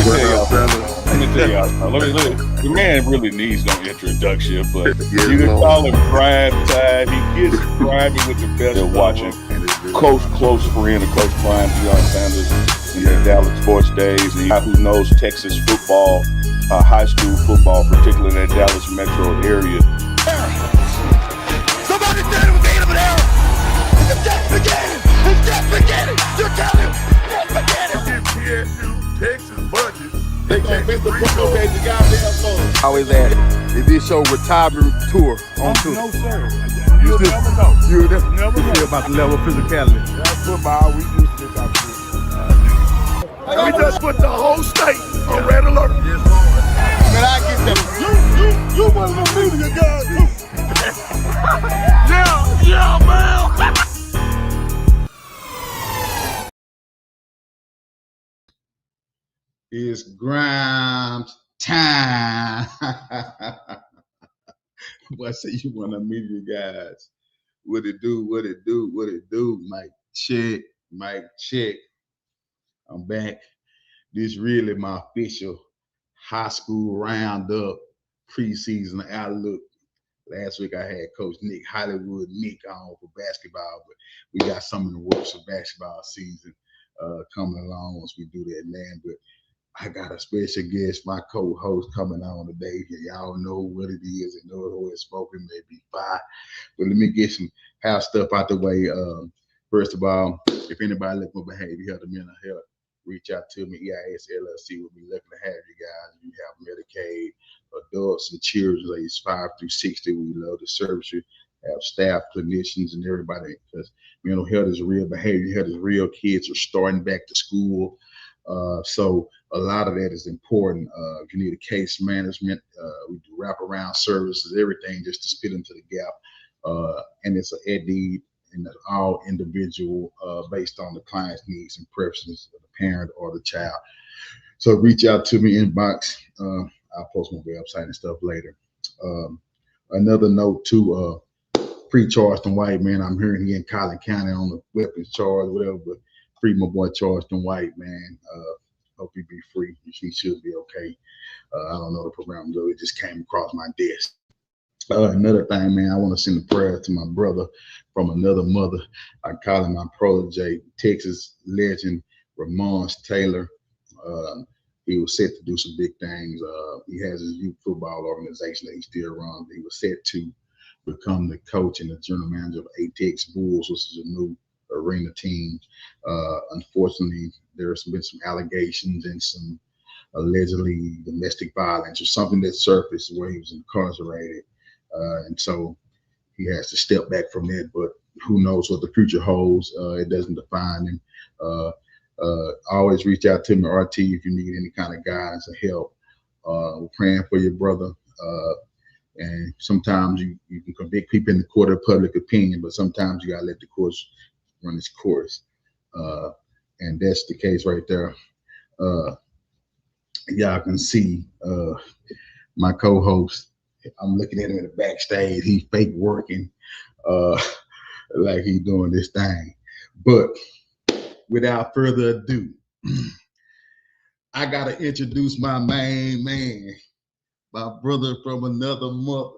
me tell y'all something. The man really needs no introduction, but you can call him Prime Time. He gets grimy with the best. They're watching close friend, a close prime Deion Sanders in their Dallas sports days. And who knows Texas football, high school football, particularly in that Dallas metro area. Somebody said it was the end of an era. It's just beginning. It's just beginning. You're telling him it's beginning. Texas budget. They can't miss the football page. The goddamn phone. How is that? Is this your retirement tour on tour? No, sir. You You'll never know. You Never know. about the level of physicality. That's football. We just pick up shit. We just put the whole state on red alert. Man, I get them. You one of them media guys too. Yeah, man. It's Grimes time. Boy, I say you one of them media guys. What it do? Mic check. I'm back. This really my official high school roundup preseason outlook. Last week I had Coach Nick Hollywood on for basketball, but we got some in the works of basketball season coming along once we do that, man. But I got a special guest, my co-host, coming on today. Y'all know what it is and know who it's spoken, maybe five. But let me get some house stuff out the way. First of all, if anybody looking for behavior health and mental health, reach out to me. EIS LLC will be looking to have you guys. You have Medicaid, adults and children ages 5 through 60. We love to service you. Have staff, clinicians, and everybody, because mental health is real, behavior health is real. Kids are starting back to school. So a lot of that is important. If you need a case management, we do wraparound services, everything just to fit into the gap. And it's an ED and all individual based on the client's needs and preferences of the parent or the child. So reach out to me, inbox. I'll post my website and stuff later. Another note too, free Charleston White, man. I'm hearing he in Collin County on the weapons charge, whatever, but free my boy Charleston White, man. Hope he be free. He should be okay. I don't know the program, though. It just came across my desk. Another thing, man, I want to send a prayer to my brother from another mother. I call him my protege, Texas legend, Ramon Taylor. He was set to do some big things. He has his youth football organization that he still runs. He was set to become the coach and the general manager of ATX Bulls, which is a new arena team. Unfortunately, there's been some allegations and some allegedly domestic violence or something that surfaced where he was incarcerated. And so he has to step back from it, but who knows what the future holds. It doesn't define him. Always reach out to me, RT, if you need any kind of guidance or help. We're praying for your brother. And sometimes you can convict people in the court of public opinion, but sometimes you gotta let the courts run its course. And that's the case right there. Y'all can see my co-host. I'm looking at him in the backstage. He's fake working like he's doing this thing. But without further ado, I got to introduce my main man, my brother from another mother.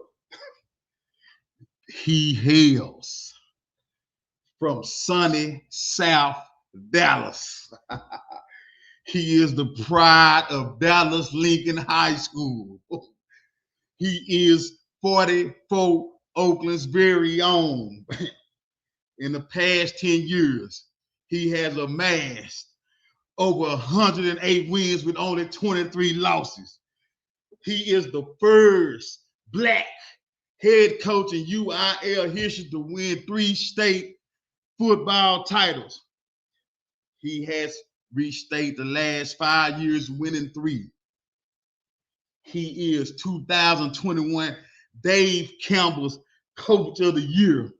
He hails from sunny South Dallas. He is the pride of Dallas Lincoln High School. He is 44 Oakland's very own. In the past 10 years, he has amassed over 108 wins with only 23 losses. He is the first Black head coach in UIL history to win 3 state football titles. He has reached state the last 5 years, winning 3. He is 2021 Dave Campbell's Coach of the Year.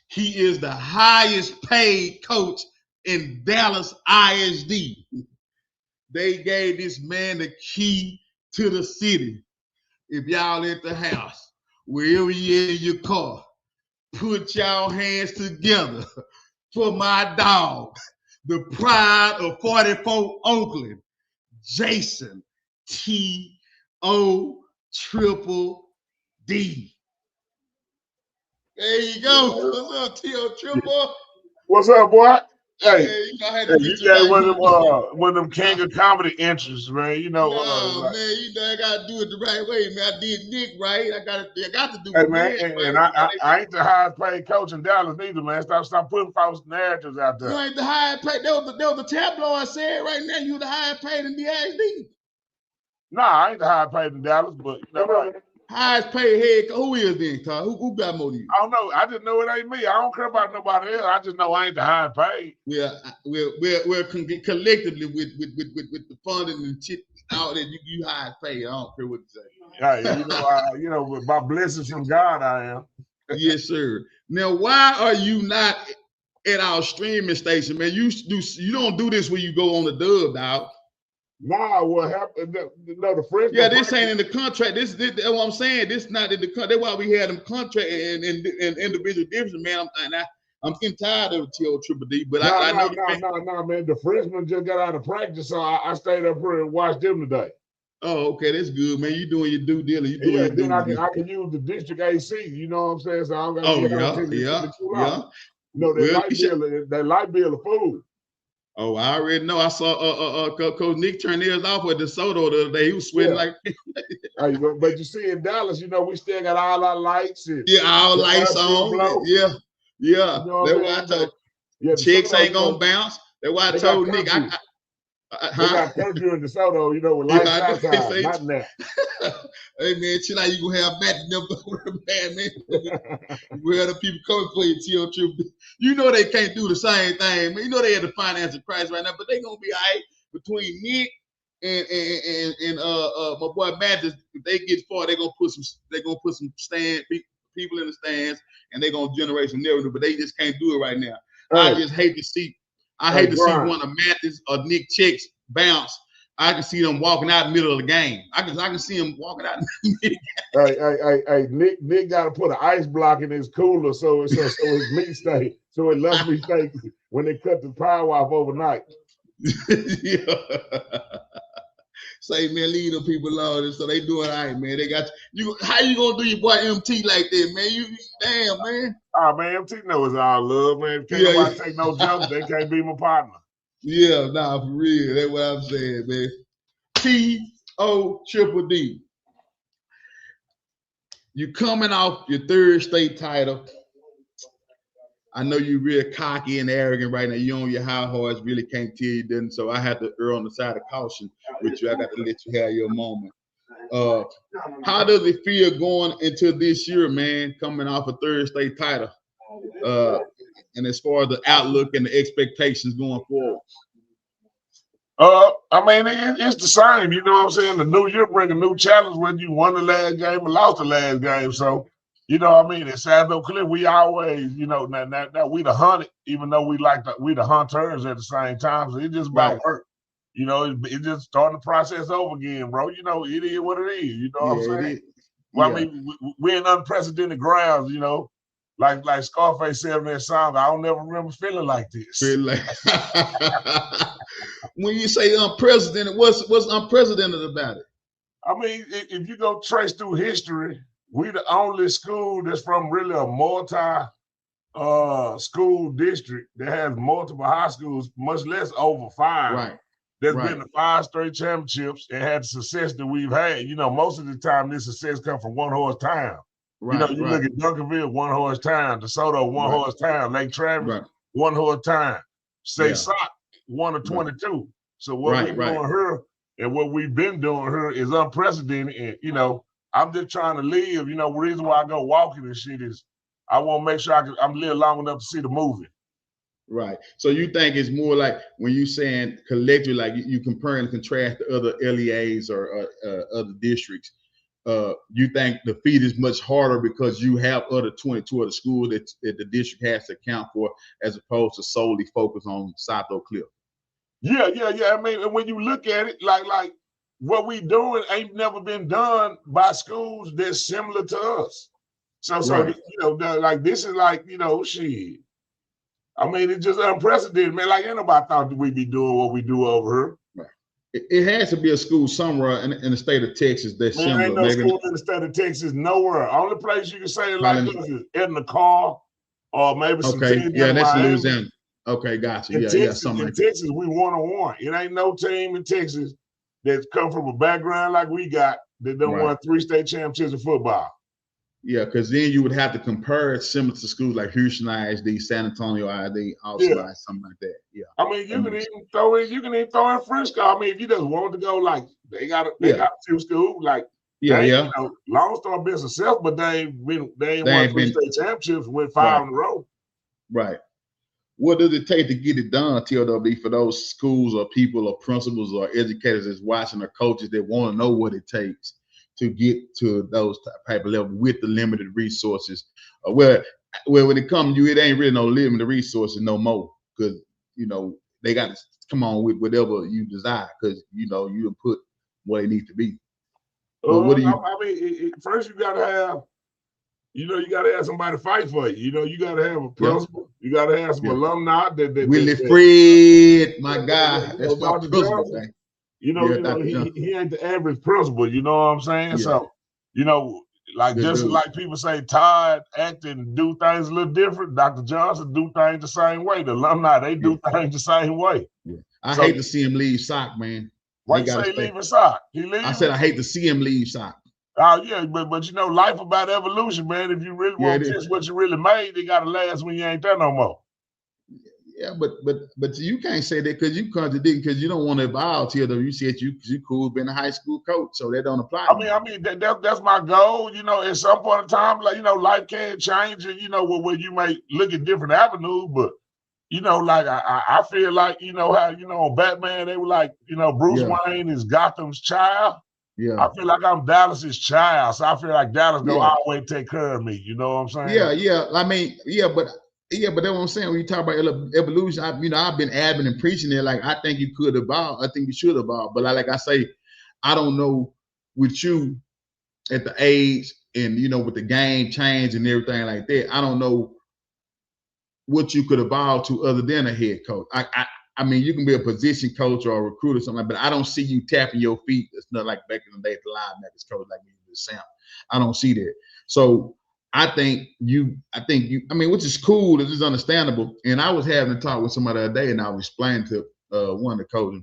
He is the highest paid coach in Dallas ISD. They gave this man the key to the city. If y'all at the house, wherever you're in your car, put y'all hands together for my dog, the pride of 44 Oakland, Jason T.O. Triple D. There you go. What's up, T.O. Triple? What's up, boy? Hey, Yeah, you know, I had hey, to you get you got right. one of them king of comedy interests, man. You know, No, man, you know I gotta do it the right way, man. I did Nick right. I got to do hey it man, right. and I ain't the highest paid coach in Dallas neither, man. Stop putting false narratives out You there. ain't the highest paid. There was the tabloid said right now you the highest paid in the DHD. Nah, I ain't the highest paid in Dallas, but you know what? Highest paid head coach. Who is then, Todd? Who got more than you? I don't know. I just know it ain't me. I don't care about nobody else. I just know I ain't the highest paid. We're collectively with the funding and shit out there. You highest paid. I don't care what you say. Hey, you know, with my blessings from God, I am. Yes, sir. Now, why are you not at our streaming station, man? You don't do this when you go on the dub, dog. Nah, what happened? No, the freshman. Yeah, this ain't in the contract. This that's what I'm saying. This not in the contract. That's why we had them contract and individual difference, man. I'm getting tired of T.O. Triple D, but I know. No, man. The freshmen just got out of practice, so I stayed up here and watched them today. Oh, okay, that's good, man. You doing your due diligence. You doing your then due I can use the district AC. You know what I'm saying? So I don't gotta get out yeah. You know, that light bill a fool. Oh, I already know. I saw Coach Nick turn his off with DeSoto the other day. He was sweating like. Hey, but you see in Dallas, you know, we still got all our lights. And all lights on. Yeah. You know that's why I told chicks ain't gonna bounce. That's why I told Nick. They got curfew in DeSoto, you know, with lights outside, not in there. Hey man, chill out. You gonna have match number bad man. You have the people coming for you, T.O. Triple. You know they can't do the same thing, man. You know they had the financial crisis right now, but they gonna be all right between Nick and my boy Mathis. If they get far, they're gonna put some stand people in the stands, and they're gonna generate some narrative. But they just can't do it right now. Hey. I just hate to see. I hate to see one of Mathis or Nick chicks bounce. I can see them walking out in the middle of the game. I can see them walking out in the middle of the game. Nick got to put an ice block in his cooler so his meat stay, so it lets me stay when they cut the power off overnight. Say, man, leave them people alone. So they doing all right, man. They got you. How you gonna do your boy MT like that, man? You damn, man. Oh, man, MT knows all love, man. Can't nobody take no jump. They can't be my partner. Yeah, nah, for real. That's what I'm saying, man. T.O. Triple D. You coming off your third state title. I know you're real cocky and arrogant right now. You on your high horse, really can't tell you didn't. So I had to err on the side of caution with you. I got to let you have your moment. How does it feel going into this year, man, coming off a third state title? And as far as the outlook and the expectations going forward? I mean, it's the same. You know what I'm saying? The new year bring a new challenge whether you won the last game or lost the last game. So, you know what I mean? It's sad though, clear. We always, you know, now we the hunted, even though we the hunters at the same time. So it's just about work. You know, it's just starting the process over again, bro. You know, it is what it is. You know what I'm saying? Well, I mean, we're in unprecedented grounds, you know. Like Scarface said in that song, I don't never remember feeling like this. When you say unprecedented, what's unprecedented about it? I mean, if you go trace through history, we the only school that's from really a multi school district that has multiple high schools, much less over 5. Right. There's been the 5 straight championships and had the success that we've had. You know, most of the time this success comes from one horse town. Right, you know, you look at Duncanville, one horse town, DeSoto, one horse town, Lake Travis, one horse town. Say Sock, 1 or 22. So what we're doing here and what we've been doing here is unprecedented. And, you know, I'm just trying to live. You know, the reason why I go walking and shit is I want to make sure I'm live long enough to see the movie. Right. So you think it's more like when you saying collectively, like you compare and contrast to other LEAs or other districts, you think the feat is much harder because you have other 22 other schools that the district has to account for as opposed to solely focus on South Oak Cliff? Yeah. I mean, when you look at it, like what we doing ain't never been done by schools that's similar to us. So you know, like this is like, you know, shit. I mean, it's just unprecedented, man. Like, ain't nobody thought that we'd be doing what we do over here. It has to be a school somewhere in the state of Texas that's Man, similar. ain't no Maybe school in the state of Texas nowhere. Only place you can say it like this is in the car, or maybe some okay, teams yeah, in that's Miami. Louisiana. Okay, gotcha. In Yeah, Texas, something like Texas, we 1-1. It ain't no team in Texas that's come from a background like we got that done won 3 state championships in football. Yeah, because then you would have to compare it similar to schools like Houston ISD, San Antonio ISD, Austin ISD, something like that. Yeah. I mean, you can even throw in Frisco. I mean, if you just want to go, like they got a few schools like you know, Lone Star been successful, but they ain't won 3 state championships with 5 in a row. Right. What does it take to get it done, TLW, for those schools or people or principals or educators that's watching or coaches that want to know what it takes to get to those type of level with the limited resources? Well, when it comes to you, it ain't really no limited resources no more, because, you know, they got to come on with whatever you desire, because, you know, you put what it needs to be. But what do you? I mean, first you got to have, you know, you got to have somebody fight for you. You know, you got to have a principal. You got to have some alumni. Willie Fred, my guy. That's my principal, man. You know, he ain't the average principal. You know what I'm saying? Yeah. So, you know, like like people say, Todd act and do things a little different. Dr. Johnson do things the same way. The alumni, they do things the same way. Yeah. I hate to see him leave SOC, man. Why you say leaving SOC? He leaving? I said I hate to see him leave SOC. Oh yeah, but you know, life about evolution, man. If you really want to test what you really made, it gotta last when you ain't there no more. Yeah, but you can't say that because you contradict, because you don't want to evolve till you said you cool being a high school coach, so that don't apply. I mean that's my goal. You know, at some point in time, like, you know, life can change, and you know, where you may look at different avenues, but you know, like I feel like, you know how, you know, on Batman they were like, you know, Bruce Wayne is Gotham's child. Yeah, I feel like I'm Dallas's child, so I feel like Dallas gonna always take care of me. You know what I'm saying? Yeah. I mean, but that's what I'm saying. When you talk about evolution, I've been advocating and preaching it. Like, I think you could evolve. I think you should evolve. But like I say, I don't know with you at the age and, you know, with the game change and everything like that, I don't know what you could evolve to other than a head coach. I mean, you can be a position coach or a recruiter or something, but I don't see you tapping your feet. It's not like back in the day, the linebackers coach like you did Sam. I don't see that. So I think you, I mean, which is cool, this is understandable. And I was having a talk with somebody the other day, and I was explaining to one of the coaches,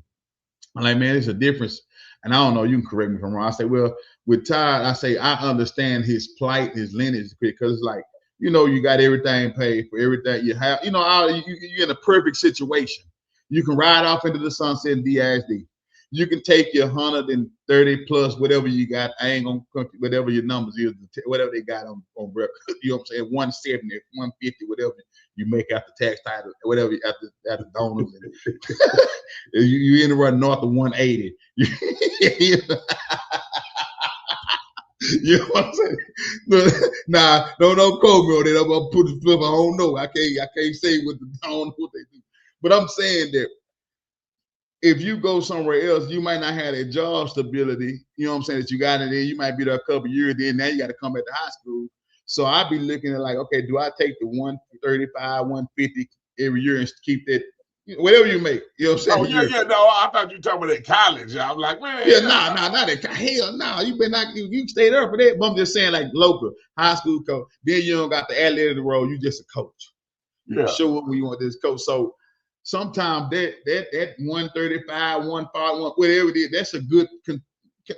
I'm like, man, there's a difference. And I don't know, you can correct me if I'm wrong. I say, well, with Todd, I say, I understand his plight, his lineage, because it's like, you know, you got everything paid for, everything you have, you know, you're in a perfect situation. You can ride off into the sunset in DISD. You can take your 130 plus, whatever you got. I ain't gonna, whatever your numbers is, whatever they got on record. You know what I'm saying? 170, 150, whatever you make after tax title, whatever after donors. you in the run north of 180. You know what I'm saying? Nah, don't quote me on that. I'm gonna put the flip. I don't know. I can't say what I don't know what they do. But I'm saying that if you go somewhere else, you might not have that job stability, you know what I'm saying, that you got in there. You might be there a couple of years, then now you got to come back to high school. So I'd be looking at like, okay, do I take the 135, 150 every year and keep that, whatever you make, you know what I'm saying? Oh, yeah, no, I thought you were talking about at college. I'm like, man. Yeah, not at hell, no. You better not, you stay there for that. But I'm just saying, like, local, high school coach. Then you don't got the athlete of the role. You just a coach. You show up when you want this coach. So sometimes that 135, 141, whatever it is, that's a good.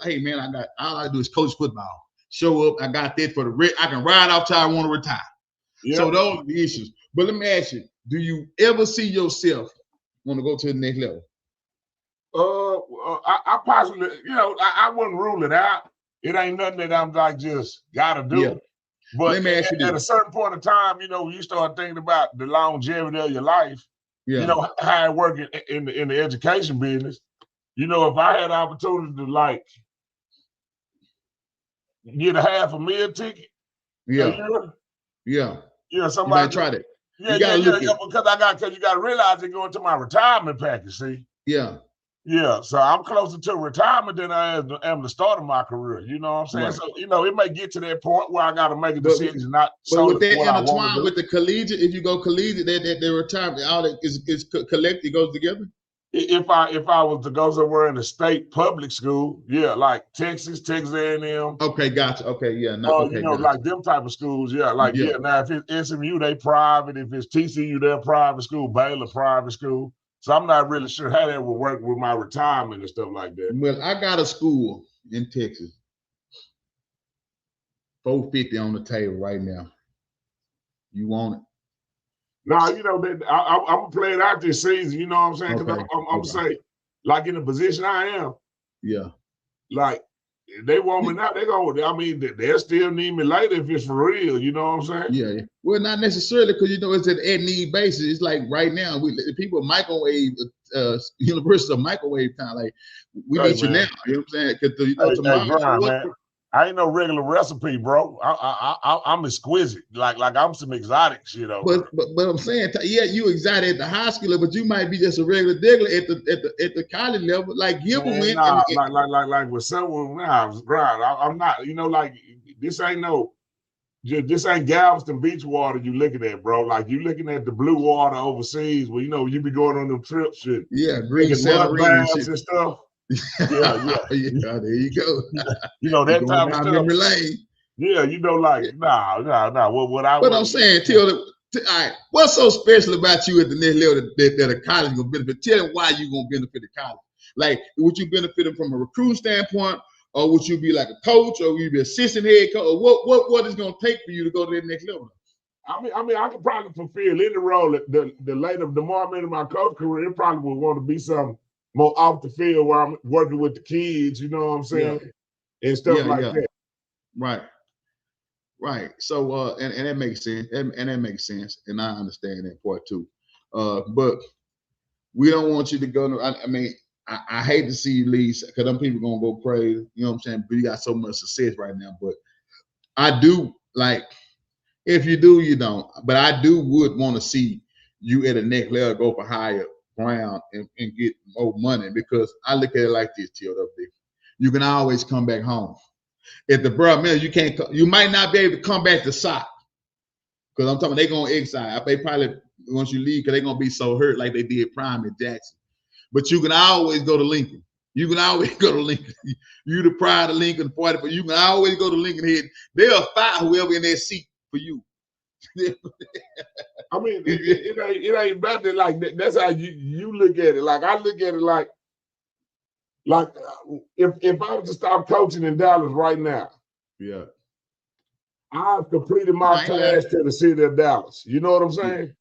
Hey man, all I do is coach football. Show up, I got that for the I can ride out till I want to retire. Yep. So those are the issues. But let me ask you: do you ever see yourself want to go to the next level? I possibly, you know, I wouldn't rule it out. It ain't nothing that I'm like just gotta do. Yeah. But let me ask you at a certain point in time, you know, when you start thinking about the longevity of your life. Yeah. You know, how I work in the education business. You know, if I had the opportunity to like get a half a meal ticket, somebody tried it. Because you got to realize it's going to my retirement package. See, so I'm closer to retirement than I am the start of my career. You know what I'm saying? Right. So you know, it may get to that point where I got to make a decision. But with that intertwined with the collegiate, if you go collegiate, that retirement, all that is collected, goes together. If I was to go somewhere in a state public school, yeah, like Texas A&M. Okay, gotcha. Okay, yeah, no, okay, You know, gotcha. like them type of schools, yeah. Like, Yeah. yeah, now if it's SMU, they private. If it's TCU, they're private school, Baylor private school. So I'm not really sure how that would work with my retirement and stuff like that. Well, I got a school in Texas. $450 on the table right now. You want it? Now, you know, I'm gonna play it out this season, you know what I'm saying? Because Okay. I'm gonna say, like in the position I am, Yeah. like if they want me now, I mean, they'll still need me later if it's for real, you know what I'm saying? Yeah. Well, not necessarily, because you know it's at need basis. It's like right now, people microwave university of microwave time. Like we need you now. You know what I'm saying? Because you know tomorrow. Grind, man. I ain't no regular recipe, bro. I'm exquisite. Like I'm some exotics, you know. But I'm saying, yeah, you exotic at the high school, but you might be just a regular digger at the college level. Like Gilbert went. Nah, like with someone, grind. I'm not. You know, like this ain't Galveston beach water you looking at, bro. Like you looking at the blue water overseas where, you know, you be going on them trips and green mud baths and stuff. Yeah, there you go. You know, that type of stuff. Memory lane. Yeah, you know, like nah. What I'm saying, all right, what's so special about you at the next level that a college gonna benefit? Tell them why you gonna benefit the college. Like, would you benefit them from a recruiting standpoint, or would you be like a coach, or would you be assistant head coach? Or what is gonna take for you to go to that next level? I mean, I could probably fulfill any role. The more I'm into my coach career, it probably would want to be something more off the field where I'm working with the kids, you know what I'm saying? Yeah. And stuff like that. Right. So and that makes sense. And that makes sense. And I understand that part too. But we don't want you to go. I mean, I hate to see you leave because them people gonna go crazy. You know what I'm saying? But you got so much success right now. But I do, like, if you do, you don't. But I would want to see you at a next level, go for higher ground and get more money, because I look at it like this, TLW. You can always come back home. At the Broad Mill, you might not be able to come back to SOC, because I'm talking they're gonna exile. They probably, once you leave, because they're gonna be so hurt like they did Prime in Jackson. But you can always go to Lincoln. You can always go to Lincoln. You the pride of Lincoln party, but you can always go to Lincoln Head. They'll fight whoever in that seat for you. I mean, it ain't about that. Like that's how you look at it. Like I look at it like if I was to stop coaching in Dallas right now, yeah, I've completed my task to the city of Dallas. You know what I'm saying?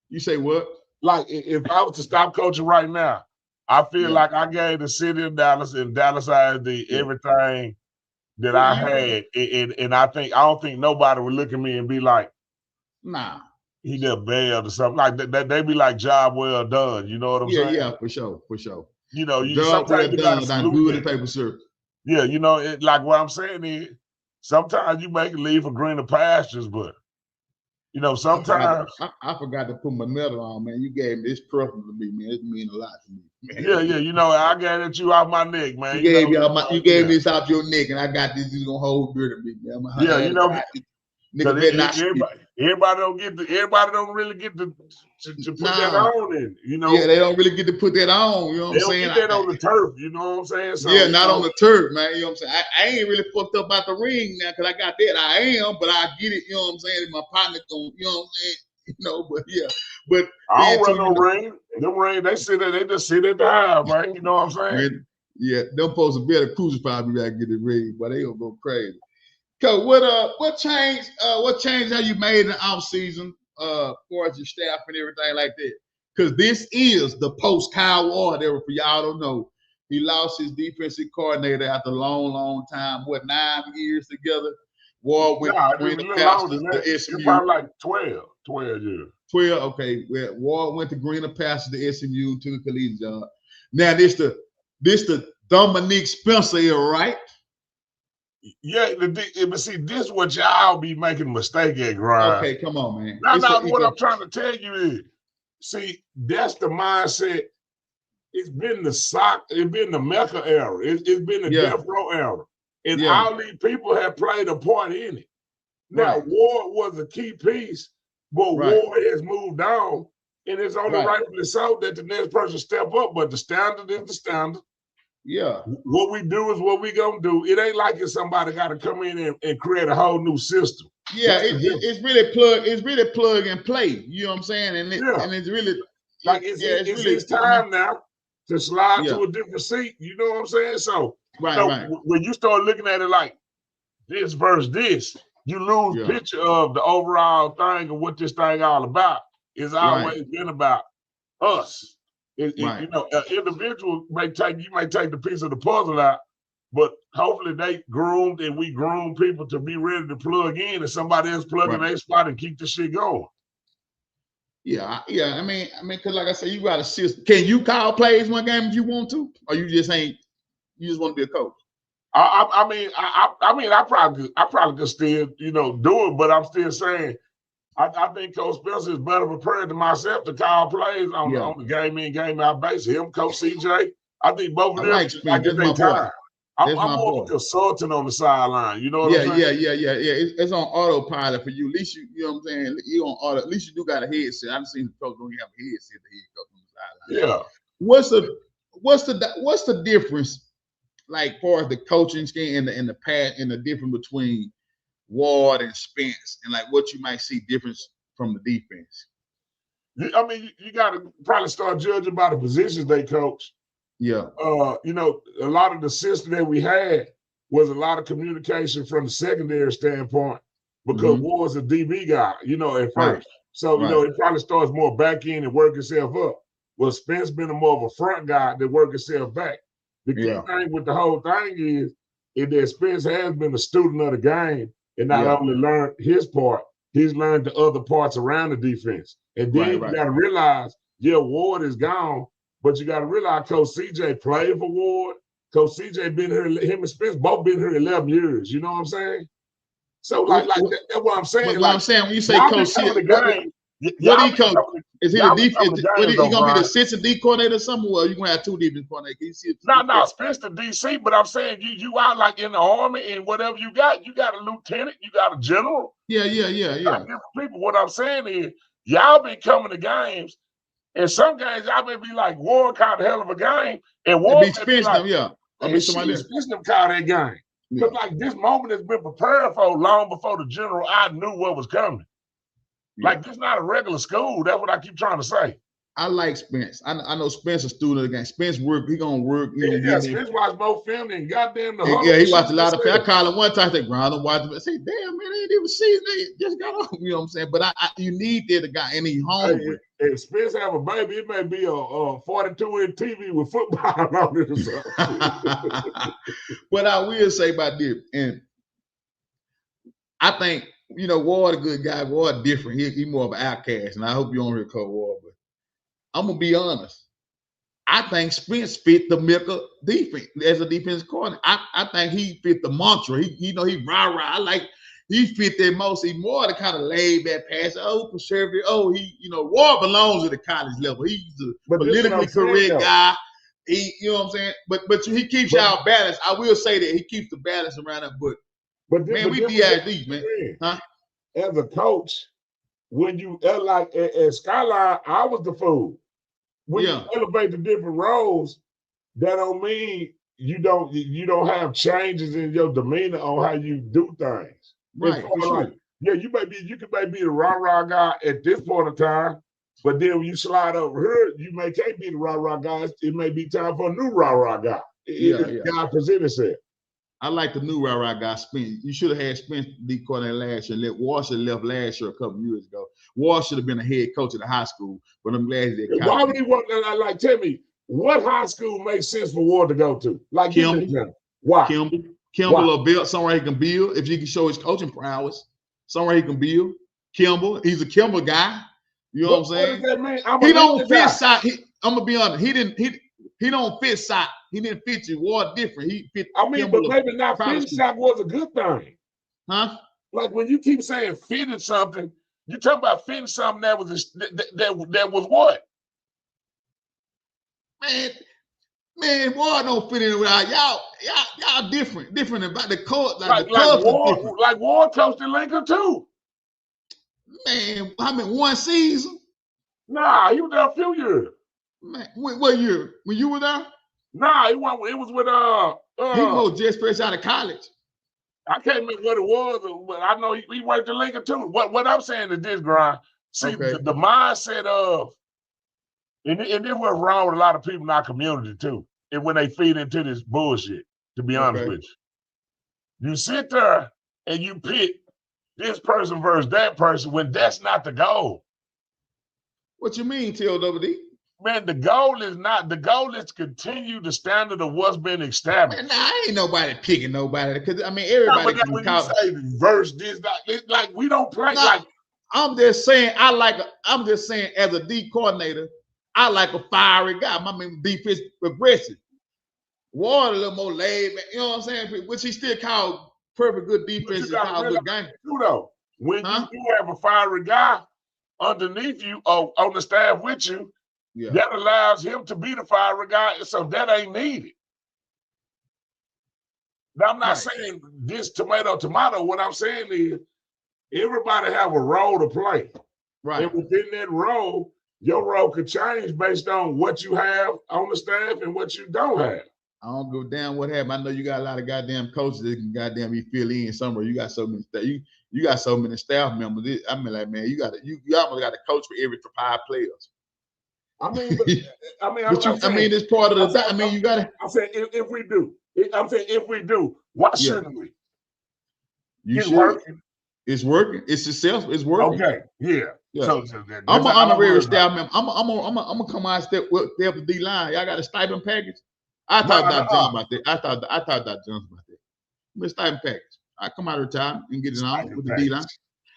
You say what? Like if I was to stop coaching right now, I feel like I gave the city of Dallas and Dallas ISD everything that I had, and I don't think nobody would look at me and be like, nah, he done bailed or something. Like that, they be like, job well done. You know what I'm saying? Yeah, for sure. You know, job well done, not good in paper, sir. Yeah, you know, like what I'm saying is, sometimes you make it leave for greener pastures, but you know, sometimes I forgot to put my medal on, man. You gave me this personal to me, man. It means a lot to me, man. Yeah, you know, I got it you off my neck, man. You gave me this off your neck, and I got this. You gonna hold dear to me, man. Yeah, you know, everybody don't really get to put that on in, you know. Yeah, they don't really get to put that on. You know what I'm saying? They don't get that on the turf. You know what I'm saying? So, yeah, not on the turf, man. You know what I'm saying? I ain't really fucked up about the ring now, because I got that. I am, but I get it. You know what I'm saying? My partner going, you know what I'm saying? You know, but yeah, but I don't run no ring. Them ring, they just sit at the house, man. You know what I'm saying? Man, yeah, them folks are better crucify me back get the ring, but they gonna go crazy. So what changed? What changed how you made in the off season, for your staff and everything like that? Because this is the post Kyle Ward era. For y'all don't know, he lost his defensive coordinator after a long time. What, 9 years together? Ward went to SMU. Probably like 12 years. 12, okay. Well, Ward went to greener pastures to SMU, took a collegiate job. Now this the Dominique Spencer era, right? Yeah, but see, this is what y'all be making a mistake at, Grind. Okay, come on, man. What I'm trying to tell you is, see, that's the mindset. It's been the SOC, it's been the Mecca era, it's been the Death Row era. And all these people have played a part in it. Now, Ward was a key piece, but Ward has moved on And it's only rightfully so that the next person step up, but the standard is the standard. Yeah. What we do is what we gonna do. It ain't like if somebody got to come in and create a whole new system. Yeah, it's really plug and play. You know what I'm saying? And it's really like it's time now to slide to a different seat. You know what I'm saying? So when you start looking at it like this versus this, you lose picture of the overall thing of what this thing all about. It's always been about us. You know, an individual may take the piece of the puzzle out, but hopefully they groomed and we groom people to be ready to plug in and somebody else plug in their spot and keep the shit going. Yeah. I mean, because like I said, you got a system. Can you call plays one game if you want to, or you just ain't? You just want to be a coach? I mean, I probably could still, you know, do it, but I'm still saying, I think Coach Spencer is better prepared than myself to call plays on the game in, game out basis. Him, Coach CJ, I think both of them like get their time. I'm more of a consultant on the sideline. You know what I'm saying? Yeah. It's on autopilot for you. At least you know what I'm saying. You on auto. At least you do got a headset. I've seen the coach don't have a headset. The head coach on the sideline. Yeah. What's the difference? Like far as the coaching scheme and the path and the difference between Ward and Spence, and like what you might see difference from the defense. I mean, you got to probably start judging by the positions they coach. Yeah. You know, a lot of the system that we had was a lot of communication from the secondary standpoint because Ward's a DB guy, you know, at first. So, you know, it probably starts more back end and work itself up. Well, Spence been more of a front guy that work itself back. The key thing with the whole thing is that Spence has been a student of the game and not only learned his part, he's learned the other parts around the defense. And then you got to realize, Ward is gone, but you got to realize Coach CJ played for Ward. Coach CJ been here, him and Spence both been here 11 years. You know what I'm saying? So that's what I'm saying. What I'm saying when you say Coach CJ, what he coach? Is he the defense? He gonna be the assistant D coordinator somewhere? Or you gonna have two defense coordinators? No, Spence the DC, but I'm saying you out like in the Army and whatever you got a lieutenant, you got a general. Yeah. Different people. What I'm saying is y'all been coming to games, and some games y'all may be like Ward caught a hell of a game, and Ward Spence them, Spence them caught that game. Because like this moment has been prepared for long before the general. I knew what was coming. Like, this is not a regular school. That's what I keep trying to say. I like Spence. I know Spence a student of the game. Spence work. He gonna work. Spence watch both film and goddamn the he watched a lot of film. I call him one time. I say, "Ground and watch." I say, "Damn man, they ain't even see. They just got off." You know what I'm saying? But you need the guy, and he hungry. If Spence have a baby, it may be a 42-inch TV with football on it or something. But I will say about this, and I think. You know, Ward a good guy. Ward different. He more of an outcast, and I hope you don't hear Coach Ward. But I'm gonna be honest. I think Spence fit the Mecca defense as a defense coordinator. I think he fit the mantra. He rah-rah. I like he fit that most. He more the kind of laid back pass. Conservative. Ward belongs at the college level. He's a politically correct guy. You know what I'm saying? But he keeps y'all balanced. I will say that he keeps the balance around that. But man, we DID, man. Huh? As a coach, when you like at Skyline, I was the fool. When you elevate the different roles, that don't mean you don't have changes in your demeanor on how you do things. Right. Sure. You can be the rah-rah guy at this point of time, but then when you slide over here, you can't be the rah-rah guy. It may be time for a new rah-rah guy. God present himself. I like the new rah-rah guy, Spence. You should have had Spence D coordinator last year. Let Walsh left last year a couple of years ago. Walsh should have been a head coach at the high school, but I'm glad he did. Why would he want to tell me what high school makes sense for Ward to go to? Like Kimball. Why? Kimball or build somewhere he can build if he can show his coaching prowess. Somewhere he can build. Kimball, he's a Kimball guy. You know what I'm saying? What does that mean? He don't fit side. I'm gonna be honest. He don't fit side. He didn't fit you. Ward different. He fit. But maybe not fitting side was a good thing. Huh? Like when you keep saying fitting something, you're talking about fitting something that was what? Man, Ward don't fit in with y'all different about the court. Like Ward coached in Lincoln too. Man, I mean one season. Nah, he was there a few years. Man, what year? When you were there? Nah, it was with He was just fresh out of college. I can't remember what it was, but I know he worked in Lincoln too. What I'm saying is this, Grind. See, Okay. the mindset of, and this what's wrong with a lot of people in our community too, and when they feed into this bullshit, to be honest with you. You sit there and you pick this person versus that person when that's not the goal. What you mean, TLWD? Man, the goal is to continue the standard of what's been established. Man, nah, ain't nobody picking nobody, because I mean everybody can when count. you say verse this, like we don't play Nah, like. I'm just saying I'm just saying as a D coordinator, I like a fiery guy. I mean defense aggressive. Ward a little more laid back, you know what I'm saying? Which he still called perfect good defense and called good game. Too, though. When you do have a fiery guy underneath you or on the staff with you, that allows him to be the fiery guy, so that ain't needed. Now, I'm not saying this tomato. What I'm saying is everybody have a role to play. Right. And within that role, your role could change based on what you have on the staff and what you don't have. I don't go down what happened. I know you got a lot of goddamn coaches that can goddamn be fill in somewhere. You got so many you got so many staff members. I mean, like, man, you almost got a coach for every 5 players. I mean, it's part of the. I mean, you got to. I'm saying if we do, why shouldn't we? You should. Working. It's working. It's successful. It's working. Okay. Yeah. So I'm an honorary staff member. I'm gonna come out step the D line. Y'all got a stipend package. I thought that John about that. I thought that John about that. Give me a stipend package. I come out of retirement and get it on with the D line.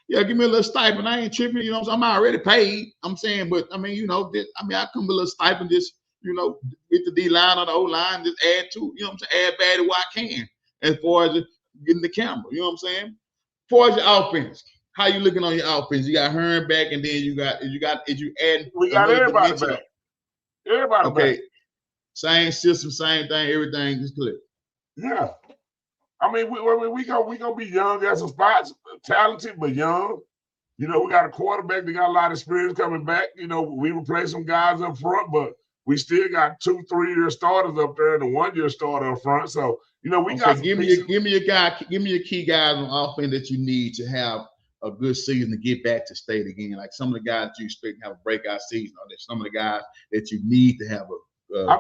Yeah, give me a little stipend. I ain't tripping. You know, I'm already paid. I'm saying, but I mean, you know, I come with a little stipend, just with the D line or the O line, just add to. You know what I'm saying? Add value where I can as far as getting the camera. You know what I'm saying? As far as your offense, how you looking on your offense? You got Hearn back, and then you got add. We got everybody back. Everybody back. Same system, same thing. Everything is clear. Yeah. I mean, we gonna be young at some spots, talented but young. You know, we got a quarterback that got a lot of experience coming back. You know, we replaced some guys up front, but we still got 2-3-year starters up there and a 1-year starter up front. So, you know, we got. Give me your key guys on offense that you need to have a good season to get back to state again. Like some of the guys that you expect to have a breakout season, or some of the guys that you need to have a. I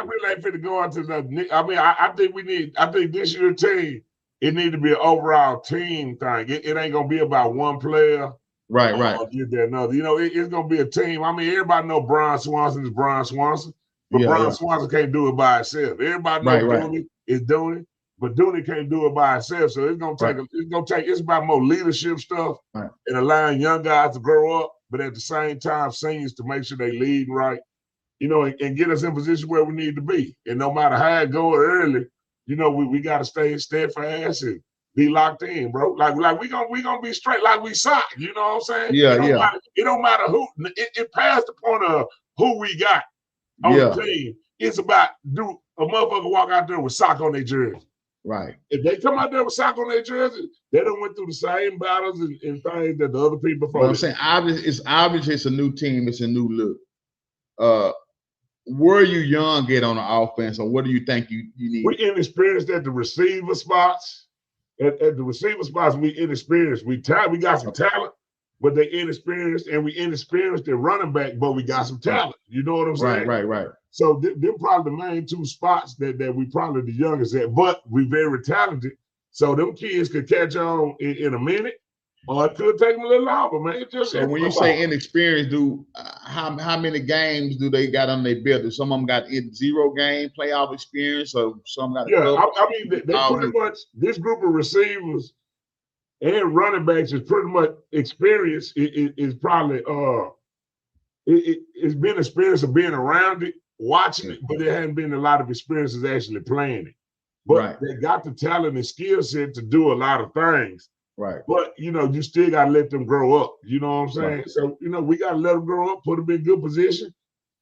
really ain't fit to go into the. I mean, I think this year's team, it need to be an overall team thing. It ain't gonna be about one player, right? Get there another. You know, it's gonna be a team. I mean, everybody know Brian Swanson is Brian Swanson, but Brian Swanson can't do it by himself. Everybody know Dooney is Dooney, but Dooney can't do it by himself. So it's gonna take. It's about more leadership stuff and allowing young guys to grow up, but at the same time, seniors to make sure they lead right. You know, and get us in position where we need to be. And no matter how it goes early, you know, we got to stay steadfast and be locked in, bro. Like we gonna be straight like we sock. You know what I'm saying? It don't matter who. It past the point of who we got on the team. It's about do a motherfucker walk out there with sock on their jersey. Right. If they come out there with sock on their jersey, they don't went through the same battles and things that the other people. But I'm saying it's obvious. It's a new team. It's a new look. Where are you young at on the offense, or what do you think you need? We inexperienced at the receiver spots. At the receiver spots, we inexperienced. We got some talent, but they inexperienced, and we inexperienced at running back, but we got some talent. You know what I'm saying? Right. So they're probably the main 2 spots that we probably the youngest at, but we very talented. So them kids could catch on in a minute, or it could take them a little longer, man. So when you say inexperienced, how many games do they got on their belt? Do some of them got 0 game playoff experience, or some got? I mean, they pretty much this group of receivers and running backs is pretty much experience. It's probably it's been experience of being around it, watching it, but there hadn't been a lot of experiences actually playing it. But they got the talent and skill set to do a lot of things. Right. But, you know, you still got to let them grow up. You know what I'm saying? Right. So, you know, we got to let them grow up, put them in good position,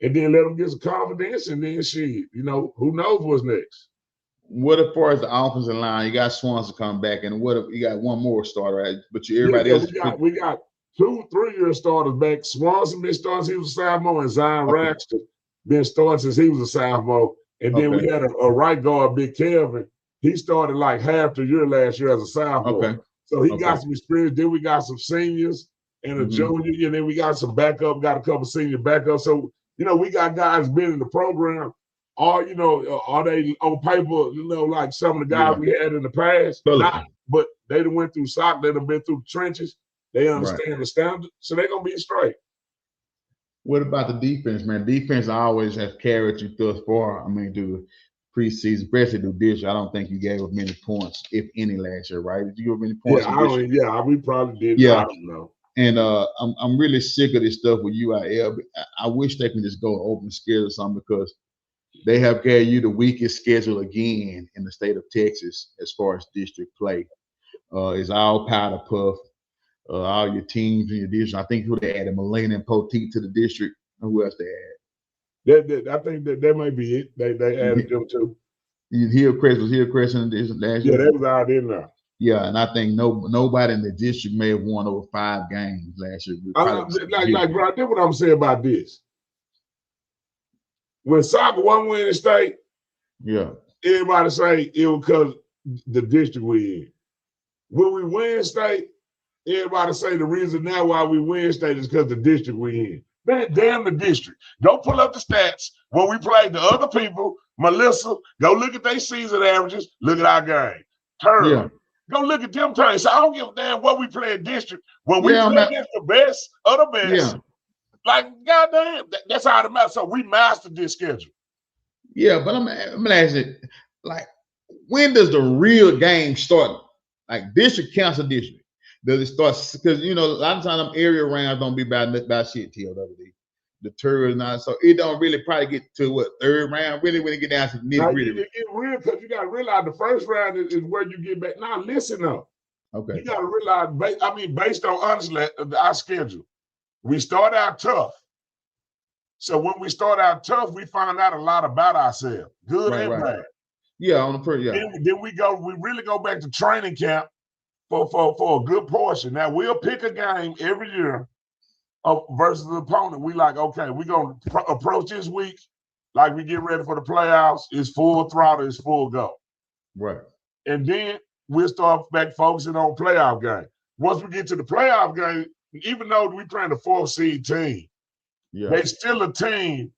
and then let them get some confidence, and then shit, you know, who knows what's next. What as far as the offensive line? You got Swanson come back, and what if you got one more starter, right? But everybody else. We got 2 3-year starters back. Swanson been starting since he was a sophomore, and Zion Raxton been starting since he was a sophomore. And then we had a right guard, Big Kelvin. He started like half the year last year as a sophomore. So he got some experience. Then we got some seniors and a junior, and then we got some backup, got a couple senior backups. So, we got guys been in the program. Are they on paper, like some of the guys we had in the past? But they done went through soccer, they done been through the trenches. They understand the standard, so they're gonna be straight. What about the defense, man? Defense always has carried you thus far. I mean, through the preseason, especially through this year. I don't think you gave up many points, if any, last year, right? Did you give up many points? We probably did. Yeah, I don't know. And I'm really sick of this stuff with UIL. I wish they can just go open schedule or something, because they have gave you the weakest schedule again in the state of Texas as far as district play. It's all powder puff. All your teams in your district. I think who they added, Molina and Poteet to the district. Who else they added? I think that might be it. They added them too. Hillcrest was Hillcrest in the district last year. Yeah, they was out in there. Yeah, and I think nobody in the district may have won over 5 games last year. Bro, I did what I'm saying about this. When soccer won winning state, everybody say it was because the district we in. When we win state, everybody say the reason now why we win state is because the district we in. Man, damn the district. Go pull up the stats when we played the other people. Melissa, go look at their season averages. Look at our game. Turn. Go look at them turns. So I don't give a damn what we play in district. When we play against the best of the best, like, goddamn, that's how it matters. So we mastered this schedule. Yeah, but I'm gonna ask you, like, when does the real game start? Like, district counts a district. Does it start? Because a lot of times them area rounds don't be about shit till the tour is not. So it don't really probably get to what, 3rd round. Really, when it get down to the nitty gritty. It's real, because you got to realize the first round is where you get back. Now listen up. Okay. You got to realize. Based on honestly our schedule, we start out tough. So when we start out tough, we find out a lot about ourselves, good and bad. Yeah, on the first. Yeah. Then we really go back to training camp. For a good portion. Now we'll pick a game every year versus the opponent. We like, okay, we're gonna approach this week like we get ready for the playoffs. It's full throttle, it's full go. Right. And then we'll start back focusing on playoff game. Once we get to the playoff game, even though we playing the 4th seed team, they still a team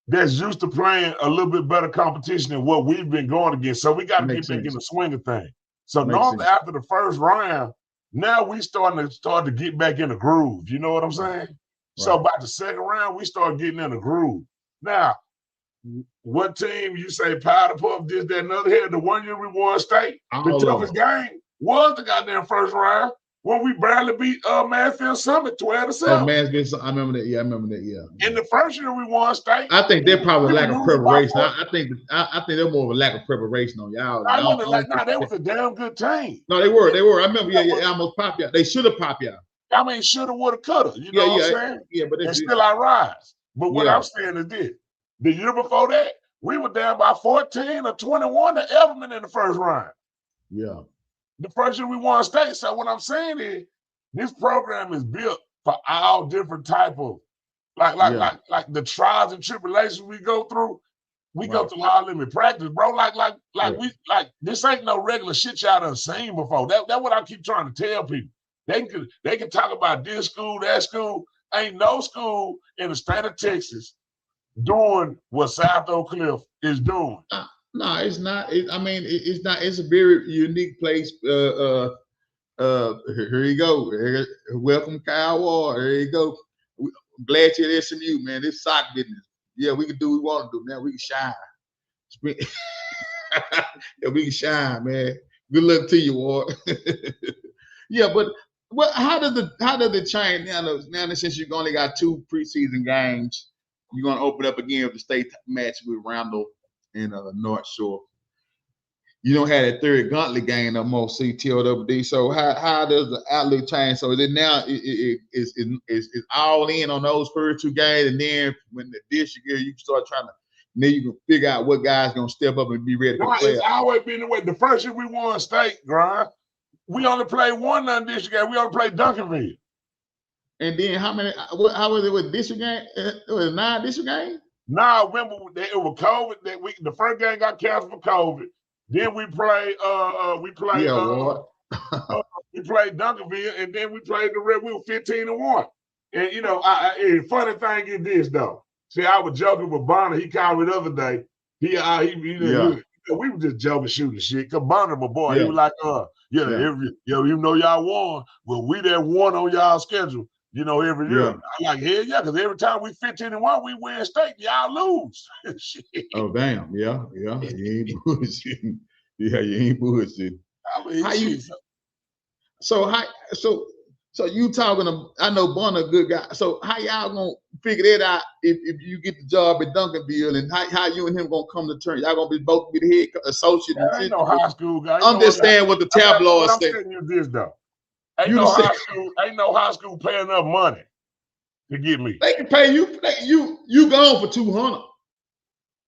that's used to playing a little bit better competition than what we've been going against. So we got to get back in the swing of things. So normally after the first round, now we start to get back in the groove. You know what I'm saying? Right. So by the 2nd round, we start getting in the groove. Now, what team you say powder puff, this, that, and other here? The 1 year we won state, the toughest game was the goddamn first round when we barely beat Mansfield Summit 12-7. Oh, Mansfield, I remember that. Yeah, I remember that. Yeah. In the first year we won state. I think they're probably lack of preparation. I think they're more of a lack of preparation on y'all. They was a damn good team. No, they were. I remember. Yeah, almost popped y'all. They should have popped y'all. I mean, shoulda, woulda, coulda. You know what I'm saying? Yeah, but and still I rise. But what I'm saying is this: the year before that, we were down by 14 or 21 to Everman in the first round. Yeah. The first year we won state. So what I'm saying is, this program is built for all different type of, like the trials and tribulations we go through. We go through all limit practice, bro. We this ain't no regular shit y'all done seen before. That's what I keep trying to tell people. They can talk about this school, that school. Ain't no school in the state of Texas doing what South Oak Cliff is doing. No, it's not. It's not. It's a very unique place. Here you go. Welcome, Kyle Ward. Here you go. Glad you're at SMU, man. This sock business. Yeah, we can do what we want to do. Now we can shine. Yeah, we can shine, man. Good luck to you, Ward. Yeah, but how does it change now? Since you've only got 2 preseason games, you're gonna open up again with the state match with Randall in North Shore. You don't have that 3rd gauntlet game no more, CTOWD. So how does the outlook change? So is it now it's all in on those first 2 games, and then when the district year, you can start trying to, then you can figure out what guys gonna step up and be ready for the playoffs. It's always been the way. The first year we won state, Grind, we only played 1 non-district game. We only played Duncanville. And then how many? How was it with district game? It was 9 district games. Now remember it was COVID that week. The first game got canceled for COVID. Then we played. We played Duncanville, and then we played the Red. We were 15-1. And you know, funny thing is this though. See, I was joking with Bonner. He called me the other day. We were just joking, shooting shit. Cause Bonner, my boy, he was like, even though y'all won, well, we that won on y'all schedule. You know, every year. I'm like, hell yeah, because every time we 15-1, we win state, y'all lose. Oh, damn. Yeah. You ain't bullshitting. Yeah, you ain't bullshitting. I mean, so you talking to, I know Bonner a good guy. So how y'all gonna figure that out if you get the job at Duncanville, and how you and him gonna come to terms? Y'all gonna both be the head associate? Ain't no high school guy. Understand what the tabloids say. I'm telling you this though. Ain't no high school paying enough money to get me. They can pay you. You gone for 200.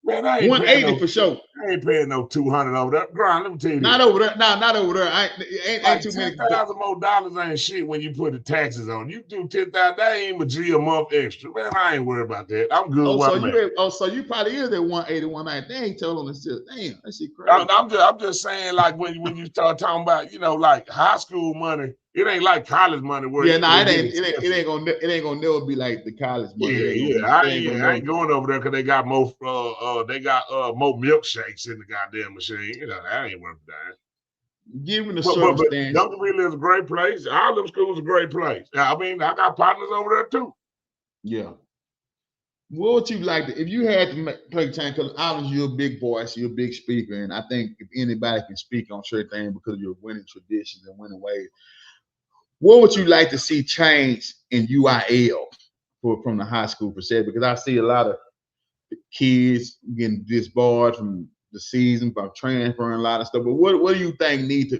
Man, I ain't 180 for sure. I ain't paying no 200 over there. Grind, let me tell you. Not over there. Nah, not over there. Ain't too many. $10,000 more dollars ain't shit when you put the taxes on. You do 10,000. That ain't a G a month extra. Man, I ain't worried about that. I'm good. So you probably is at 180, 190. They ain't telling us still. Damn, that shit crazy. I'm just saying, like when you start talking about, you know, like high school money, it ain't like college money. Where it ain't gonna never be like the college money. I ain't going over there because they got more milkshakes in the goddamn machine. You know, that ain't worth that. Given the circumstance, Duncanville is a great place. All them schools are a great place. I mean, I got partners over there too. Yeah. What would you like to, if you had to play time? Because obviously you're a big voice, you're a big speaker, and I think if anybody can speak on certain things because of your winning traditions and winning ways, what would you like to see change in UIL from the high school perspective? Because I see a lot of kids getting disbarred from the season by transferring a lot of stuff. But what do you think need to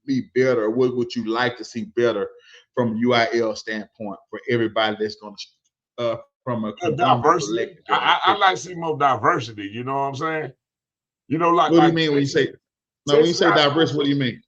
be better? Or what would you like to see better from UIL standpoint for everybody that's going to from a diversity? I like to see more diversity. You know what I'm saying? You know, like what do you mean when you say diverse? What do you mean?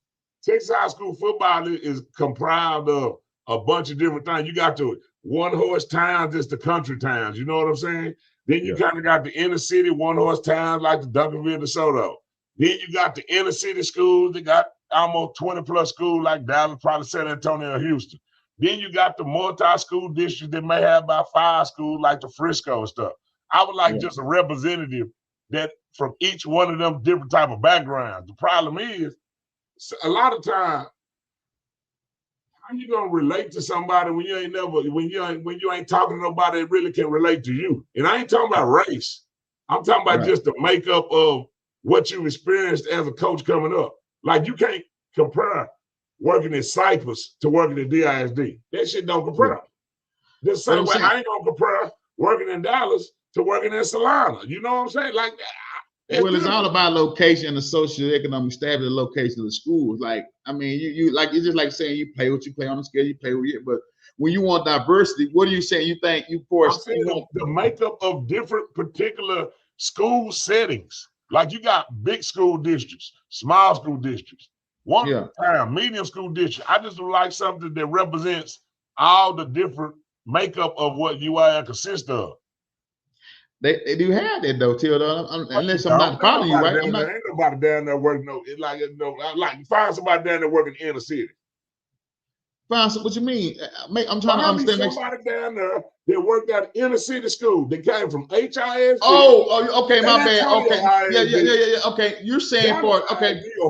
Texas high school football is comprised of a bunch of different things. You got the one-horse towns, just the country towns. You know what I'm saying? Then you kind of got the inner city one-horse towns like the Duncanville, DeSoto. Then you got the inner city schools. They got almost 20+ schools like Dallas, probably San Antonio, or Houston. Then you got the multi-school districts that may have about 5 schools like the Frisco and stuff. I would like just a representative that from each one of them different type of backgrounds. The problem is, a lot of time, how you gonna relate to somebody when you ain't talking to nobody that really can relate to you? And I ain't talking about race. I'm talking about just the makeup of what you experienced as a coach coming up. Like you can't compare working in Cypress to working at DISD. That shit don't compare. The same way I ain't gonna compare working in Dallas to working in Salina. You know what I'm saying? Like it's all about location and the socioeconomic status of the location of the schools. Like, I mean, you like it's just like saying you play what you play on the schedule, you play what you. But when you want diversity, what are you saying? You think you force the makeup of different particular school settings. Like you got big school districts, small school districts, medium school district. I just would like something that represents all the different makeup of what UIL consists of. They do have that though, Till. Unless I'm not following you, right? Ain't nobody down there working like find somebody down there working in the city. Find what you mean? I'm trying to understand. Somebody down there that worked at inner city school. They came from HIS. Oh, okay, my bad. Okay, yeah. Okay, you're saying or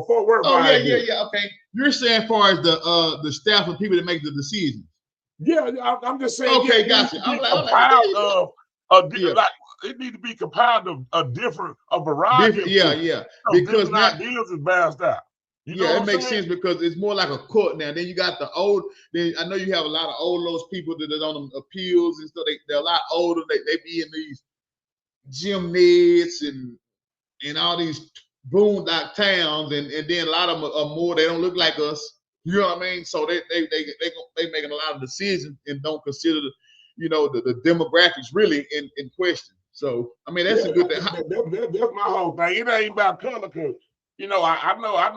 Fort Worth. Yeah. Okay, you're saying far as the staff and people that make the decisions. Yeah, I'm just saying. Okay, gotcha. It need to be compiled of a variety. Because now ideas is balanced out. It makes sense because it's more like a court now. Then you got the old. Then I know you have a lot of old those people that are on appeals and stuff. They're a lot older. They be in these gym neds and all these boondock towns, and then a lot of them are more. They don't look like us. You know what I mean? So they making a lot of decisions and don't consider the demographics really in question. So I mean that's a good thing. That's my whole thing. It ain't about color, cause you know, I know I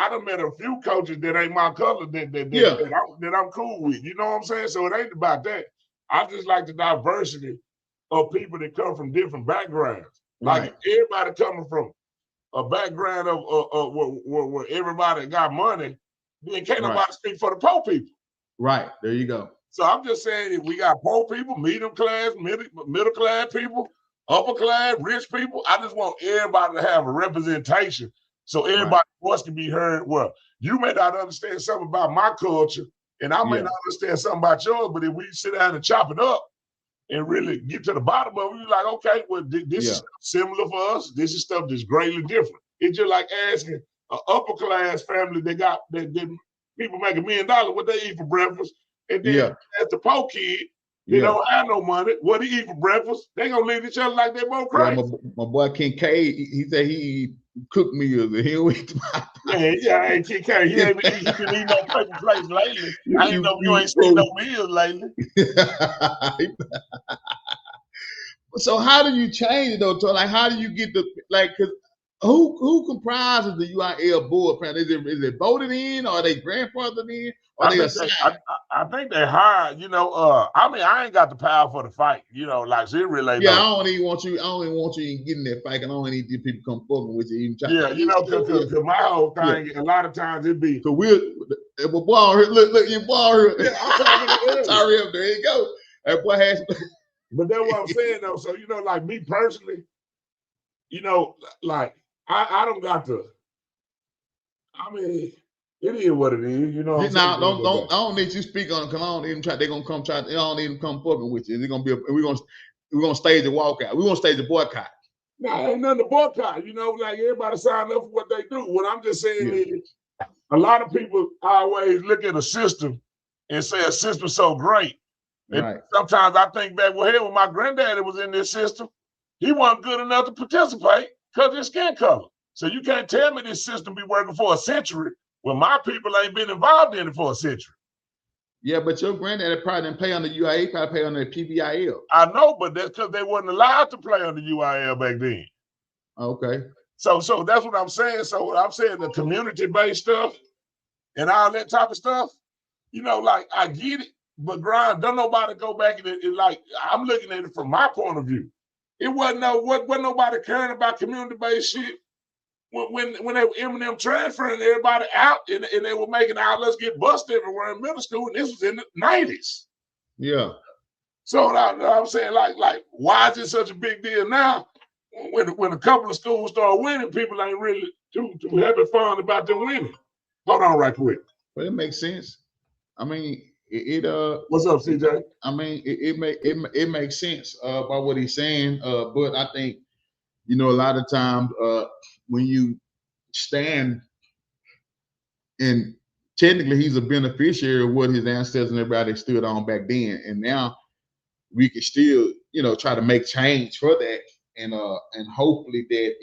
done met a few coaches that ain't my color that I'm cool with. You know what I'm saying? So it ain't about that. I just like the diversity of people that come from different backgrounds. Like Right. everybody coming from a background of where everybody got money, then can't nobody speak for the poor people. Right. There you go. So I'm just saying that we got poor people, middle class people, upper class, rich people. I just want everybody to have a representation so everybody's voice can be heard. Well, you may not understand something about my culture, and I may not understand something about yours, but if we sit down and chop it up and really get to the bottom of it, we're like, okay, well, this is similar for us. This is stuff that's greatly different. It's just like asking an upper class family that people make $1 million what they eat for breakfast. And then as the poor kid, they don't have no money. What he eat for breakfast? They gonna leave each other like they both crazy. My boy Kincaid, he said he cooked meals and he don't eat. Hey, Kincaid, he been eating no paper plates lately. I ain't know you ain't seen no meals lately. So how do you change it though? Like how do you get cause who comprises the UIL board? Is it voted in, or are they grandfathered in, or they assigned? I think they hired. You know, I mean, I ain't got the power for the fight. You know, like it really. Yeah, I don't even want you in getting that fight, and I don't need these people come forward with you. You know, because my whole thing, a lot of times it be. So look, your ball here. Sorry, up there you go. That boy has. But that's what I'm saying though. So you know, like me personally, you know, like I don't got to. I mean, it is what it is. You know. Now, I don't need you speak on it because I don't even try. They're gonna come try. They don't even come fucking with you. They're gonna be. We're gonna stage a walkout. We're gonna stage a boycott. Nah, ain't nothing to boycott. You know, like everybody sign up for what they do. What I'm just saying is, a lot of people always look at a system and say a system's so great. And sometimes I think back, well, hell, when my granddaddy was in this system, he wasn't good enough to participate because of his skin color. So you can't tell me this system be working for a century when my people ain't been involved in it for a century. Yeah, but your granddaddy probably didn't play on the UIA, probably play on the PBIL. I know, but that's because they wasn't allowed to play on the UIL back then. Okay. So that's what I'm saying. So what I'm saying, the community-based stuff and all that type of stuff, you know, like I get it, but grind, don't nobody go back and it like I'm looking at it from my point of view. It wasn't nobody caring about community-based shit. When they were Eminem transferring everybody out and they were making outlets get busted everywhere in middle school, and this was in the 90s. Yeah. So I'm saying, like, why is it such a big deal now? When a couple of schools start winning, people ain't really too having fun about them winning. Hold on right quick. But it makes sense. I mean, what's up, CJ? I mean, it makes sense by what he's saying. But I think, you know, a lot of times when you stand, and technically he's a beneficiary of what his ancestors and everybody stood on back then, and now we can still, you know, try to make change for that, and hopefully that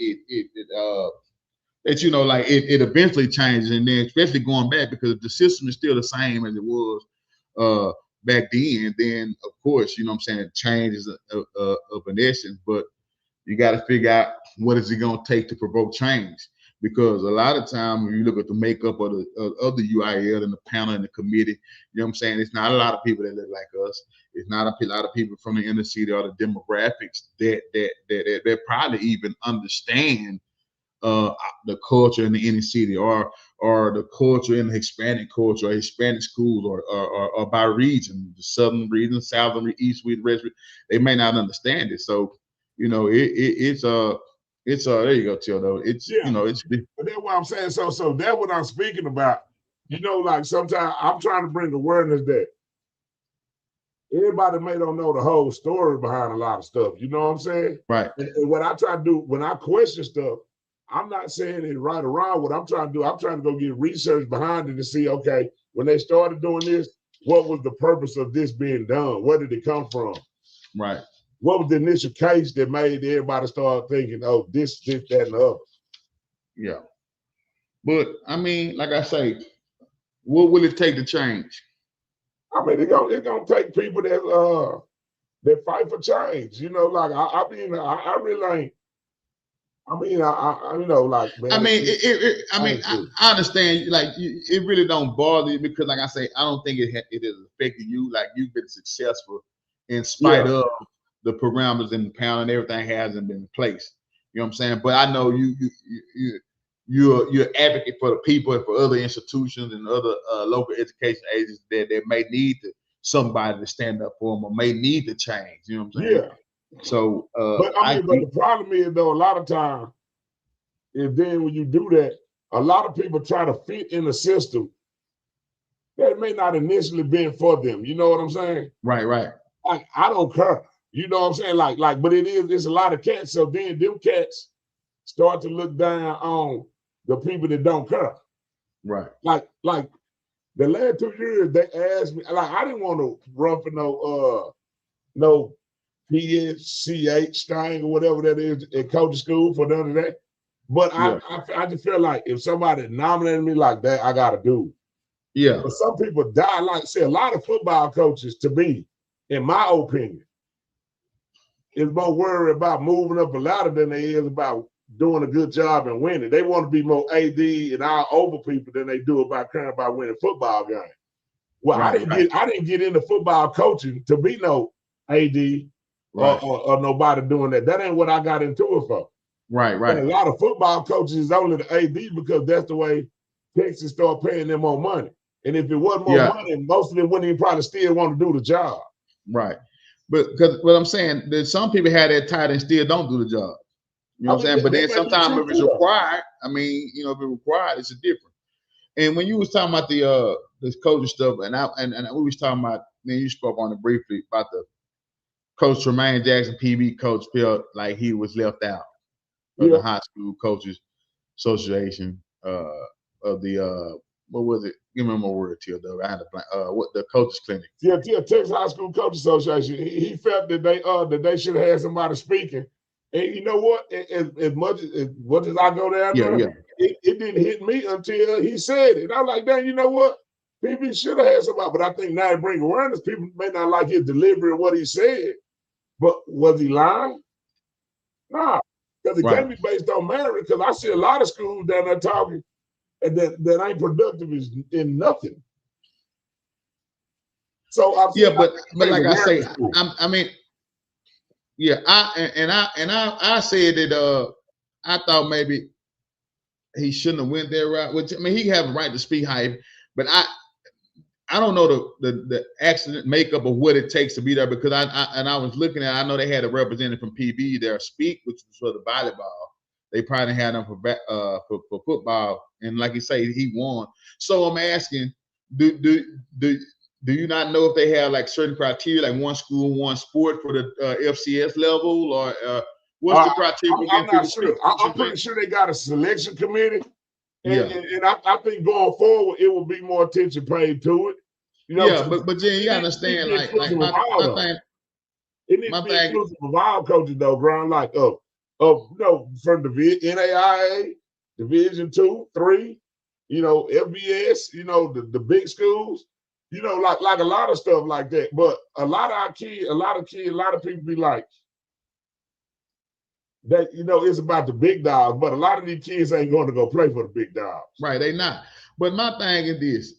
that, you know, like it eventually changes, and then especially going back, because the system is still the same as it was back then of course, you know what I'm saying, change is of an essence, but you got to figure out what is it going to take to provoke change. Because a lot of time when you look at the makeup of the UIL and the panel and the committee, you know what I'm saying, it's not a lot of people that look like us. It's not a lot of people from the inner city or the demographics that probably even understand the culture in the inner city, or the culture in the Hispanic culture, or Hispanic schools, or by region, the southern region, southern, east, west, west. They may not understand it. So, you know, it's there you go, Till, though. It's you know, it's. But that's what I'm saying. So that's what I'm speaking about. You know, like sometimes I'm trying to bring awareness that everybody may don't know the whole story behind a lot of stuff. You know what I'm saying? Right. And what I try to do when I question stuff, I'm not saying it's right or wrong. What I'm trying to do, I'm trying to go get research behind it to see, okay, when they started doing this, what was the purpose of this being done? Where did it come from? Right. What was the initial case that made everybody start thinking, oh, this, that, and the other? Yeah. But I mean, like I say, what will it take to change? I mean, it's gonna take people that fight for change. You know, like I mean, I really ain't. I mean, I you know, like man. I mean, I understand. Like, it really don't bother you because, like I say, I don't think it has affected you. Like, you've been successful in spite of the parameters and the pound and everything hasn't been in place. You know what I'm saying? But I know you're advocate for the people and for other institutions and other local education agencies that may need somebody to stand up for them or may need to change. You know what I'm saying? Yeah. So, but I mean, but the problem is though, a lot of times, and then when you do that, a lot of people try to fit in a system that may not initially been for them. You know what I'm saying? Right. Like, I don't care. You know what I'm saying? Like, but it's a lot of cats. So then them cats start to look down on the people that don't care. Right. Like the last 2 years, they asked me, like, I didn't want to run for no PSCH thing or whatever that is at coaching school for none of that. But I just feel like if somebody nominated me like that, I gotta do it. Yeah. But some people die, like I said, a lot of football coaches, to me, in my opinion, is more worried about moving up a ladder than they is about doing a good job and winning. They want to be more AD and all over people than they do about caring about winning football games. Well, I didn't get into football coaching to be no AD or nobody doing that. That ain't what I got into it for. Right. And a lot of football coaches is only the AD because that's the way Texas start paying them more money. And if it wasn't more money, most of them wouldn't even probably still want to do the job. Right. But because what I'm saying, that some people have that title and still don't do the job. You know what I'm saying? But then sometimes if it's required, I mean, you know, if it's required, it's a different. And when you was talking about the this coaching stuff, and we was talking about, then you spoke on it briefly about the Coach Tremaine Jackson, PB coach, felt like he was left out of the high school coaches association of the what was it? Give me more word, Till, though. I had to blank. What the coaches clinic? Yeah, Texas High School Coach Association. He felt that they should have had somebody speaking. And you know what? As much as I go down there, it didn't hit me until he said it. I was like, dang, you know what? PB should have had somebody. But I think now to bring awareness, people may not like his delivery of what he said. But was he lying? Nah, because it can't be based on merit. Because I see a lot of schools down there talking and that ain't productive is in nothing. So but like I say, I mean, I said that I thought maybe he shouldn't have went there, right? Which, I mean, he have a right to speak high, but I don't know the accident makeup of what it takes to be there, because I was looking at, I know they had a representative from PB there speak, which was for the volleyball. They probably had him for football, and like you say, he won. So I'm asking, do you not know if they have like certain criteria, like one school, one sport for the FCS level, or what's the criteria? I'm not sure. I'm pretty sure they got a selection committee, and I think going forward it will be more attention paid to it. You know, but then you understand, like my thing. It needs to be inclusive of all coaches, though, Brian. Like from the NAIA, Division 2, 3, FBS, the big schools, like a lot of stuff like that. But a lot of people be like that, it's about the big dogs, but a lot of these kids ain't going to go play for the big dogs. Right, they not. But my thing is this.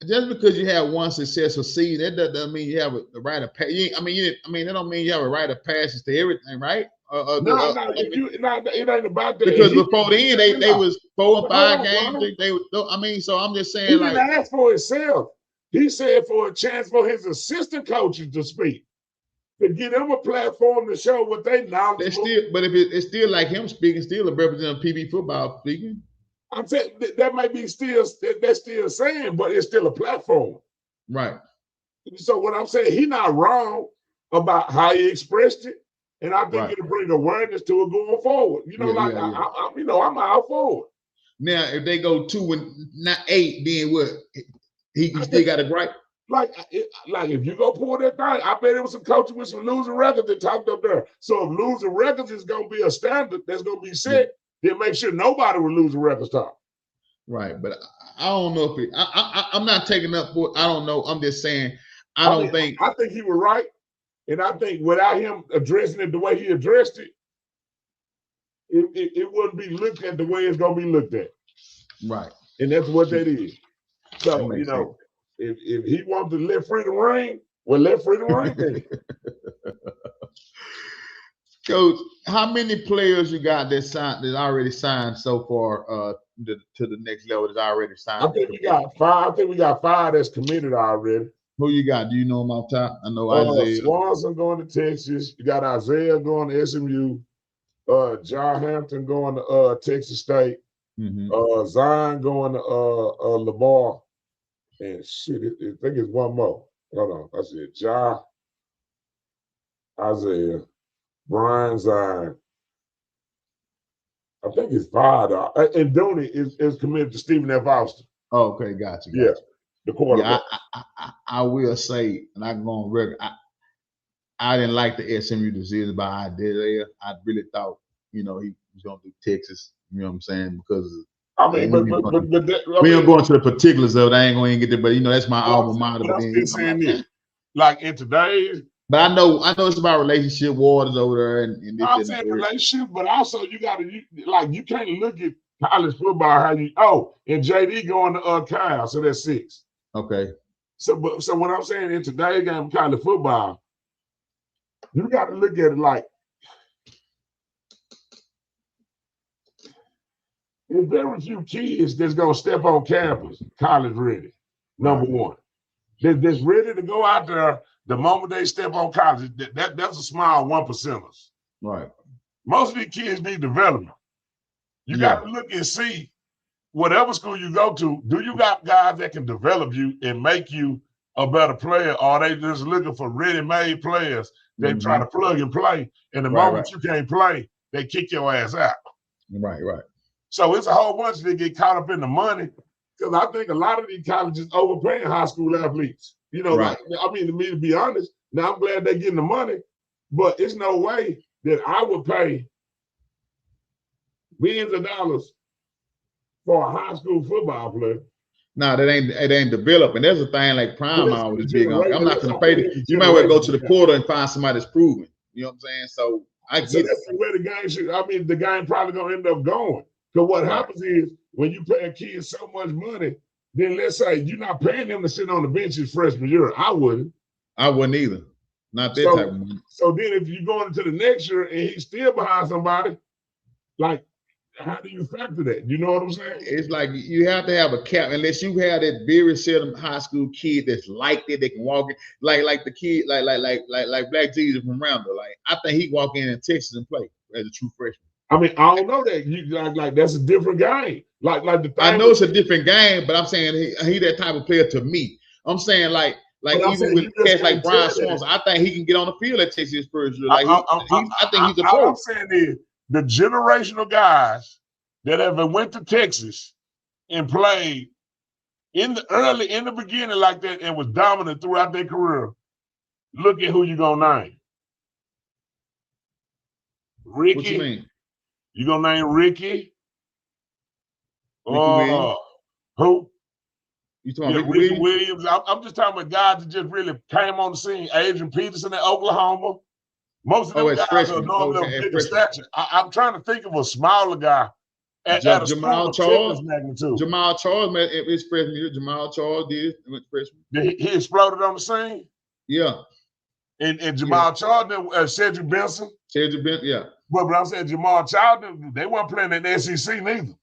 Just because you have one successful season, that doesn't mean you have a right of pass. That don't mean you have a right of passage to everything, right? It ain't about that. Because before then, they was 4 or 5 games. So I'm just saying, he didn't ask for himself. He said for a chance for his assistant coaches to speak, to give them a platform to show what they knowledge. But if it's still like him speaking, still a representative of PB football speaking. I'm saying that might be that's still saying, but it's still a platform. Right. So what I'm saying, he's not wrong about how he expressed it. And I think it'll bring awareness to it going forward. I'm all for it. Now, if they go 2 and not 8, then what? He still got a gripe? Like if you go pull that thing, I bet it was some coaches with some losing records that talked up there. So if losing records is going to be a standard that's going to be set, then make sure nobody will lose a record talk. Right, but I don't know if I'm not taking up for it. I don't know. I'm just saying I think he was right, and I think without him addressing it the way he addressed it, it wouldn't be looked at the way it's gonna be looked at. Right. And that's what that is. So, That you makes know, if he wants to let freedom reign, well, let freedom reign then. Coach, how many players you got that already signed so far to the next level that's already signed? I think we got 5. I think we got 5 that's committed already. Who you got? Do you know them off top? I know Isaiah. Swanson going to Texas. You got Isaiah going to SMU. John Hampton going to Texas State. Zion going to Lamar. And shit, I think it's one more. Hold on. I said John, Isaiah, Brian Zion. I think it's 5. And Dooney is committed to Stephen F. Austin. Oh, okay, gotcha. Yeah, the quarterback. Yeah, I will say, and I go on record, I didn't like the SMU decision by Isaiah. I really thought, you know, he was going to do Texas. You know what I'm saying? Because I mean, we don't go into the particulars of it. I ain't going to get there, but you know, that's my alma mater. But I'm still saying this, like in today's. But I know it's about relationship waters over there, and I'm saying relationship, but also you can't look at college football and JD going to Kyle, so that's 6. Okay. So what I'm saying in today's game, college football, you got to look at it like there's very few kids that's gonna step on campus, college ready. Number one, that's ready to go out there the moment they step on college. That's a small 1%ers. Right. Most of these kids need development. You got to look and see whatever school you go to. Do you got guys that can develop you and make you a better player, or are they just looking for ready-made players they try to plug and play? And the moment you can't play, they kick your ass out. Right. So it's a whole bunch that get caught up in the money, because I think a lot of these colleges overpaying high school athletes. You know, to me, to be honest, now I'm glad they're getting the money, but it's no way that I would pay millions of dollars for a high school football player. No, it ain't developing. There's a thing like prime hour is big on. I'm not gonna pay it. You might well go to the portal and find somebody that's proven. You know what I'm saying? So that's where the game should. I mean, the game probably gonna end up going. Because what happens is when you pay a kid so much money, then let's say you're not paying them to sit on the bench his freshman year. I wouldn't either. Not that type of money. So then if you're going into the next year and he's still behind somebody, like, how do you factor that? You know what I'm saying? It's like you have to have a cap, unless you have that very seldom high school kid that's like that, they can walk in, like the kid, like Black Jesus from Randall. Like, I think he walk in Texas and play as a true freshman. I mean, I don't know that. You like that's a different game. Like the thing I know it's a different game, but I'm saying he that type of player to me. I'm saying like even with cats like Brian Swanson, I think he can get on the field at Texas first year. Like I think he's a pro. All I'm saying is the generational guys that have went to Texas and played in the beginning like that and was dominant throughout their career. Look at who you gonna name. Ricky. What you mean? You gonna name Ricky? Williams? Who? You talking about Ricky Williams? I'm just talking about guys that just really came on the scene. Adrian Peterson in Oklahoma. Most of them guys are normally of bigger stature. I'm trying to think of a smaller guy at a Jamal Charles magnitude. Jamal Charles made his freshman year. Jamal Charles did freshman. He exploded on the scene. Yeah. And Jamal Charles, Cedric Benson. Yeah. But I'm saying Jamal Charles, they weren't playing in the SEC neither.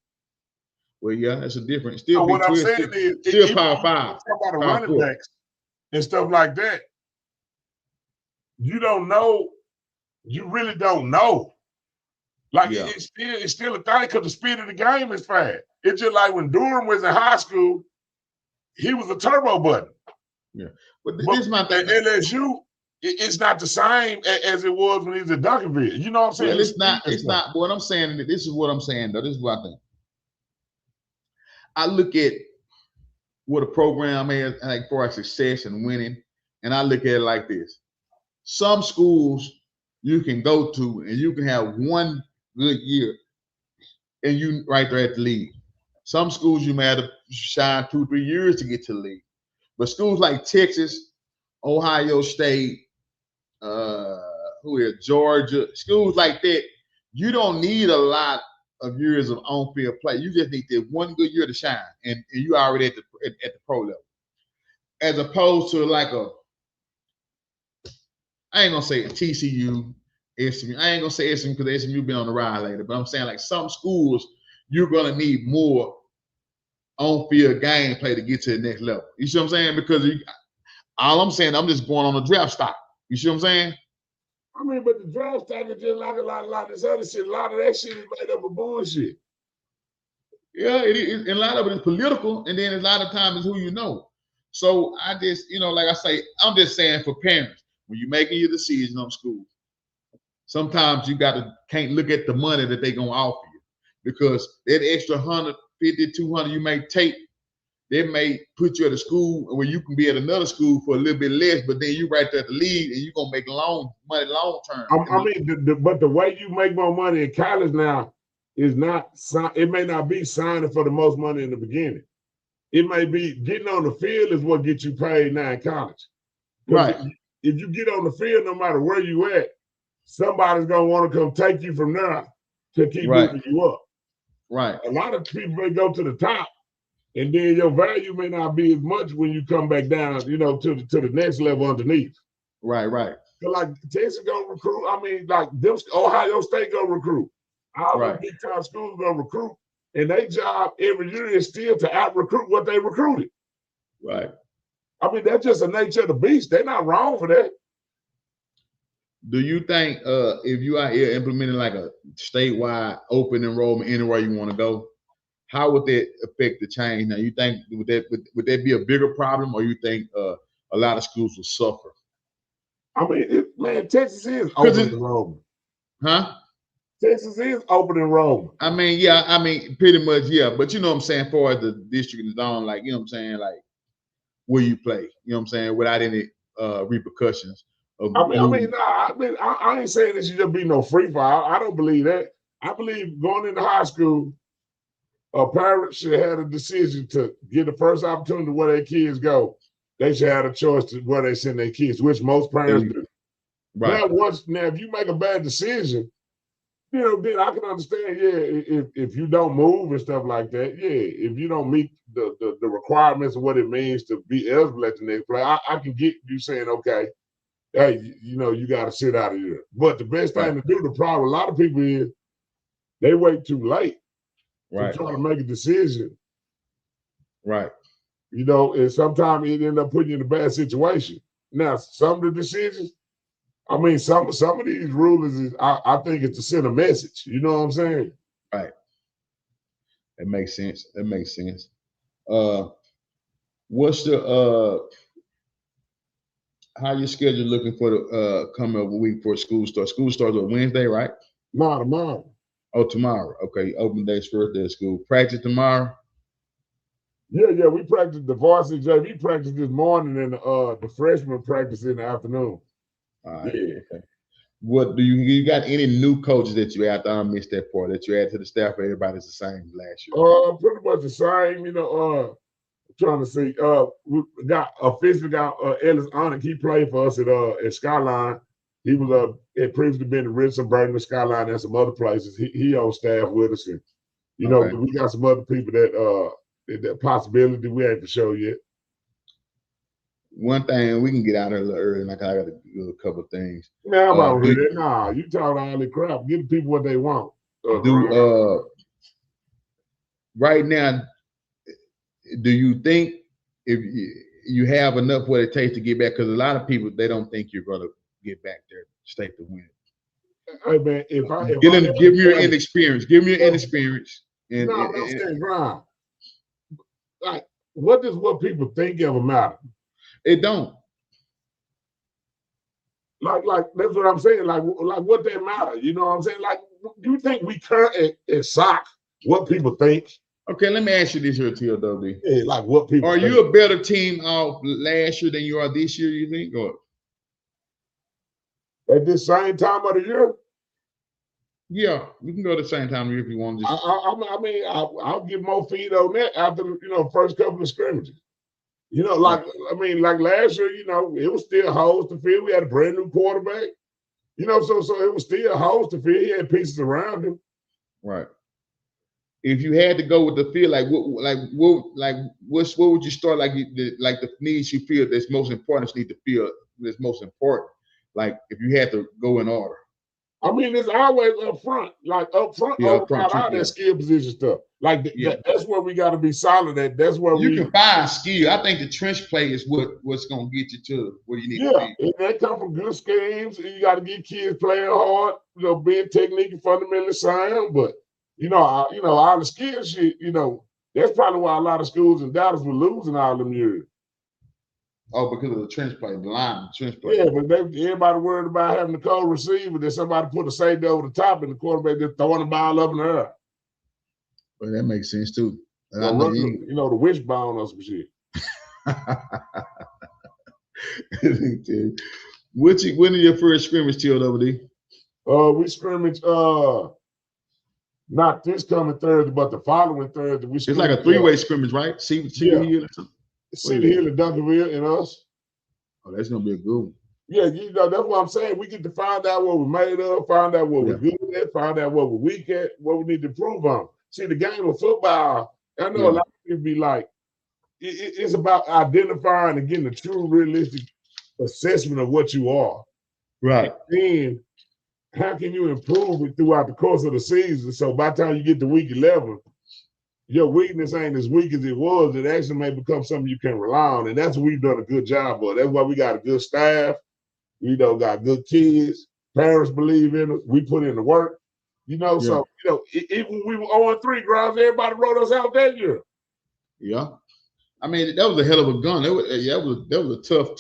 Well, yeah, that's a difference. Still, so what I'm saying is, still Power 5. Talk about the running backs and stuff like that. You don't know. You really don't know. Like it's still a thing because the speed of the game is fast. It's just like when Durham was in high school, he was a turbo button. Yeah, but this is my thing. At LSU, it's not the same as it was when he was at Duncanville. You know what I'm saying? Well, it's not. But what I'm saying, this is what I'm saying, though. This is what I think. I look at what a program is like for success and winning, and I look at it like this. Some schools you can go to and you can have one good year and you right there at the league. Some schools you may have to shine 2-3 years to get to the league. But schools like Texas, Ohio State, Georgia, schools like that, you don't need a lot of years of on-field play. You just need that one good year to shine, and you already at the pro level. As opposed to like I ain't gonna say TCU, SMU. I ain't gonna say SMU because SMU been on the ride later, but I'm saying like some schools, you're gonna need more on-field game play to get to the next level. You see what I'm saying? Because all I'm saying, I'm just going on a draft stock. You see what I'm saying? I mean, but the draft stock is just like a lot of this other shit. A lot of that shit is made up of bullshit. Yeah, it is. And a lot of it is political, and then a lot of times it's who you know. So I just, like I say, I'm just saying for parents, when you're making your decision on school, sometimes you can't look at the money that they're gonna offer you, because that extra 150, 200 you may take, they may put you at a school where you can be at another school for a little bit less, but then you right there at the lead and you're gonna make money long term. I mean, but the way you make more money in college now is not. It may not be signing for the most money in the beginning. It may be getting on the field is what gets you paid now in college. Right. If you get on the field, no matter where you at, somebody's gonna want to come take you from there to keep moving you up. Right. A lot of people may go to the top, and then your value may not be as much when you come back down, to the next level underneath. Right. So like Texas gonna recruit. I mean, like Ohio State gonna recruit. All the big time schools gonna recruit, and their job every year is still to out recruit what they recruited. Right. I mean, that's just the nature of the beast. They're not wrong for that. Do you think if you are here implementing like a statewide open enrollment anywhere you want to go, how would that affect the change? Now, you think would that be a bigger problem, or you think a lot of schools will suffer? I mean, Texas is open enrollment. Huh? Texas is open enrollment. I mean, pretty much, yeah. But you know what I'm saying, for as the district is on, like, you know what I'm saying, like where you play, you know what I'm saying, without any repercussions. I ain't saying this should just be no free fall. I don't believe that. I believe going into high school, a parent should have a decision to get the first opportunity where their kids go. They should have a choice to where they send their kids, which most parents do. Right. Now, if you make a bad decision, then I can understand, if you don't move and stuff like that, if you don't meet the requirements of what it means to be eligible at the next play, I can get you saying, okay, hey, you got to sit out of here. But the best thing to do, the problem, a lot of people is they wait too late to try to make a decision. Right. And sometimes it ends up putting you in a bad situation. Now, some of the decisions, I mean, some of these rulers, I think it's to send a message. You know what I'm saying? Right. That makes sense. What's the how your schedule looking for the coming up week for school start? School starts on Wednesday, right? No, tomorrow. Oh, tomorrow. Okay, open day's first day of school. Practice tomorrow. Yeah, we practiced the varsity JV practice this morning, and the freshman practice in the afternoon. All right. Yeah. Okay. What do you got any new coaches that you add? I missed that part that you add to the staff. Or everybody's the same last year. Pretty much the same. I'm trying to see. We officially got Ellis Onick. He played for us at Skyline. He was had previously been at Richardson, Burton, Skyline, and some other places. He on staff with us, and we got some other people that possibility we ain't for sure yet. One thing we can get out of here a little early, like I got to do a couple of things. Man, I'm about ready. Nah, you talking all that crap. Give the people what they want. Right now, do you think if you have enough what it takes to get back? Because a lot of people, they don't think you're going to get back there, state to win. Hey man, give me your inexperience. Give me your inexperience. I'm saying, Brian, like, what does what people think of matter? It don't. Like that's what I'm saying. Like what they matter. You know what I'm saying? Like, do you think we care at SOC what people think? Okay, let me ask you this here, TLW. Yeah, like what people are think. You a better team off last year than you are this year, you think? Or at this same time of the year? Yeah, we can go at the same time of the year if you want to. I'll get more feet on that after first couple of scrimmages. Like last year, it was still holes to fill. We had a brand new quarterback. You know, so it was still holes to fill. He had pieces around him. Right. If you had to go with the field, what would you start like the needs you feel that's most important need to feel that's most important? Like if you had to go in order. I mean, it's always up front, over all that skill position stuff. Like that's where we got to be solid at. That's where you can find skill. I think the trench play is what's gonna get you to where you need to be. And that come from good schemes. You got to get kids playing hard, being technique and fundamentally sound. But all the skill shit, that's probably why a lot of schools in Dallas were losing all them years. Oh, because of the trench play, the trench play. Yeah, but everybody worried about having the cold receiver. Then somebody put a safety over the top, and the quarterback just throwing the ball up in the air. Well, that makes sense too. The wishbone or some shit. When are your first scrimmage, TLWD? We scrimmage not this coming Thursday, but the following Thursday. It's like a three-way scrimmage, right? Cedar Hill or something. Cedar Hill and Duncanville and us. Oh, that's gonna be a good one. Yeah, that's what I'm saying. We get to find out what we're made of, find out what we're good at, find out what we're weak at, what we need to improve on. See, the game of football, I know a lot of people be like, it's about identifying and getting a true, realistic assessment of what you are. Right. And then how can you improve it throughout the course of the season? So by the time you get to week 11, your weakness ain't as weak as it was. It actually may become something you can rely on. And that's what we've done a good job of. That's why we got a good staff. We got good kids. Parents believe in us. We put in the work. So, even when we were 0-3, Grimes, everybody wrote us out that year. Yeah. I mean, that was a hell of a gun. That was a tough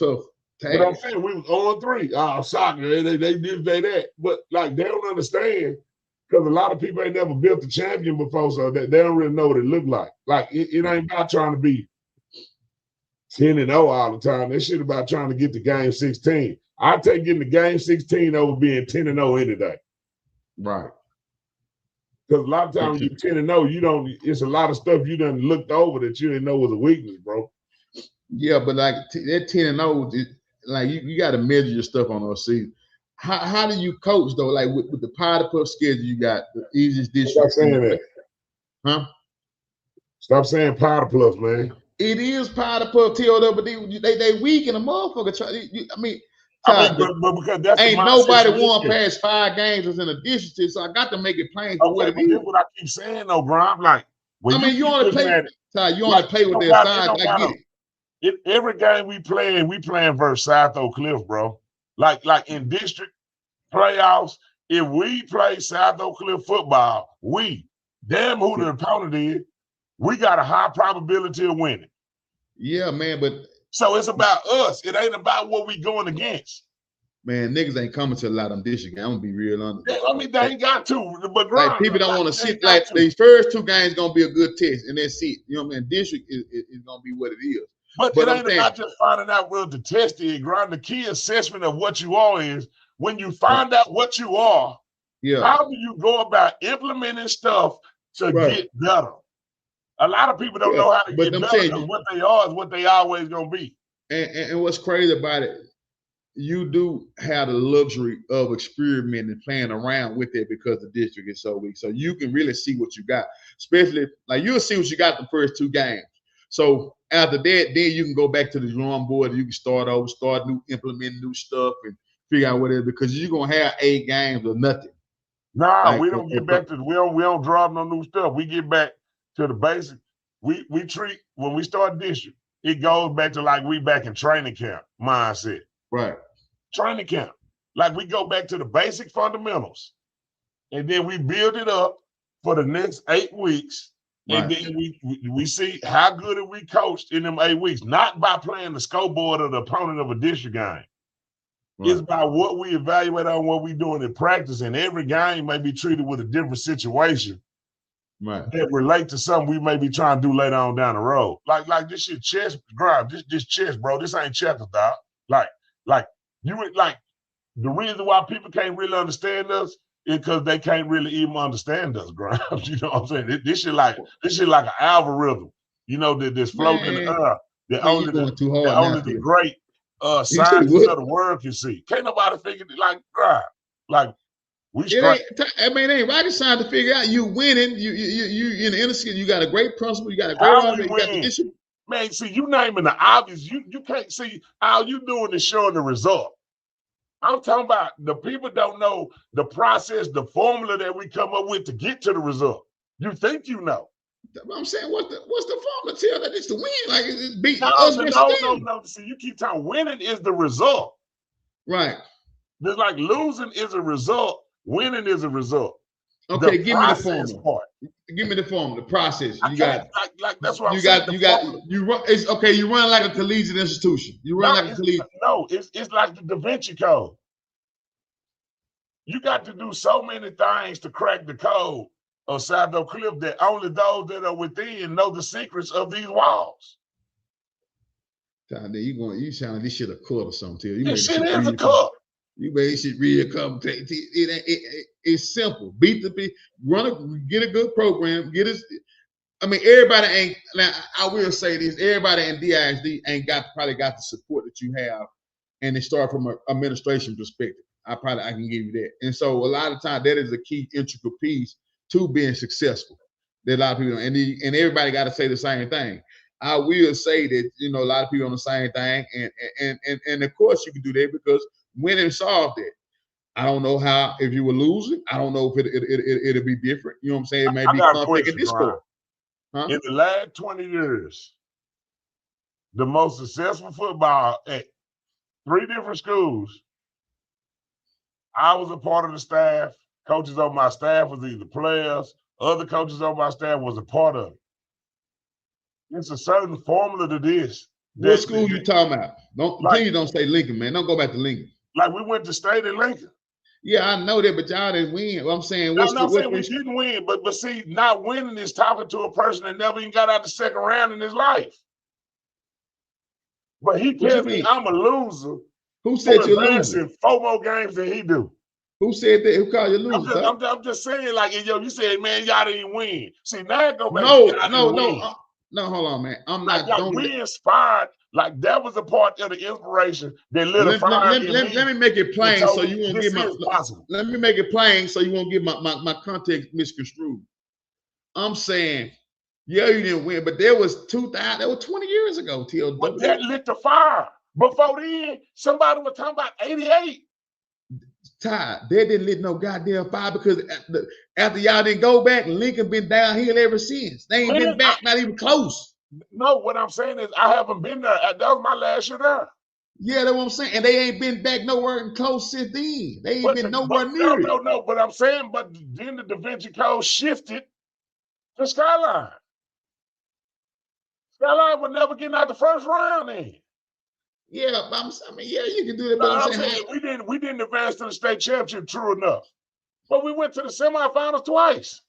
tag. But I'm saying we was 0-3. Soccer, they did that. But, they don't understand because a lot of people ain't never built a champion before, so they don't really know what it looked like. It ain't about trying to be 10-0 all the time. That shit about trying to get to game 16. I take getting to game 16 over being 10-0 any day. Right. Because a lot of times when you're 10-0, it's a lot of stuff you done looked over that you didn't know was a weakness, bro. Yeah, but that 10-0, you got to measure your stuff on those seasons. How do you coach though? Like with the Powder Puff schedule, you got the easiest district. Stop saying that. Huh? Stop saying Powder Puff, man. It is Powder Puff, TLWD. They weak in the motherfucker. Todd, but because that's ain't nobody won past 5 games as in a district, so I got to make it plain for what it is. That's what I keep saying though, Brian. You only play. Todd, you only play with their side. I get it. Every game we playing versus South Oak Cliff, bro. Like in district playoffs, if we play South Oak Cliff football, damn who the opponent is, we got a high probability of winning. Yeah, man, but so it's about us. It ain't about what we going against. Man, niggas ain't coming to a lot of them district games. I'm gonna be real honest. Yeah, they ain't got to. But people don't want to sit. These first 2 games gonna be a good test, and that's it. You know what I mean? District is gonna be what it is. But it ain't about just finding out where the test is, Grind. The key assessment of what you are is when you find out what you are, how do you go about implementing stuff to get better? A lot of people don't know how to get better because what they are is what they always gonna be. And what's crazy about it, you do have the luxury of experimenting and playing around with it because the district is so weak. So you can really see what you got, especially you'll see what you got the first 2 games. So after that, then you can go back to the drawing board. You can start over, implement new stuff and figure out what it is because you're gonna have 8 games or nothing. Nah, we don't get back to we don't drop no new stuff. We get back to the basic. We treat when we start district, it goes back to we back in training camp mindset. Right. Training camp. We go back to the basic fundamentals. And then we build it up for the next 8 weeks. Right. And then we see how good are we coached in them 8 weeks, not by playing the scoreboard of the opponent of a district game. Right. It's by what we evaluate on what we're doing in practice. And every game may be treated with a different situation. Right. That relate to something we may be trying to do later on down the road. Like this shit chess, Grind, this chess, bro. This ain't checkers, dog. The reason why people can't really understand us is because they can't really even understand us, Grind. You know what I'm saying? This shit like an algorithm, that's floating in the air. That only the great scientists of the world can see. Can't nobody figure it Grind. Like we It straight. ain't. I mean, it ain't rocket science to figure out you winning. You in the inner city. You got a great principal. You got a great How argument. we You got the win? discipline. Man, see, you naming the obvious. You can't see all you doing is showing the result. I'm talking about the people don't know the process, the formula that we come up with to get to the result. You think you know. I'm saying, what's the formula? Tell that it's to win. Like it's beat No, us against them. no. See, you keep talking winning is the result. Right. Just like losing is a result, winning is a result. Okay, The give me the process formula. part. Give me the formula, the process. I You can't, got like that's what I'm you saying. got you run. It's okay. You run like a collegiate institution. You run like a collegiate. No, it's like the Da Vinci Code. You got to do so many things to crack the code of Shadow Cliff that only those that are within know the secrets of these walls. Todd, you sound like this shit a cut or something. You This shit is a cup. You made this shit real complicated. It's simple. Beat the beat. Get a good program. I mean, everybody ain't. Now, I will say this: everybody in DISD ain't probably got the support that you have, and they start from an administration perspective. I can give you that. And so, a lot of times, that is a key integral piece to being successful. That a lot of people don't, and everybody got to say the same thing. I will say that a lot of people on the same thing, and of course you can do that because winning solved it. I don't know how if you were losing. I don't know if it'll be different. You know what I'm saying? It may be conflict and discord. Huh? In the last 20 years, the most successful football at 3 different schools, I was a part of the staff. Coaches on my staff was either players, other coaches on my staff was a part of it. It's a certain formula to this. What school you talking about? Please don't say Lincoln, man. Don't go back to Lincoln. Like we went to state at Lincoln. Yeah, I know that, but y'all didn't win. Well, I'm saying, I'm not saying we didn't win, but see, not winning is talking to a person that never even got out the second round in his life. But he tells me I'm a loser. Who said you're losing? 4 more games than he do. Who said that? Who called you loser? I'm just saying, like, you said, man, y'all didn't win. See, now go back. No, hold on, man. I'm like, not. Like we inspired. Like that was a part of the inspiration that lit a fire. Let me make it plain so you won't get my. Let me make it plain so you won't get my context misconstrued. I'm saying, yeah, you didn't win, but there was 2000. That was 20 years ago. But that lit the fire. Before then, somebody was talking about 88. Todd, they didn't lit no goddamn fire because after y'all didn't go back, Lincoln been downhill ever since. They ain't been back, not even close. No, what I'm saying is I haven't been there. That was my last year there. Yeah, that's what I'm saying. And they ain't been back nowhere close since then. They ain't been nowhere near it. No. But I'm saying, but then the Da Vinci Code shifted to Skyline. Skyline would never get out the first round then. Yeah, I mean, yeah, you can do that. But I'm saying we didn't advance to the state championship, true enough. But we went to the semifinals twice.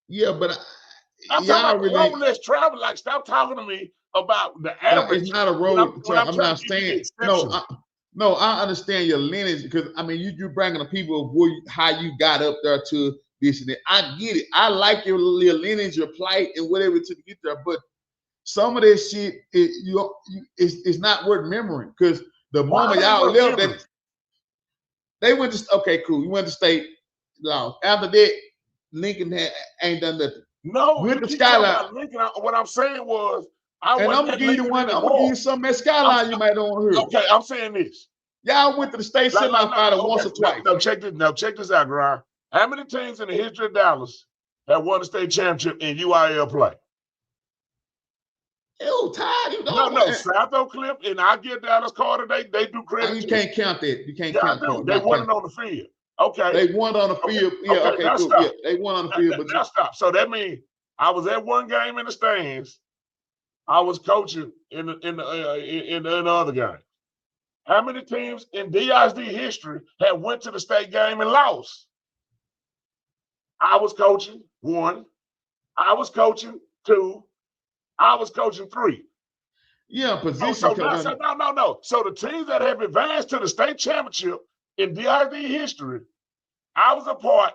Yeah, but I'm talking about road less travel. Like, stop talking to me about the average. It's not a road. I'm not saying no. I understand your lineage because I mean you bringing the people of how you got up there to this and that. I get it. I like your lineage, your plight, and whatever to get there. But some of this shit, it's not worth remembering because the moment y'all left, that they went to cool. You went to state. No, after that, Lincoln ain't done nothing. No, went to Skyline. Lincoln, what I'm saying was, I'm gonna give you one. I'm gonna give you something at Skyline you might don't hear. Okay, I'm saying this. Y'all went to the state semifinal once or twice. No, check this out, Grind. How many teams in the history of Dallas have won the state championship in UIL play? Ew, Todd, you don't. No, South Oak Cliff, and I give Dallas Carter, they do credit. You can't count that. You can't count that. They won it on the field. Okay. They won on the field. Yeah, okay, cool. Yeah, they won on the field. But now stop. So that means I was at one game in the stands. I was coaching in the other game. How many teams in DISD history have went to the state game and lost? I was coaching 1. I was coaching 2. I was coaching 3. Yeah, position. No. So the teams that have advanced to the state championship in DISD history, I was a part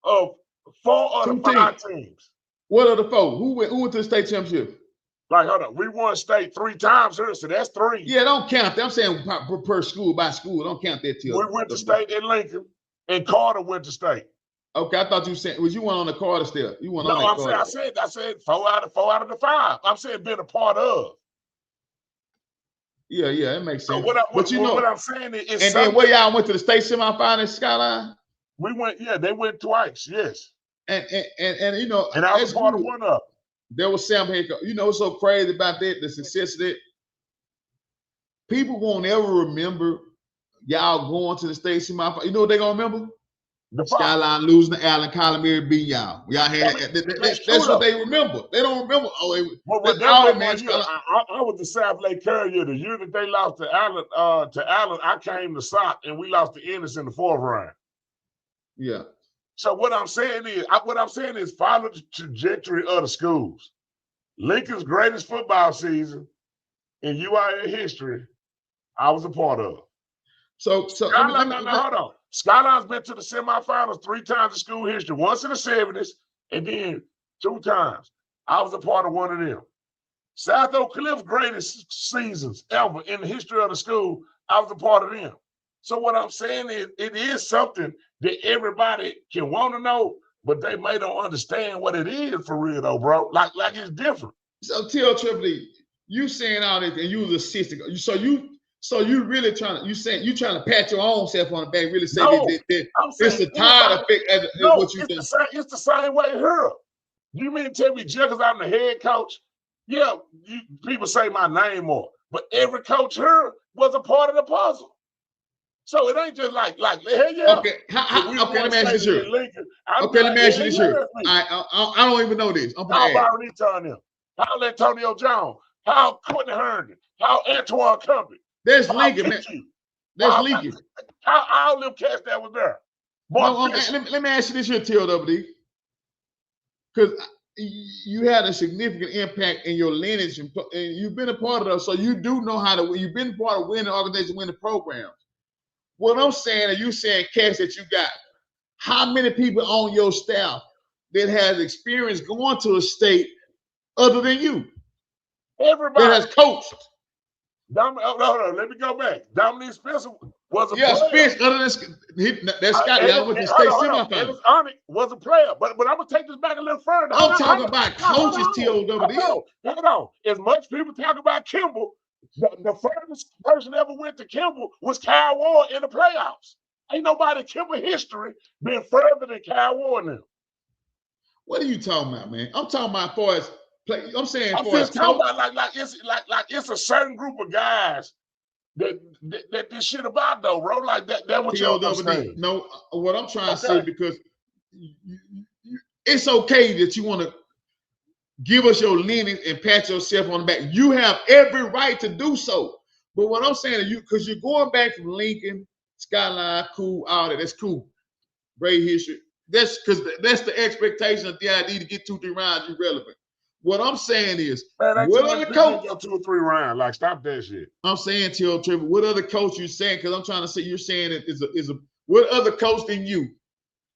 of 4 of the 5 teams. What are the 4? Who went to the state championship? Like, hold on, we won state 3 times here, so that's 3. Yeah, don't count that. I'm saying per school by school. Don't count that till we went to state in Lincoln. And Carter went to state. Okay, I thought you said was you went on the Carter still. You went on that Carter. I said 4 out of the 5. I'm saying been a part of. Yeah, it makes sense. So what I'm saying is, and then where y'all went to the state semifinals, Skyline? We went, they went twice, yes. And you know, and I was part of one of them. There was Sam Hickok. You know what's so crazy about that? The success of that. People won't ever remember y'all going to the state semifinals. You know what they're gonna remember? The Skyline losing to Allen, Colin beat y'all. Y'all had that's what they remember. They don't remember. I was the South Lake Courier. The year that they lost to Allen, I came to Sock and we lost to Ennis in the 4th round. Yeah. So what I'm saying is follow the trajectory of the schools. Lincoln's greatest football season in UIA history, I was a part of. So hold on. Skyline's been to the semifinals 3 times in school history, once in the 70s and then 2 times. I was a part of one of them. South Oak Cliff's greatest seasons ever in the history of the school, I was a part of them. So what I'm saying is it is something that everybody can want to know, but they may don't understand what it is for real though, bro. Like it's different. So tell Triple, you saying all this and you was assistant. So you really trying to pat your own self on the back, really say that it's a Todd effect as what you think. It's the same way here. You mean to tell me just because I'm the head coach? Yeah, people say my name more, but every coach here was a part of the puzzle. So it ain't just like hey, yeah. Okay, let me ask you this here. Let me ask you this here. I don't even know this. How Byron Eaton them? How Antonio Jones? How Courtney Herndon? How Antoine Cumpy? There's Lincoln, man. There's Lincoln. How all them cats that was there? Let me ask you this here, TLWD. Because you had a significant impact in your lineage and you've been a part of those, so you do know how to. You've been part of winning organizations, winning programs. What I'm saying, are you saying cats that you got? How many people on your staff that has experience going to a state other than you? Everybody that has coached. Hold on, let me go back. Dominique Spencer was a player. Spencer, other than that's Scott. Y'all went to state semifinals. Was a player, but I'm gonna take this back a little further. I'm talking about coaches, TLWD. Hold on. As much people talk about Kimball, the furthest person ever went to Kimball was Kyle Ward in the playoffs. Ain't nobody in Kimball history been further than Kyle Ward now. What are you talking about, man? I'm talking about for as play. I'm saying I'm for as talking about like it's a certain group of guys that this shit about though, bro. Like that what you're saying. No, what I'm trying to say, because it's okay that you want to give us your lineage and pat yourself on the back. You have every right to do so. But what I'm saying to you, because you're going back from Lincoln, Skyline, cool, all that. That's cool. Great history. That's because that's the expectation of the idea to get 2-3 rounds irrelevant. What I'm saying is, what other coach go 2 or 3 rounds? Like, stop that shit. I'm saying to you, Trevor, what other coach you saying? Because I'm trying to say you're saying it is a what other coach than you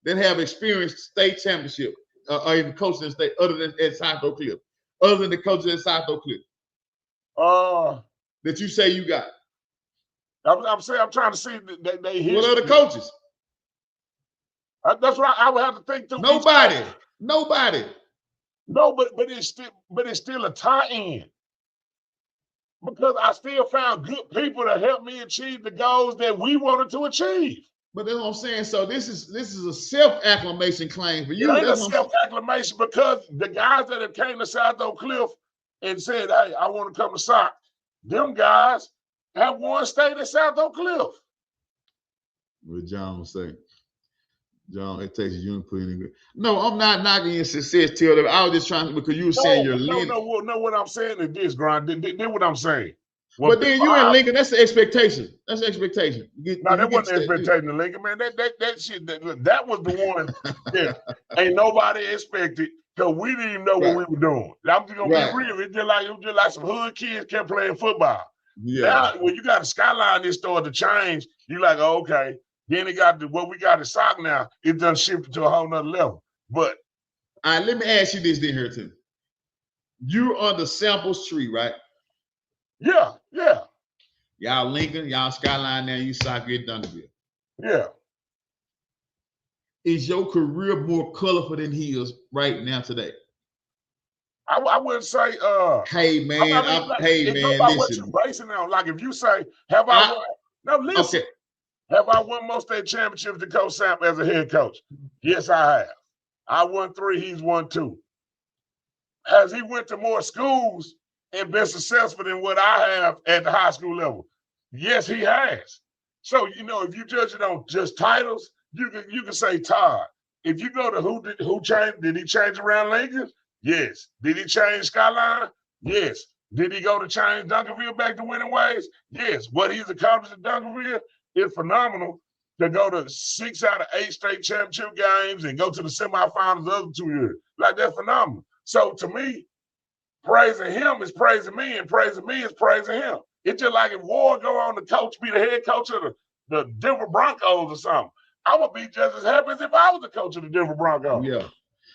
that have experienced state championship or even coaching in state other than at South Oak Cliff, other than the coaches at South Oak Cliff? That you say you got. I'm saying I'm trying to see that they what other coaches? That's what I would have to think through. Nobody. No, but it's still a tie-in. Because I still found good people to help me achieve the goals that we wanted to achieve. But that's what I'm saying. So this is a self-acclamation claim for you. It ain't a self-acclamation because the guys that have came to South Oak Cliff and said, hey, I want to come to Sock, them guys have won state at South Oak Cliff. What John was saying. John, it takes you to put in good. No, I'm not knocking your success, Taylor. I was just trying to, because you were saying you're lineage. No, what I'm saying is this, Grind. Then what I'm saying. But then you in Lincoln, that's the expectation. That's the expectation. No, that wasn't the expectation in Lincoln, man. That shit, that was the one that ain't nobody expected, because we didn't even know what we were doing. I'm just gonna be real. It was just like some hood kids kept playing football. Yeah. Now, when you got a skyline that started to change, you like, oh, okay. Then it got to what we got at Sock now. It done shifted to a whole nother level. But all right, let me ask you this then, Harrington. You're on the samples tree, right? Yeah. Y'all Lincoln, y'all Skyline now, you Sock, you're Dunderville. Yeah. is your career more colorful than his right now today? I wouldn't say. Hey man, It go by what you're basing it on. Like if you say, "Have I won?" No, listen. Okay. Have I won most of their championships to Coach Samp as a head coach? Yes, I have. I won 3. He's won 2. Has he went to more schools and been successful than what I have at the high school level? Yes, he has. So if you judge it on just titles, you can say Todd. If you go to who changed, did he change around Lincoln? Yes. Did he change Skyline? Yes. Did he go to change Duncanville back to winning ways? Yes. What he's accomplished at Duncanville is phenomenal. To go to 6 out of 8 state championship games and go to the semifinals the other 2 years. Like, that's phenomenal. So to me, praising him is praising me, and praising me is praising him. It's just like if Ward go on to be the head coach of the Denver Broncos or something. I would be just as happy as if I was the coach of the Denver Broncos. Yeah.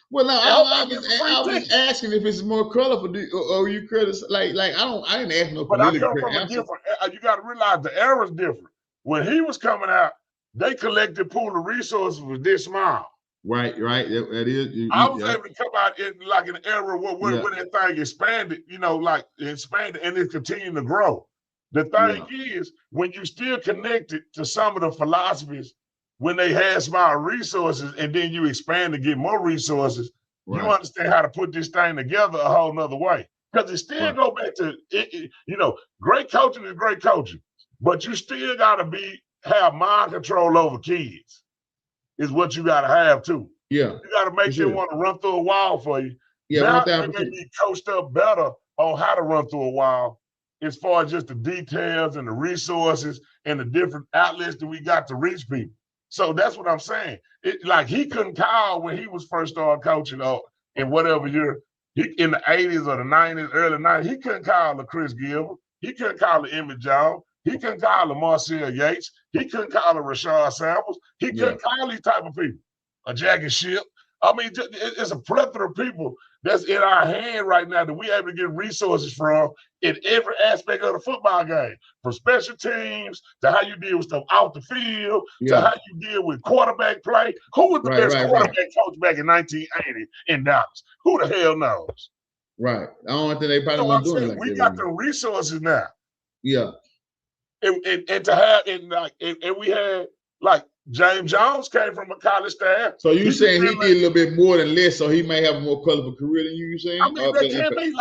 Well, no, I was asking if it's more colorful, or you criticize like I didn't ask no political. But I come from a different. You got to realize the era's different. When he was coming out, they collected pool of resources was this small. Right. That is. I was able to come out in an era where that thing expanded, expanded and it's continuing to grow. The thing is, when you still connected to some of the philosophies when they had small resources and then you expand to get more resources, you understand how to put this thing together a whole nother way. Because it still go back to, great coaching is great coaching, but you still got to have mind control over kids is what you got to have too. Yeah. You got to make them want to run through a wall for you. Yeah. Now they may be coached up better on how to run through a wall as far as just the details and the resources and the different outlets that we got to reach people. So that's what I'm saying. Like he couldn't call when he was first started coaching in whatever year, in the 80s or the 90s, early 90s, he couldn't call the Chris Gilbert. He couldn't call the Emmett Jones. He couldn't call the Marcel Yates. He couldn't call the Rashard Samples. He couldn't call these type of people. A Jackie Ship. I mean, it's a plethora of people that's in our hand right now that we able to get resources from in every aspect of the football game, from special teams to how you deal with stuff off the field to how you deal with quarterback play. Who was the best quarterback coach back in 1980 in Dallas? Who the hell knows? Right. I don't think they probably weren't doing like we that. got the resources now. Yeah. And to have and we had like James Jones came from a college staff. So you saying he did a little bit more than less, so he may have a more colorful career than you saying? I mean, that can't be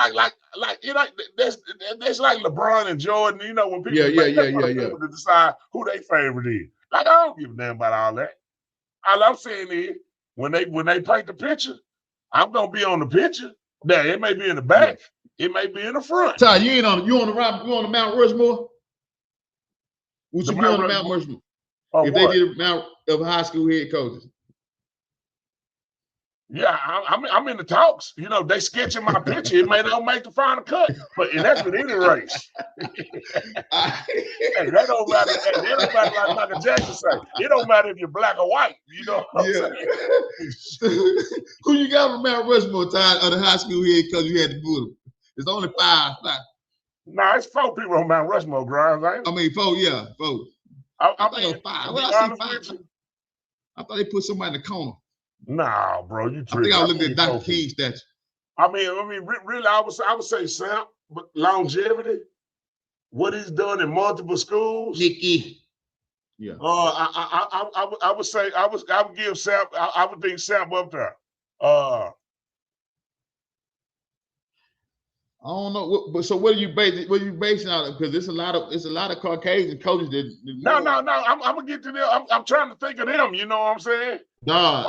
that's like LeBron and Jordan. When people people to decide who their favorite is. Like I don't give a damn about all that. All I'm saying is when they paint the picture, I'm gonna be on the picture. Now it may be in the back, it may be in the front. Todd, you on the Mount Rushmore? Would you be on the Mount Rushmore? If they did a Mount of high school head coaches? Yeah, I'm in the talks. They sketching my picture. It may not make the final cut, and that's with any race. Hey, that don't matter. That don't matter like Michael Jackson say. It don't matter if you're black or white. You know what I'm saying? Who you got on Mount Rushmore, Todd, of the high school head coach you had to put them? There's only 5. Nah, it's 4 people on Mount Rushmore, Grimes, ain't it? I mean, 4, yeah, 4. I mean, 5. Well, I see 5. I thought they put somebody in the corner. Nah, bro, you tripping. I think I looked at Dr. King statue. I mean, really, I would say Samp, but longevity, what he's done in multiple schools. Nicky. Yeah. I would say I would give Samp. I would think Samp up there. I don't know, but so what are you basing out of? Because it's a lot of Caucasian coaches that. No. I'm gonna get to them. I'm trying to think of them. You know what I'm saying? Todd.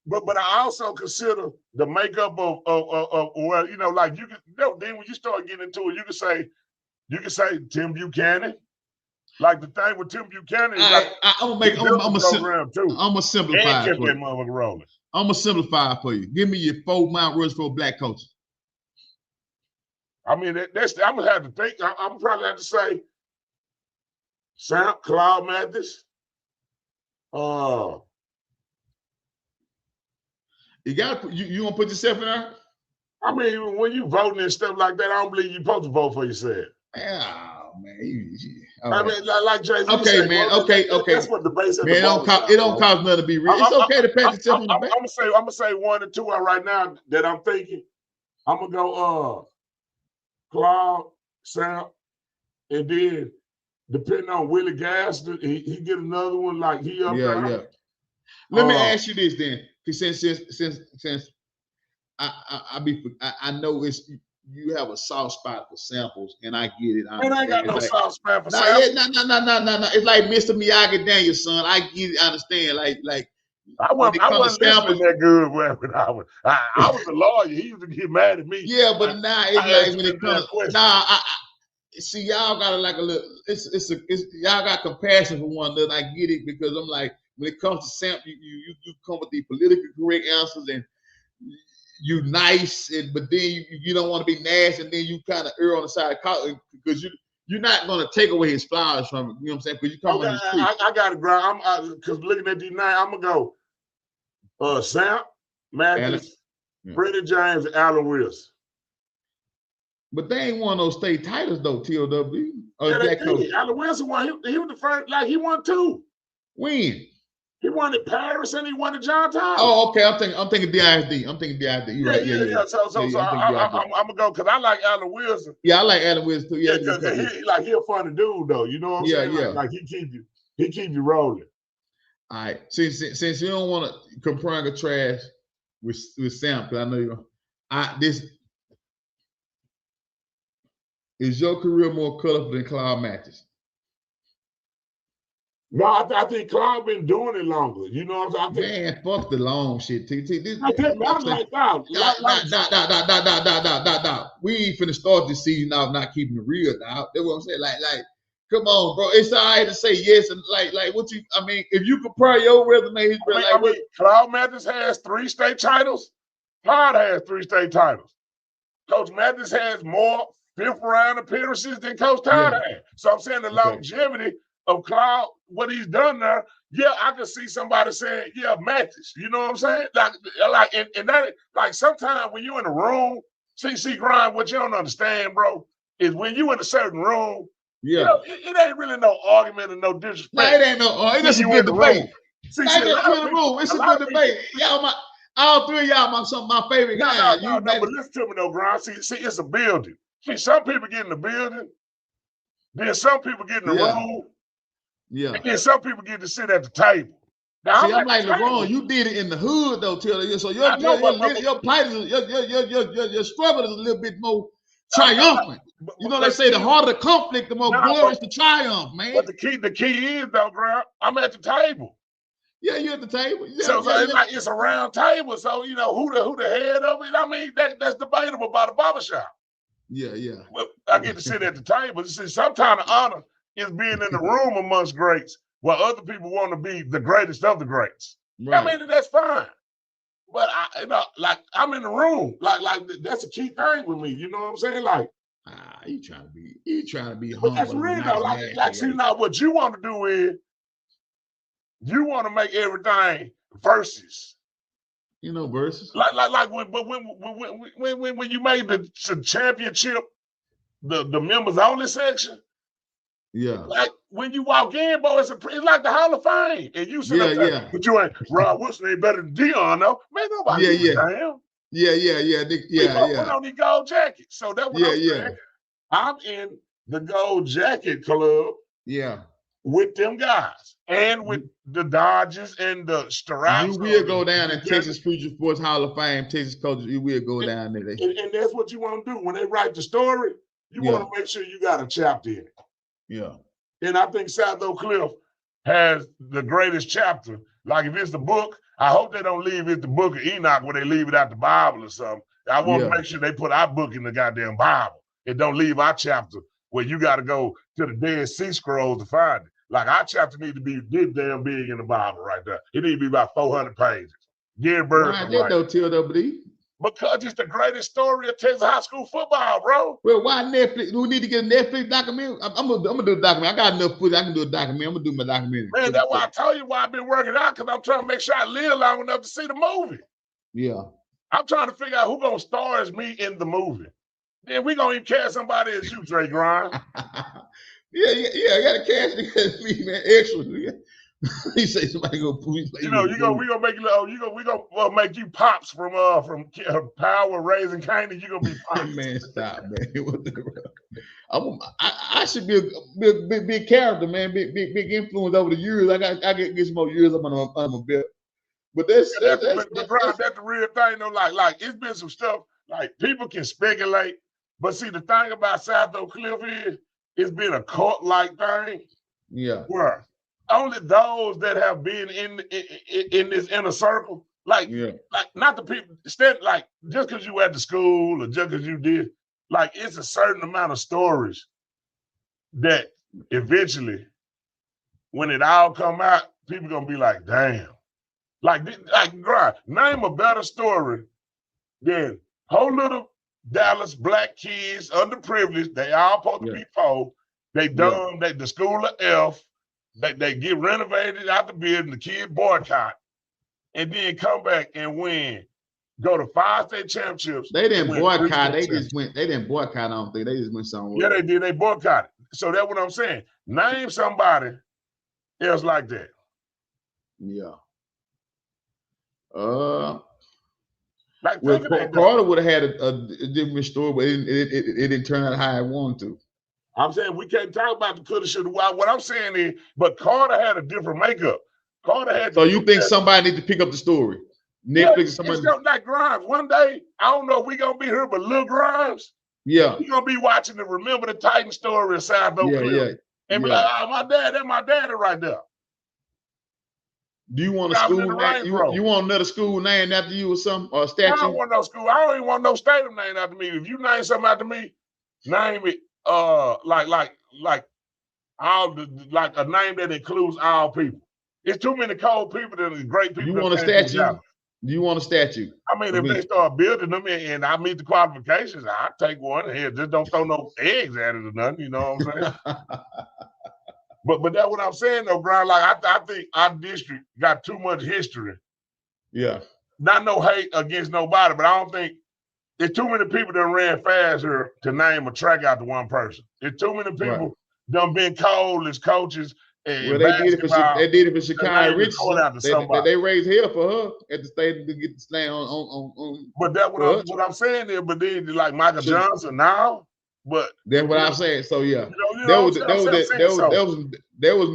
But I also consider the makeup of like you can. Then when you start getting into it, you can say Tim Buchanan. Like the thing with Tim Buchanan is I'm gonna simplify it for you. I'm gonna simplify it for you. Give me your 4 Mount Rushmore black coaches. I mean, I'm gonna have to think. I'm probably have to say Samp, Claude Mathis. You gonna put yourself in there? I mean, when you voting and stuff like that, I don't believe you're supposed to vote for yourself. Yeah, man. I mean, like Jay-Z okay, say, man. bro, Okay. That's what the base at Man, the it don't cost nothing to be real. It's okay to pat yourself on the back. I'm gonna say 1 or 2 right now that I'm thinking. I'm gonna go Claude, Sam, and then depending on Willie Gaston, he get another one like he up there. Yeah. Let me ask you this then, since I know you have a soft spot for samples, and I get it. I ain't got no soft spot for samples. samples. No. It's like Mr. Miyagi Daniels, son. I get it. I understand. Like I wasn't listening that good when I was a lawyer. He used to get mad at me. Yeah, but now it's like when it comes. I see y'all got like a little. It's y'all got compassion for one another. I get it because I'm like when it comes to sample, you come with the politically correct answers and you nice, but then you don't want to be nasty, and then you kind of err on the side of caution because you're not going to take away his flowers from him. You know what I'm saying? Because you come on his street. I got to grind. Because looking at these names, I'm gonna go Sam, Mathis, Freddie James, and Allen Wilson. But they ain't won those state titles though, TOW. Allen Wilson won. He was the first. Like he won 2. When? He won at Paris and he won at John Todd. Oh, okay. I'm thinking DISD. I'm thinking DISD. You're right. Yeah. So I'm gonna go because I like Allen Wilson. Yeah, I like Allen Wilson too. Yeah, because he a funny dude though. You know what I'm saying? Yeah. Like he keep you rolling. All right. Since you don't want to compare the trash with Sam, because I know you. This is your career more colorful than Cloud Matches? No, I think Cloud been doing it longer. You know what I'm saying? Man, fuck the long shit. I'm like, we ain't finna start this season out not keeping it real now. That's what I'm saying. Like, come on, bro. It's all right to say yes and like what you. I mean, if you compare your resume, Cloud Mathis has 3 state titles. Todd has 3 state titles. Coach Mathis has more 5th round appearances than Coach Todd had. So I'm saying the longevity of Cloud, what he's done there, I can see somebody saying, Mathis. You know what I'm saying? And that, like sometimes when you're in a room, see Grind, what you don't understand, bro, is when you in a certain room, you know, it ain't really no argument and no disrespect. No, it ain't no argument. It's a good debate. It's a good debate. All 3 of y'all my favorite guys. No, but listen to me though, Grind. See, it's a building. See, some people get in the building, then some people get in the room. Yeah. And then some people get to sit at the table. Now, see, I'm like LeBron, you did it in the hood though, Taylor. So your plight is your struggle is a little bit more triumphant. You know, they say the harder the conflict, the more glorious the triumph, man. But the key is though, bro, I'm at the table. Yeah, you're at the table. So it's a round table. So you know who the head of it. I mean, that's debatable by the barbershop. Yeah. Well, I get to sit at the table. See, sometimes the honor is being in the room amongst greats, while other people want to be the greatest of the greats. Right. I mean, that's fine. But I'm in the room. Like that's a key thing with me. You know what I'm saying? Like, you trying to be humble. But that's real though. See, now what you want to do is you want to make everything versus. You know, versus. Like when you made the championship, the members only section. Yeah. Like when you walk in, boy, it's like the Hall of Fame. And you sit up there, but you ain't Rob Wilson ain't better than Dion, though. Man, nobody damn. Yeah. Put on the gold jacket. So that's what I'm saying. I'm in the gold jacket club. Yeah. With them guys. And with the Dodgers and the Strauss. You will go down in Texas Future Sports Hall of Fame, Texas coaches. You will go down there. And that's what you want to do. When they write the story, you want to make sure you got a chapter in it. Yeah. And I think South Oak Cliff has the greatest chapter. Like if it's the book, I hope they don't leave it the book of Enoch where they leave it out the Bible or something. I want to make sure they put our book in the goddamn Bible and don't leave our chapter where you got to go to the Dead Sea Scrolls to find it. Like our chapter need to be this damn big in the Bible right there. It need to be about 400 pages. Gary Bird. Because it's the greatest story of Texas high school football, bro. Well, why Netflix? Do we need to get a Netflix documentary? I'm gonna do a documentary. I got enough footage. I can do a documentary. I'm gonna do my documentary. Man, that's why I told you why I've been working out, because I'm trying to make sure I live long enough to see the movie. Yeah. I'm trying to figure out who's gonna star as me in the movie. then we gonna even catch somebody as you, Dre Grind. yeah. I gotta cash because me, man, extra. He say somebody go poo. We gonna make you. We gonna make you pops from Power Raising Cane. You gonna be pops. Man, stop, man. I should be a big character, man. Big influence over the years. I got get some more years up on my belt. But that's the real thing though. Like it's been some stuff. Like people can speculate, but see the thing about South Oak Cliff is it's been a cult-like thing. Yeah. Where only those that have been in this inner circle, like not the people like just because you at the school or just because you did, like it's a certain amount of stories that eventually, when it all come out, people gonna be like, damn. Like Grind, name a better story than whole little Dallas black kids, underprivileged, they all supposed to be poor. They dumb, they the school of F, they get renovated out the building, the kid boycott, and then come back and win. Go to 5 state championships. They didn't boycott, they didn't boycott, I don't think. They just went somewhere. Yeah, they did, they boycotted. So that's what I'm saying. Name somebody else like that. Yeah. Like Carter would have had a different story, but it didn't turn out how I wanted to. I'm saying we can't talk about the coulda, shoulda, why. What I'm saying is, but Carter had a different makeup. Carter had. So you think somebody needs to pick up the story? Netflix, somebody. It's like Grimes. One day, I don't know if we gonna be here, but Lil Grimes. Yeah. We gonna be watching the Remember the Titan story of South Oak Cliff. And be like, oh, my dad, that's my daddy right there. Do you want a school name? You want another school named after you or something, or a statue? I don't want no school. I don't even want no stadium named after me. If you name something after me, name it like all like a name that includes all people. It's too many cold people that are great people. You want a statue? Do you want a statue? I mean, if they start building them and I meet the qualifications, I'll take one. Here, just don't throw no eggs at it or nothing. You know what I'm saying? But that's what I'm saying though, Brian. Like I think our district got too much history. Yeah. Not no hate against nobody, but I don't think there's too many people that ran fast here to name a track out to one person. There's too many people done been cold as coaches. And well, they did it for Shakai Richardson. They raised hell for her at the stadium to get the slam on. But that's what I'm saying there. But then like Michael Johnson now. But that's what I'm saying. So yeah, there was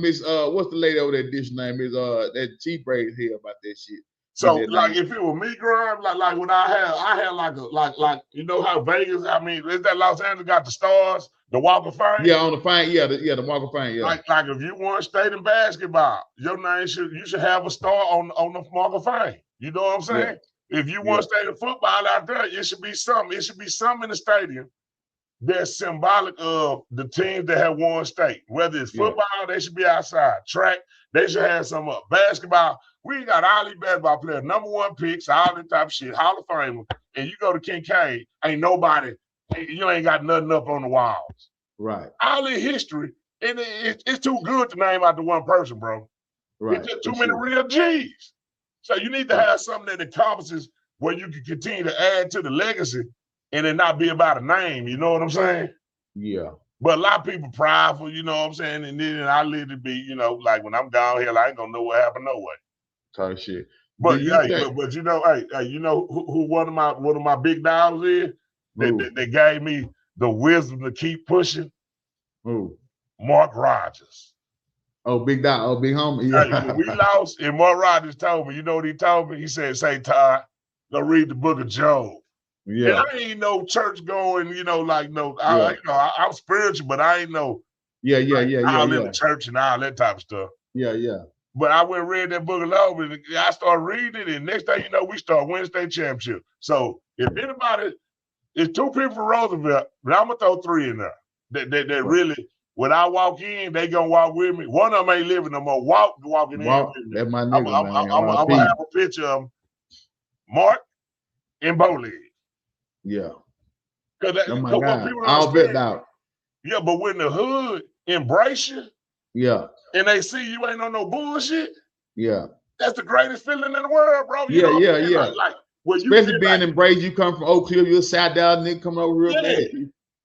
Miss what's the lady over there? Dish name is that she raised hell about that shit. So like if it was me, Grimes, like when I had like you know how Vegas, I mean, is that Los Angeles got the stars, the Walk of Fame? Yeah, on the fame, the Walk of Fame, yeah. Like if you won state in basketball, your name you should have a star on the Walk of Fame. You know what I'm saying? Yeah. If you won state in football out there, it should be something. It should be something in the stadium that's symbolic of the teams that have won state. Whether it's football, they should be outside. Track, they should have some up. Basketball, we got all these basketball players, #1 picks, all that type of shit, Hall of Fame. And you go to Kincaid, ain't nobody, you ain't got nothing up on the walls. Right. All in history, and it's too good to name out to one person, bro. Right. It's just too many real G's. So you need to have something that encompasses where you can continue to add to the legacy and it not be about a name, you know what I'm saying? Yeah. But a lot of people prideful, you know what I'm saying? And then I live to be, you know, like when I'm down here, I ain't gonna know what happened no way. Type shit. But but you know, hey, you know who one of my big dogs is? They gave me the wisdom to keep pushing. Who? Mark Rogers. Oh, big dog, oh, big homie. Yeah. Hey, we lost, and Mark Rogers told me, you know what he told me? He said, say, Todd, go read the book of Job. Yeah. And I ain't no church going, you know, like I'm spiritual, but I ain't no in the church and all that type of stuff. Yeah. But I went and read that book of Job, and I started reading it, and next thing you know, we start Wednesday championship. So if anybody, it's 2 people from Roosevelt, but I'm gonna throw 3 in there. That really, when I walk in, they gonna walk with me. One of them ain't living no more. Walking in. That's my nigga, I'm gonna have a picture of them, Mark and Bowleg. Yeah. Because people I'll bet out. Yeah, but when the hood embrace you, and they see you ain't on no bullshit, that's the greatest feeling in the world, bro. Yeah. especially being embraced. You come from Oak Cliff, you're a South Dallas nigga coming over real bad.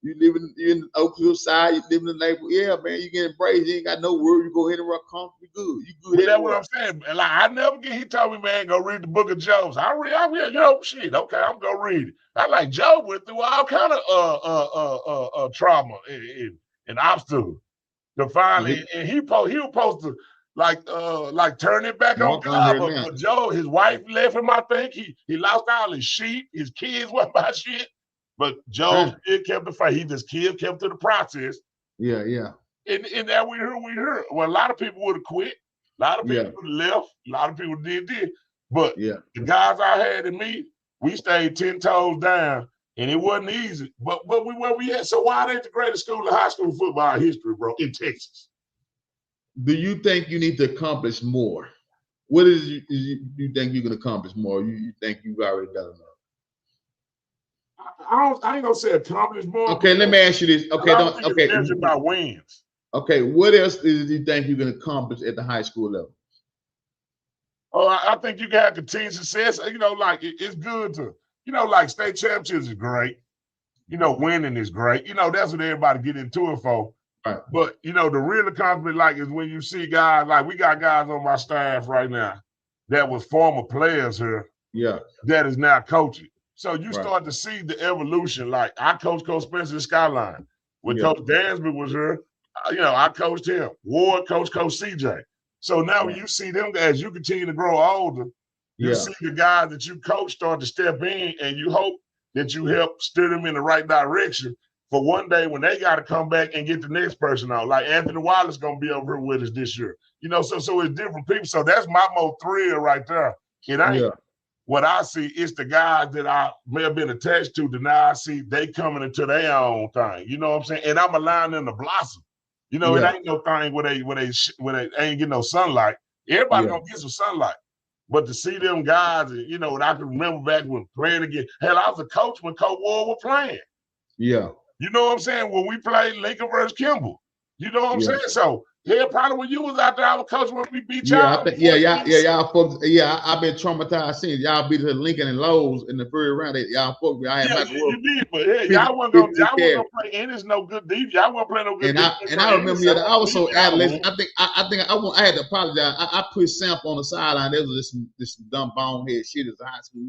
You live in Oak Cliff side, you live in the neighborhood. Yeah, man, you get embraced. You ain't got no worry. You go anywhere, comfortable, good. You good. That's what I'm saying. Like I never get. He told me, man, go read the Book of Job. I read, shit. Okay, I'm gonna read it. I like Job went through all kind of trauma and obstacles to finally, and he was supposed to like turn it back on God, but Job, his wife left him. I think he lost all his sheep, his kids wasn't by shit. But Job still kept the fight. He just kept to the process. Yeah. And that we heard. Well, a lot of people would have quit. A lot of people would have left. A lot of people did this. But the guys I had in me, we stayed 10 toes down, and it wasn't easy. But we where we at. So why ain't the greatest school in high school football history, bro, in Texas? Do you think you need to accomplish more? What is you think you can accomplish more? You think you've already done enough? I ain't gonna say accomplish more. Okay, let me ask you this. Okay, measured by wins. Okay, what else do you think you can accomplish at the high school level? Oh, I think you can have continued success. Like it's good to, like state championships is great. Winning is great. That's what everybody get into it for. Right. But the real accomplishment, is when you see guys like we got guys on my staff right now that was former players here. Yeah. That is now coaching. So you start to see the evolution. Like I coached Coach Spencer at Skyline. When Coach Dansby was here, I coached him. Ward coached Coach CJ. So now when you see them guys, you continue to grow older, you see the guys that you coach start to step in, and you hope that you help steer them in the right direction for one day when they got to come back and get the next person out. Like Anthony Wallace going to be over here with us this year. So it's different people. So that's my more thrill right there. It ain't what I see. It's the guys that I may have been attached to that now I see they coming into their own thing. You know what I'm saying? And I'm allowing them to blossom. It ain't no thing where they ain't getting no sunlight. Everybody gonna get some sunlight. But to see them guys, and I can remember back when playing again. Hell, I was a coach when Coach Ward was playing. Yeah. You know what I'm saying? When we played Lincoln versus Kimball. You know what I'm saying? So probably when you was out there, I was coaching when we beat y'all. Y'all folks. I've been traumatized since y'all beat the Lincoln and Lowe's in the third round. Y'all folks. You did, but y'all wasn't gonna play. And it's no good deep. Y'all wasn't playing no good. And I remember I was so adolescent. I had to apologize. I put Samp on the sideline. There was this dumb bonehead shit as a high school.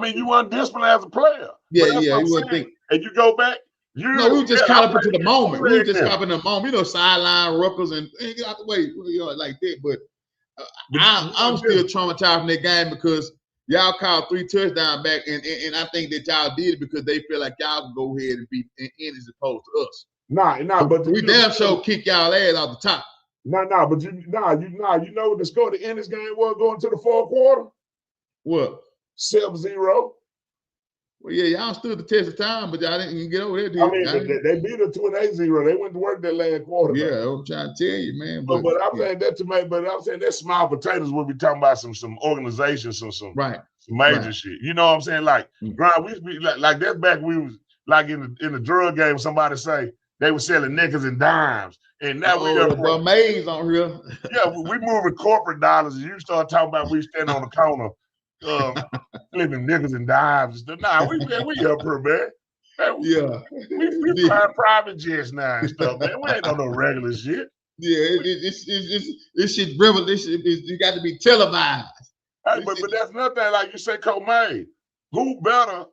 You weren't disciplined as a player. You wouldn't think. And you go back. We were just caught up into the moment. We were just caught up in the moment. Sideline ruckers and get out the way, like that. But I'm still traumatized from that game because y'all called 3 touchdowns back, and I think that y'all did it because they feel like y'all can go ahead and beat in as opposed to us. But we damn sure kick y'all ass off the top. But you know what the score to end this game was going to the fourth quarter? What? 7-0. Well, y'all stood the test of time, but y'all didn't get over there. They beat us 28-0. They went to work that last quarter. Yeah, I'm trying to tell you, man. But I'm saying that to me. But I'm saying that small potatoes. We'll be talking about some organization, some major shit. You know what I'm saying? Like, Brian, we used to be like that back. We was like in the drug game. Somebody say they were selling nickels and dimes, and now the maze on here. we moving corporate dollars, and you start talking about we stand on the corner. Flipping nickels and dimes. We up here, man. We flying private jets now and stuff, man. We ain't on no regular shit. Yeah, it's shit revolution. You got to be televised. Hey, but that's nothing like you say, Comay. Who better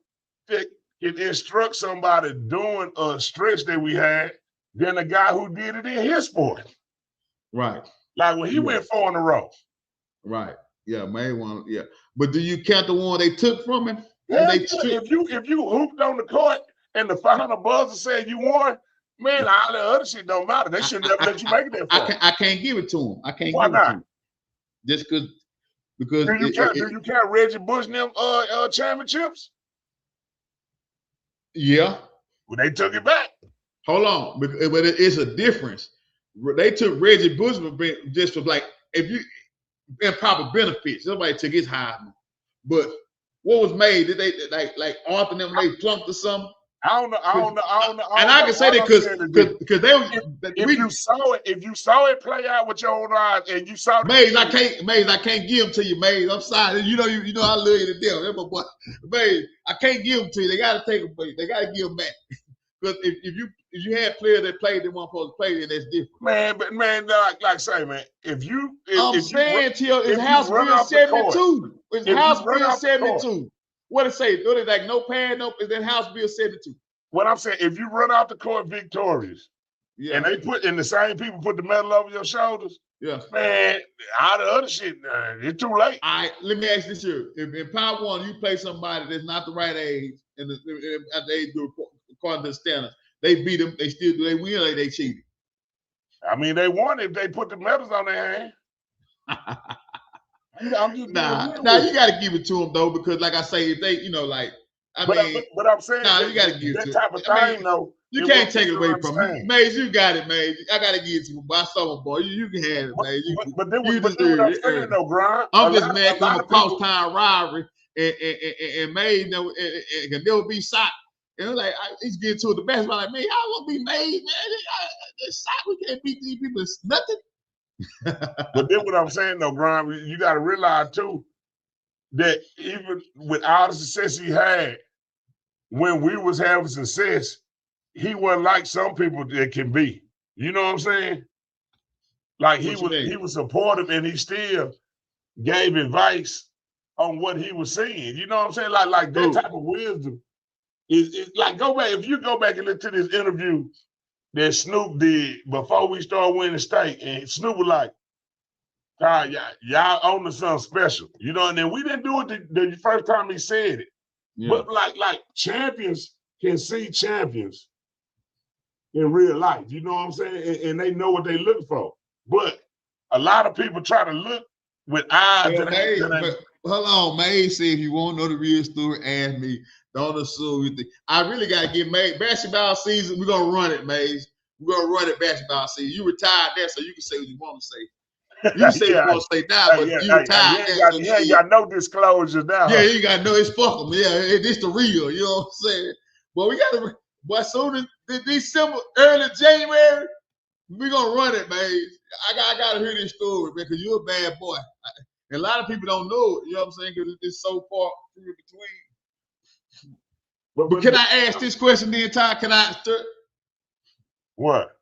can instruct somebody doing a stretch that we had than a guy who did it in his sport? Right. Like when he went 4 in a row. Right. Yeah, man. But do you count the one they took from him? If you hooped on the court and the final buzzer said you won, man, all the other shit don't matter. They should never let you make it that far. I can't give it to him. I can't. Why give not? it to him. Just because. Do you count Reggie Bush and them championships? Yeah. Well, they took it back. Hold on, but it's a difference. They took Reggie Bush just for like if you. Improper benefits. Somebody took his Heisman. But what was made? Did they like Arthur and them they plunked or something? I don't know. And I can say that because if you saw it play out with your own eyes and you saw Maze, I can't give them to you, Maze. I'm sorry. You know I love you to death. That's my boy. Maze, I can't give them to you. They gotta take them, they gotta give them back. Because if you had players that played, they weren't supposed to play, then that's different. Man, like say, man, if it's House Bill 72. It's House Bill 72. What it say? Do they like no pad? No, is that House Bill 72? What I'm saying, if you run off the court victorious, and they put in the same people put the medal over your shoulders, man, all the other shit, it's too late. All right, let me ask this here: if in Power One you play somebody that's not the right age, and at the age according to the standards, they beat them, they win, or they cheated? I mean, they won if they put the medals on their hand. Nah, you got to give it to them though, because like I say, if they, but I'm saying, you got to give it to that type of thing, though. You can't take it away from me, Maze. You got it, Maze. I got to give it to you, but I saw him, boy. You can have it, Maze. But then what I'm saying, though, Brian. I'm just mad because I'm a cross-town rivalry, and Maze can never be shot. And I'm like, he's getting to the best. I'm like, man, I won't be Maze, man. Shot, we can't beat these people. It's nothing. But then what I'm saying though, Brian, you got to realize too that even with all the success he had, when we was having success, he wasn't like some people that can be. You know what I'm saying? Like he was supportive and he still gave advice on what he was seeing. You know what I'm saying? Like that type of wisdom is like, go back. If you go back and listen to this interview that Snoop did before we started winning state, and Snoop was like, y'all own to something special, you know. And then we didn't do it the first time he said it, but like champions can see champions in real life, you know what I'm saying, and they know what they look for. But a lot of people try to look with eyes. Hold on, Maze said if you want to know the real story, ask me. Don't assume you think. I really got to get Maze. Basketball season, we're going to run it, Maze. We're going to run it basketball season. You retired there, so you can say what you want to say. You can say what you want to say now, but you retired there. You ain't got no disclosure now. Yeah, you got no, it's fuck them. Yeah, it's the real, you know what I'm saying? But we got to, but soon as December, early January, we're going to run it, Maze. I got to hear this story, man, because you're a bad boy. And a lot of people don't know it, you know what I'm saying, because it's so far in between. But can I ask this question the entire? Can I? What?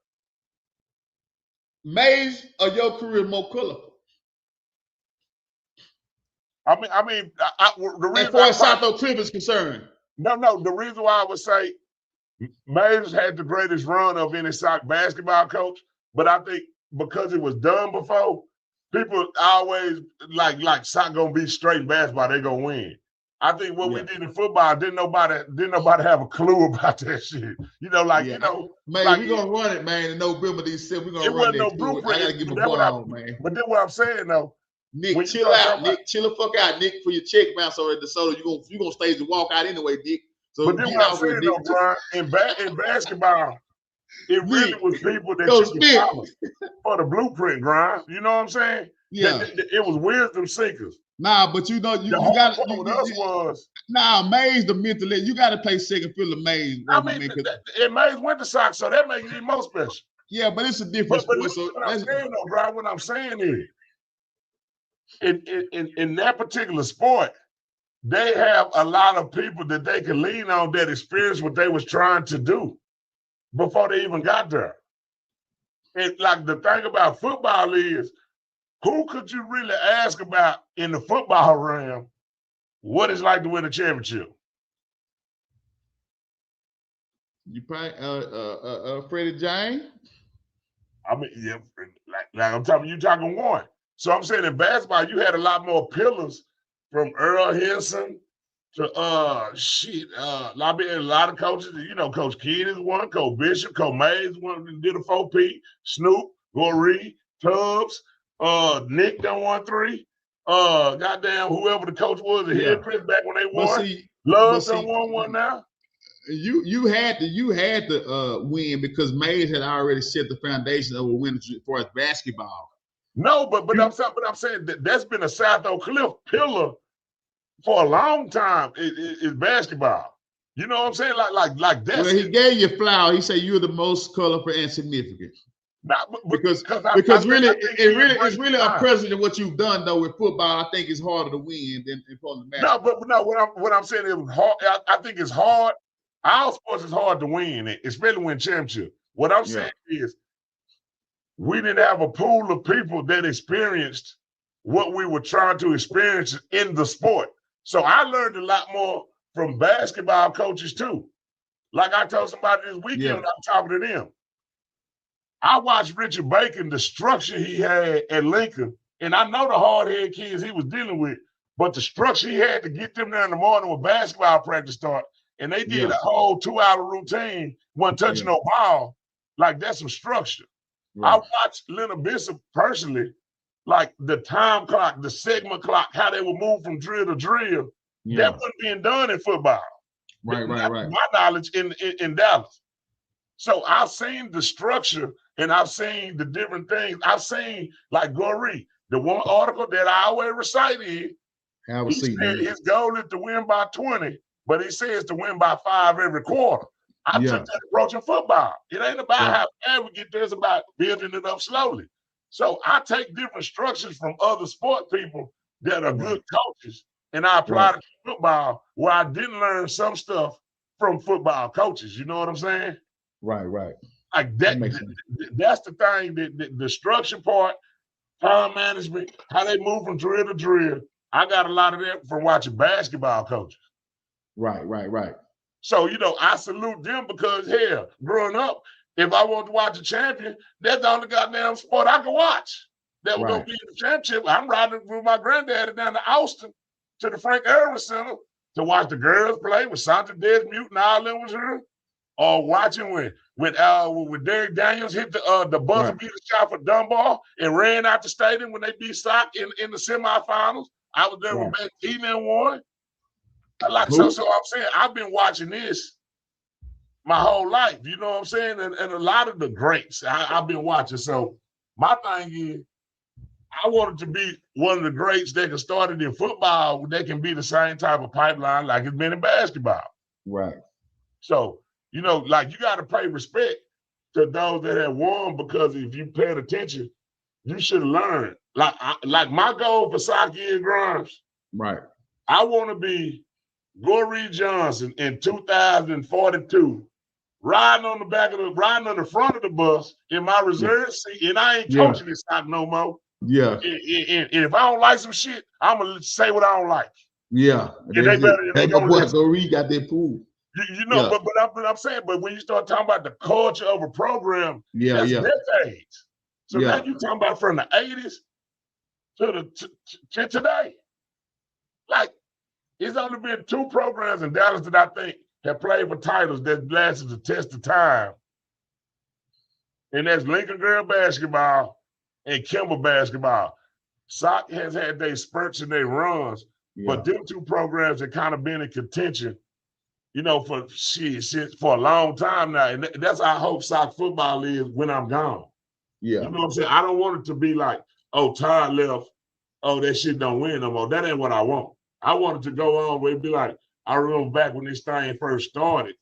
Maze or your career more colorful? I mean, the reason as far as South Oak Cliff is concerned. No. The reason why I would say Maze had the greatest run of any Sock basketball coach, but I think because it was done before, people always like Sock gonna be straight basketball. They gonna win. I think what we did in football, didn't nobody have a clue about that shit. You know, man, like, we gonna run it, man. In November, December, we gonna it run wasn't that. No blueprint. I gotta give a ball, man. But then what I'm saying though, Nick, chill out, Nick. Chill the fuck out, Nick, for your check bounce over at DeSoto. You gonna stage and walk out anyway, Nick. So but then what I'm saying though, Brian, in basketball, it really was people that you could follow for the blueprint, Brian. You know what I'm saying? Yeah. It was wisdom seekers. Nah, but you know you got Maze the mental. You got to play second field of Maze. I mean, and Maze went to Sox, so that makes it more special. Yeah, but it's a different sport. What I'm saying, though, Brian, what I'm saying is, in that particular sport, they have a lot of people that they can lean on that experience what they was trying to do before they even got there. And like the thing about football is, who could you really ask about in the football realm what it's like to win a championship? You probably Freddie James. I mean, yeah, like I'm talking, you talking one. So I'm saying in basketball, you had a lot more pillars from Earl Henson to a lot of coaches. You know, Coach Kidd is one, Coach Bishop, Coach Mays one did a 4P, Snoop, Goree, Tubbs. Nick done won 3. Goddamn, whoever the coach was, the head Chris back when they won. Love done won one now. You had to win because Mays had already set the foundation of a win as far as basketball. No, but I'm saying that's been a South Oak Cliff pillar for a long time. Is basketball. You know what I'm saying? Like that. Well, he gave you flower. He said you're the most colorful and significant. Because really, it's really a president what you've done though with football. I think it's harder to win than for the match. No, but no, what I'm saying is hard. I think it's hard. Our sports is hard to win, especially win championship. What I'm saying is we didn't have a pool of people that experienced what we were trying to experience in the sport. So I learned a lot more from basketball coaches too. Like I told somebody this weekend, I'm talking to them. I watched Richard Bacon, the structure he had at Lincoln, and I know the hard-headed kids he was dealing with, but the structure he had to get them there in the morning when basketball practice start, and they did a whole 2-hour routine, wasn't touching no ball, like that's some structure. Right. I watched Leonard Bishop personally, like the time clock, the segment clock, how they would move from drill to drill. That wasn't being done in football. Right. My knowledge in Dallas. So I've seen the structure and I've seen the different things. I've seen like Goree, the one article that I always recite is, he said his goal is to win by 20, but he says to win by 5 every quarter. I took that approach in football. It ain't about how bad we get there, it's about building it up slowly. So I take different structures from other sport people that are good coaches, and I apply it to football where I didn't learn some stuff from football coaches. You know what I'm saying? Right. Like that's the thing, the structure part, time management, how they move from drill to drill. I got a lot of that from watching basketball coaches. Right. So, I salute them because, hell, growing up, if I want to watch a champion, that's the only goddamn sport I can watch. That was going to be in the championship. I'm riding with my granddaddy down to Austin to the Frank Irvin Center to watch the girls play with Santa Desmute and all them was here. Or watching when Derek Daniels hit the buzzer beater shot for Dunbar and ran out the stadium when they beat Sock in the semifinals. I was there when Matt Keenan won. So I'm saying I've been watching this my whole life. You know what I'm saying? And a lot of the greats I've been watching. So my thing is, I wanted to be one of the greats that can start it in football. That can be the same type of pipeline like it's been in basketball. Right. So. You got to pay respect to those that have won because if you paid attention, you should have learned. Like my goal for Saki and Grimes. Right. I want to be Goree Johnson in 2042, riding on the front of the bus in my reserve seat, and I ain't coaching this stock no more. Yeah. And if I don't like some shit, I'm gonna say what I don't like. Yeah. And they Goree got their pool. But I'm saying, but when you start talking about the culture of a program, that's decades. So now you're talking about from the 80s to today. Like, it's only been 2 programs in Dallas that I think have played for titles that lasted the test of time. And that's Lincoln Girl Basketball and Kimball Basketball. Sock has had their spurts and their runs, but them 2 programs have kind of been in contention. For a long time now. And that's how I hope Sock football is when I'm gone. Yeah. You know what I'm saying? I don't want it to be like, oh, Todd left. Oh, that shit don't win no more. That ain't what I want. I want it to go on where it'd be like, I remember back when this thing first started,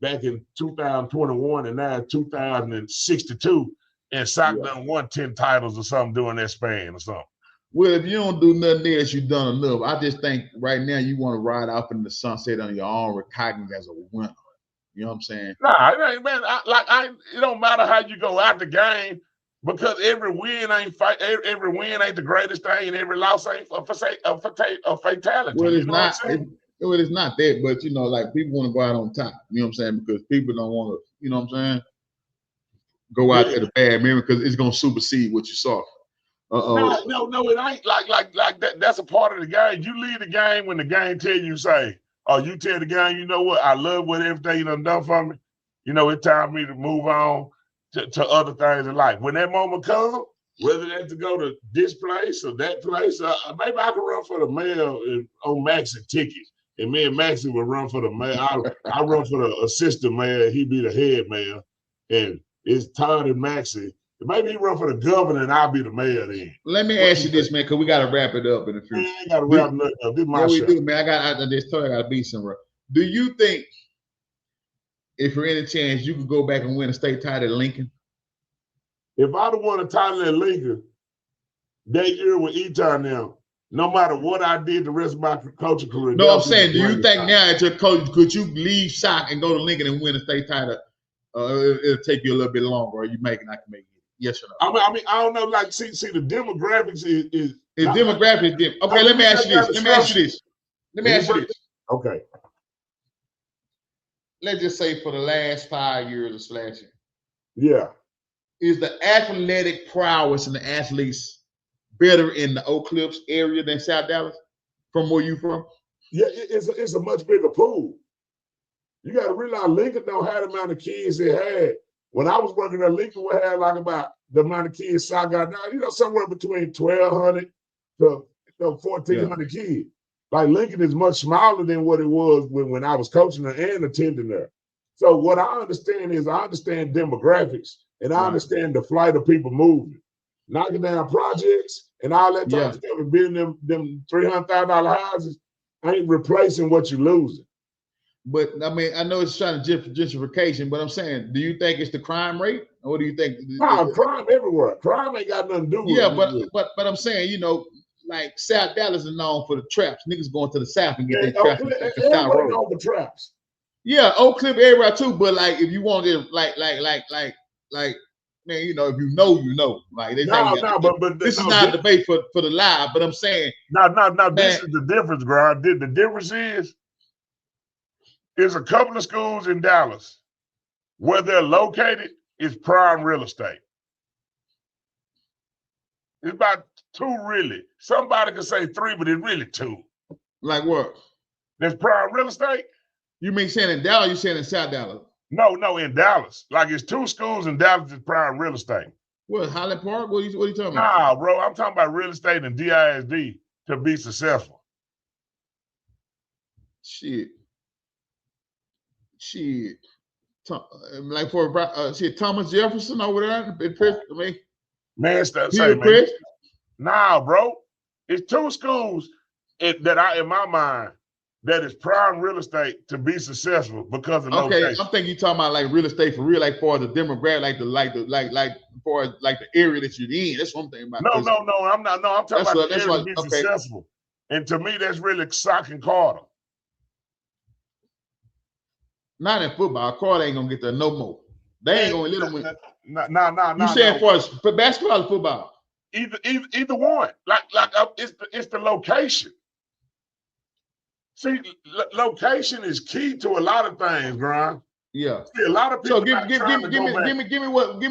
back in 2021 and now 2062, and Sock done won 10 titles or something during that span or something. Well, if you don't do nothing else, you've done enough. I just think right now you want to ride off in the sunset on your own, recognized as a winner. You know what I'm saying? Nah, it ain't, man. It don't matter how you go out the game because every win ain't the greatest thing, and every loss ain't a fatality. Well, it's not. It's not that, but like people want to go out on top. You know what I'm saying? Because people don't want to. You know what I'm saying? Go out at a bad memory because it's gonna supersede what you saw. No, it ain't like that. That's a part of the game. You lead the game when the game tell you you tell the game, you know what, I love what everything you done for me. It's time for me to move on to other things in life. When that moment comes, whether that's to go to this place or that place, maybe I can run for the mayor on Maxie ticket. And me and Maxie would run for the mayor. I run for the assistant mayor, he'd be the head mayor. And it's Todd and Maxie. Maybe he run for the governor and I'll be the mayor then. Let me ask you this, man, because we got to wrap it up in a few. We ain't got to wrap it up. This is my show. We do, man. I got to be somewhere. Do you think if for any chance you could go back and win a state title at Lincoln? If I'd have won a title at Lincoln that year with Eton now, no matter what I did the rest of my coaching career. No, I'm saying, do you think now at your coach, could you leave Shock and go to Lincoln and win a state title? It'll take you a little bit longer, or you I can make it. Yes or no? I mean, I don't know. Like, see, the demographics is demographics different. Okay, let me ask you this. Let me ask you this. Okay. Let's just say for the last 5 years or slash year. Yeah. Is the athletic prowess and the athletes better in the Oak Cliffs area than South Dallas? From where you from? Yeah, it's a much bigger pool. You got to realize Lincoln don't have the amount of kids it had. When I was working at Lincoln, we had like about the amount of kids I got now, somewhere between 1,200 to 1,400 kids. Like Lincoln is much smaller than what it was when I was coaching there and attending there. So what I understand is I understand demographics and I understand the flight of people moving, knocking down projects and all that type of stuff and building them $300,000 houses ain't replacing what you're losing. But I mean, I know it's trying to gentrification, but I'm saying, do you think it's the crime rate, or what do you think? No, crime everywhere. Crime ain't got nothing to do with it. but I'm saying, like South Dallas is known for the traps. Niggas going to the South and get their traps. Everybody knows the traps. Yeah, Oak Cliff area too. But like, if you want to, like, man, if you know. Like, but this is not a debate for the live. But I'm saying, no. This is the difference, Grant. The difference is. There's a couple of schools in Dallas where they're located is prime real estate. It's about 2 really. Somebody could say 3, but it's really 2. Like what? There's prime real estate. You mean saying in Dallas? You saying in South Dallas? No, in Dallas. Like it's 2 schools in Dallas that's prime real estate. What, Highland Park? What are you talking about? Nah, bro, I'm talking about real estate and DISD to be successful. Shit. Like for Thomas Jefferson over there. Nah, bro. It's 2 schools that in my mind, that is prime real estate to be successful because of location. I'm thinking you're talking about like real estate for real, like for the demographic, like for like the area that you're in. That's what I'm thinking about. No, I'm not. No, I'm talking about the area to be successful. And to me, that's really Sock and Carter. Not in football. Carter ain't gonna get there no more. They ain't gonna let them win. No. You saying for basketball or football? Either one. Like it's the location. See, location is key to a lot of things, Brian. Yeah. See, a lot of people. So give me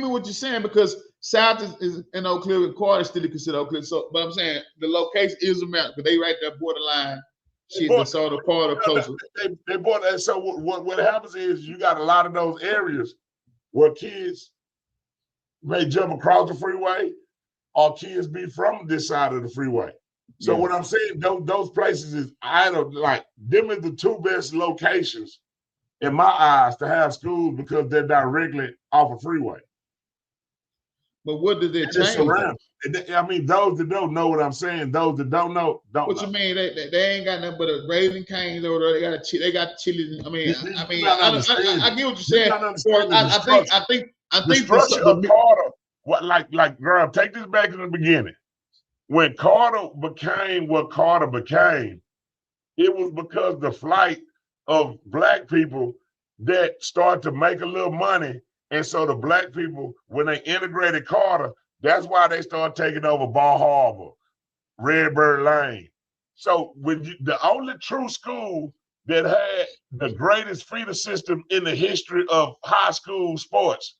what you're saying, because South is in Oak Cliff and Carter still considered Oak Cliff. So, but I'm saying the location is a matter because they right there borderline. Shit, they saw the Carter closer. They bought that. So what happens is you got a lot of those areas where kids may jump across the freeway, or kids be from this side of the freeway. So what I'm saying, those places is like them is the 2 best locations in my eyes to have schools because they're directly off a freeway. But what did they change? I mean, those that don't know what I'm saying, those that don't know, don't. What you mean? They ain't got nothing but a Raising Cane's over there. They got chili. I get what you're saying. I think the structure of Carter. Like, girl, take this back to the beginning. When Carter became what Carter became, it was because the flight of Black people that started to make a little money. And so the Black people, when they integrated Carter, that's why they started taking over Bar Harbor, Redbird Lane. So the only true school that had the greatest feeder system in the history of high school sports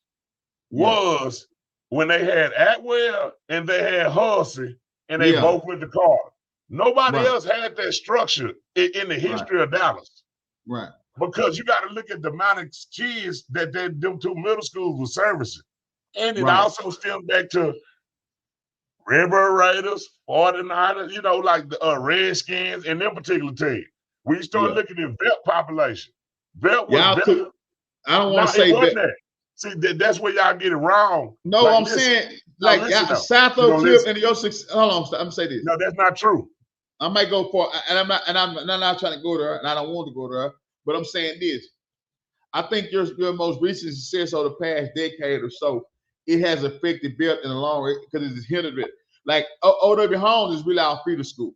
was when they had Atwell and they had Hussey, and they both went to Carter. Nobody else had that structure in the history of Dallas. Right. Because you got to look at the amount of kids that them 2 middle schools were servicing. And it also stems back to Redbird Raiders, 49ers, like the Redskins and them particular teams. When you start looking at Velt population, Velt was I don't want to say that. See, that's where y'all get it wrong. No, I'm saying South Oak Cliff and your 6. Hold on, I'm gonna say this. No, that's not true. I might go for, and I'm not trying to go there, and I don't want to go there. But I'm saying this. I think your most recent success over the past decade or so, it has affected Belt in the long run because it's hindered it. Like O.W. Holmes is really our feeder school.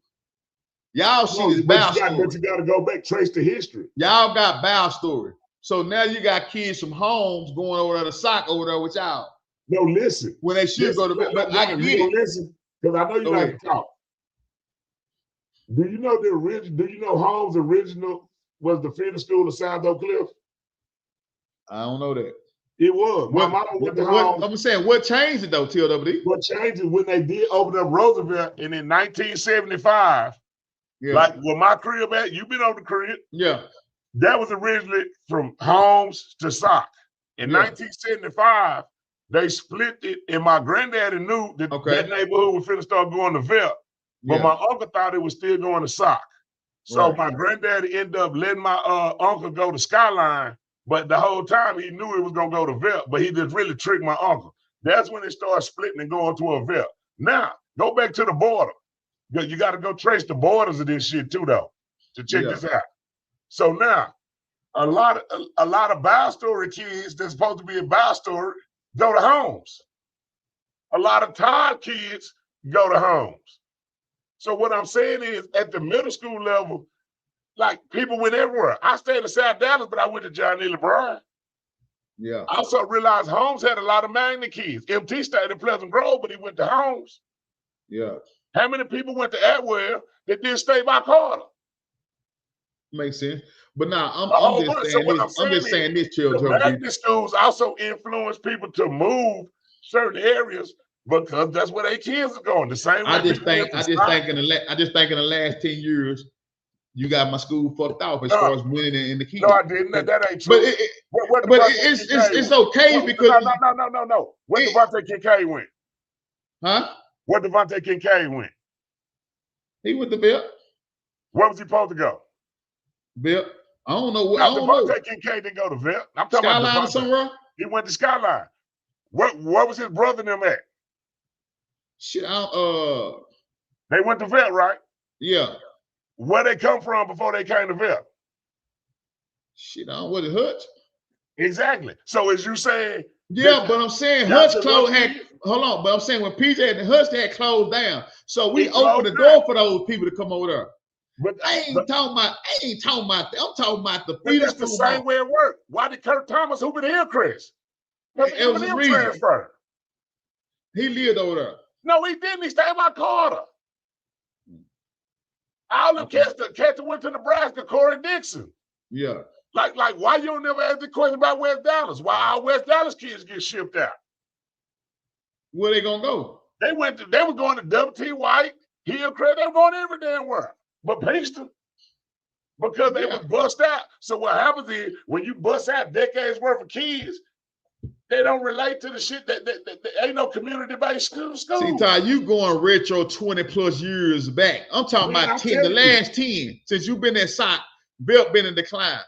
Y'all see this bow story. But you got to go back, trace the history. Y'all got bow story. So now you got kids from Holmes going over there to sock over there with y'all. No, listen. When they should go to bed. But I get it. Listen, because I know you like to talk. Do you know the original? Do you know Holmes' original was the feeder school of South Oak Cliff? I don't know that. It was. My mama went to Holmes. I'm saying, what changed it though, TLWD? What changed it when they did open up Roosevelt, and in 1975, like where my crib at, you been over the crib. Yeah. That was originally from Holmes to Sock. In 1975, they split it, and my granddaddy knew that that neighborhood was finna start going to Velt. But my uncle thought it was still going to Sock. So my granddaddy ended up letting my uncle go to Skyline, but the whole time he knew it was going to go to Velt, but he just really tricked my uncle. That's when it started splitting and going to a Velt. Now, go back to the border. You got to go trace the borders of this shit too, though, to check this out. So now, a lot of Bow Story kids that's supposed to be a Bow Story go to Holmes. A lot of Todd kids go to Holmes. So what I'm saying is, at the middle school level, like, people went everywhere. I stayed in South Dallas, but I went to John E. LeBron. Yeah. I also realized Holmes had a lot of Magnet kids. MT stayed in Pleasant Grove, but he went to Holmes. Yeah. How many people went to Atwell that didn't stay by Carter? Makes sense. But now I'm just saying this, children. The Magnet schools also influence people to move certain areas, because that's where their kids are going. The same way. I just think in the last 10 years, you got my school fucked off as far as winning in the key. No, I didn't. That ain't true. But it's okay because no. Where Devontae Kincaid went? Huh? Where Devontae Kincaid went? He went to Bill. Where was he supposed to go? Bill. I don't know. I don't know. Devontae Kincaid didn't go to Bill. I'm talking Skyline about or somewhere. He went to Skyline. Where was his brother and them at? Shit, they went to Vet, right? Yeah. Where they come from before they came to Vet? Shit, I don't know what it hurts. Exactly. So as you saying, yeah, but I'm saying Hutch closed had. Hold on, but I'm saying when PJ and the Hutch had closed down, so we opened the door for those people to come over there. But I ain't talking about that. I'm talking about the feeder school. That's the same way it worked. Why did Kurt Thomas hoop at Hillcrest? It was a reason. Transfer. He lived over there. No, he didn't. He stayed by Carter. All them cats that went to Nebraska, Corey Dixon. Yeah. Like, why you don't never ask the question about West Dallas? Why our West Dallas kids get shipped out? Where they gonna go? They were going to W.T. White, Hillcrest. They were going every damn where. But Pinkston, because they was bust out. So what happens is, when you bust out decades worth of kids, they don't relate to the shit that ain't no community-based school. See, Todd, you going retro 20 plus years back. I'm talking about the last 10. Since you've been at SOC, Belt been in decline.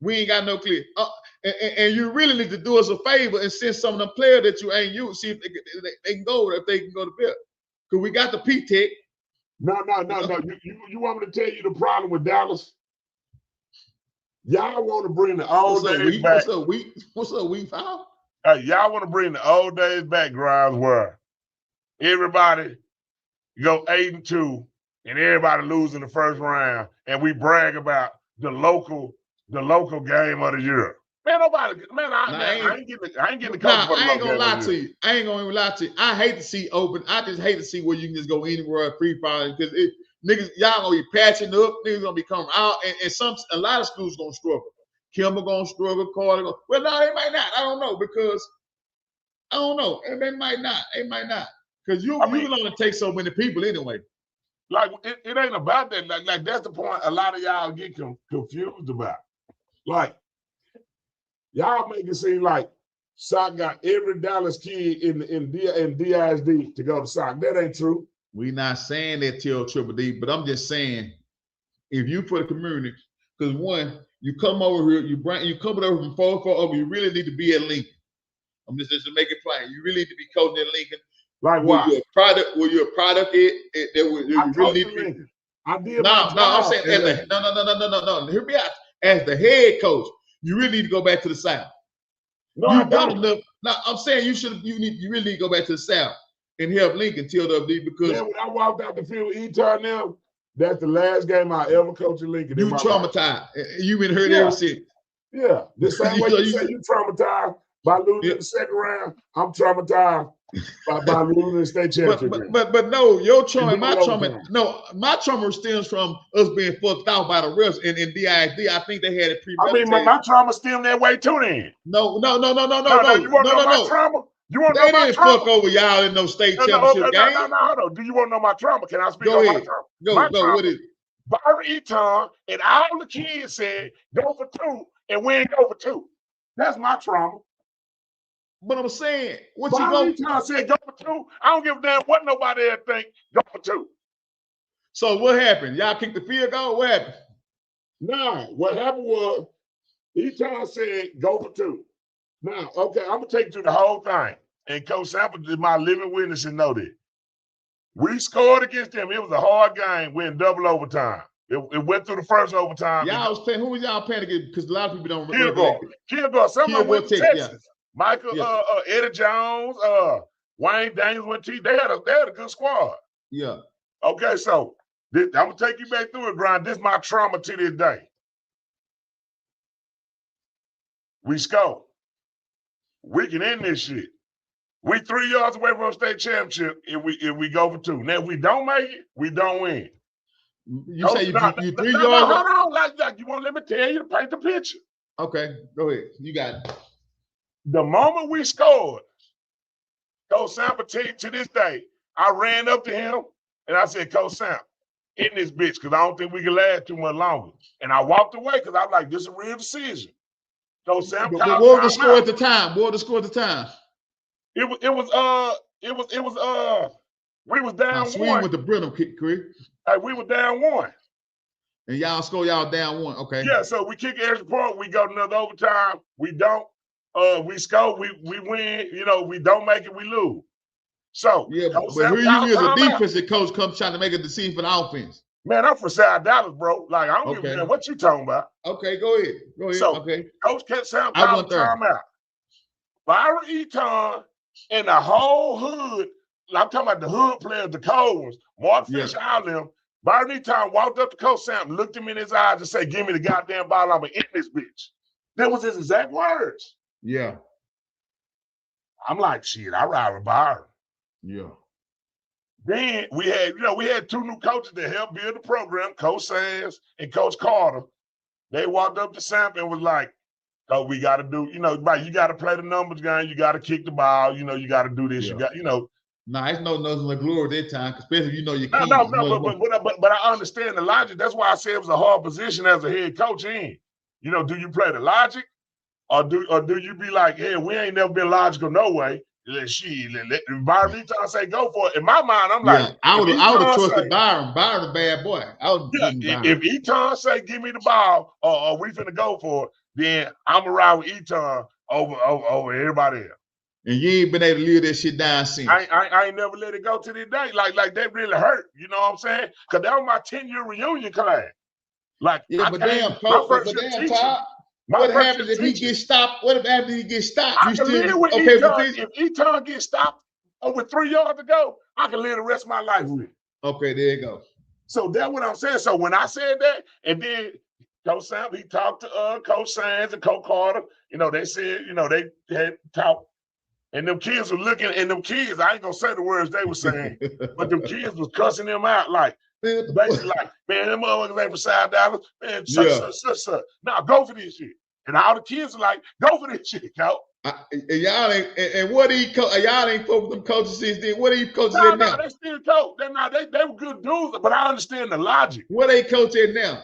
We ain't got no clear. And you really need to do us a favor and send some of them players that you ain't used, see if they can go, if they can go to Belt. Because we got the P-Tech. No. You want me to tell you the problem with Dallas? Y'all want to bring the old days back. What's up, we found? Y'all want to bring the old days back, Grimes, where everybody go 8-2 and everybody lose in the first round, and we brag about the local game of the year. Man, I ain't getting the coach. I ain't gonna lie to you. I ain't gonna even lie to you. I hate to see open. I just hate to see where you can just go anywhere free falling, because niggas, y'all gonna be patching up. Niggas gonna be coming out, and a lot of schools gonna struggle. Kimball gonna struggle. Carter gonna. Well, no, they might not. I don't know, because I don't know. They might not. They might not, because you can only take so many people anyway. Like it ain't about that. Like that's the point. A lot of y'all get confused about. Like, y'all make it seem like SOC got every Dallas kid in DISD to go to SOC. That ain't true. We not saying that till Triple D, but I'm just saying, if you for the community, because one, you come over here, you come over from 4 over, you really need to be at Lincoln. I'm just to make it plain. You really need to be coaching at Lincoln. Like why? Were you a product that you really need to be? I did. No, I'm saying no. Hear me out. As the head coach, You really need to go back to the South. No, I You've done don't. enough. Now I'm saying you really need to go back to the South and help Lincoln TLWD because Man, when I walked out the field with Eton now, that's the last game I ever coached in Lincoln. you in my life. traumatized. You've been hurt Yeah. ever since. Yeah, the same way you say you traumatized by losing Yeah. in the second round, I'm traumatized by losing the state championship. But no, your trauma, And my double trauma, overtime. no, my trauma stems from us being fucked out by the refs and DID. I think they had it I mean, premeditated. my trauma stemmed that way too. Then No. You want to know my trauma? You want to know They my didn't trauma? fuck over y'all in no state No, championship game. hold on. Do you want to know my trauma? Can I speak Go on ahead. my trauma? Go. My trauma. What is it? Byron Eton and all the kids said go for 2, and we ain't go for 2. That's my trauma. But I'm saying, what you Byron go? Eton said go for 2. I don't give a damn what nobody else think. Go for 2. So what happened? Y'all kicked the field goal? What happened? Nah, what happened was Eton said go for 2. Now, okay, I'm gonna take you through the whole thing. And Coach Sample is my living witness and know that. We scored against them. It was a hard game. We're in double overtime. It went through the first overtime. Y'all was playing. Who was y'all playing against? Because a lot of people don't Kilgore. Some of them went to Texas. Yeah. Michael, Eddie Jones, Wayne Daniels went to. They had a good squad. Yeah. Okay, so I'm gonna take you back through it, Brian. This is my trauma to this day. We score. We can end this shit. We 3 yards away from a state championship if we go for 2. Now, if we don't make it, we don't win. You say you 3 yards? Hold on, like you want to let me tell you to paint the picture. Okay, go ahead. You got it. The moment we scored, Coach Sam, to this day, I ran up to him and I said, Coach Sam, in this bitch, because I don't think we can last too much longer. And I walked away because I was like, this is a real decision. Coach Sam, what was the score at the time? What was the score at the time? We was down 1. Swing with the Brenham kick, Chris. Hey, we were down 1. And y'all score y'all down 1. Okay. Yeah, so we kick extra point, we go to another overtime. We don't. We score, we win. You know, we don't make it, we lose. So yeah, but here you is a defensive coach comes trying to make a decision for the offense. Man, I'm from South Dallas, bro. Like, I don't give a damn what you talking about. Okay, go ahead. So, okay. Coach Sam called a timeout. Byron Eton and the whole hood, I'm talking about the hood players, the cold ones, Mark Fisher, all them. Byron Eton walked up to Coach Sam, looked him in his eyes and said, give me the goddamn ball, I'm going to eat this bitch. That was his exact words. Yeah. I'm like, shit, I ride with Byron. Yeah. Then we had 2 new coaches that helped build the program, Coach Sands and Coach Carter. They walked up to Sam and was like, oh, we got to do, you got to play the numbers game. You got to kick the ball. You got to do this. Yeah. You got, Nah, it's no glory that time, especially if you can't. But I understand the logic. That's why I said it was a hard position as a head coach in. Do you play the logic or do you be like, hey, we ain't never been logical no way. Byron Eton say go for it. In my mind, I'm like, I would have trusted Byron. Byron a bad boy. If Eton say give me the ball or we finna go for it, then I'm gonna ride with Eton over everybody else. And you ain't been able to leave that shit down since. I ain't never let it go to this day. Like that really hurt. You know what I'm saying? Because that was my 10-year reunion class. Like, yeah, but damn, Todd. What happens if he gets stopped? What happens if he gets stopped? I can live with Eton. If Eton gets stopped with 3 yards to go, I can live the rest of my life with it. Okay, there you go. So that's what I'm saying. So when I said that, and then Coach Sam, he talked to Coach Sands and Coach Carter. They said, they had talked. And them kids were looking, and them kids, I ain't gonna say the words they were saying, but them kids was cussing them out like, basically like, man, them motherfuckers ain't for South Dallas, man, such. Now go for this shit. And all the kids are like, go for this shit, coach. Y'all ain't, and what y'all ain't focused them coaches since then. What are you coaches at now? They still coach. They were good dudes, but I understand the logic. What they coach at now?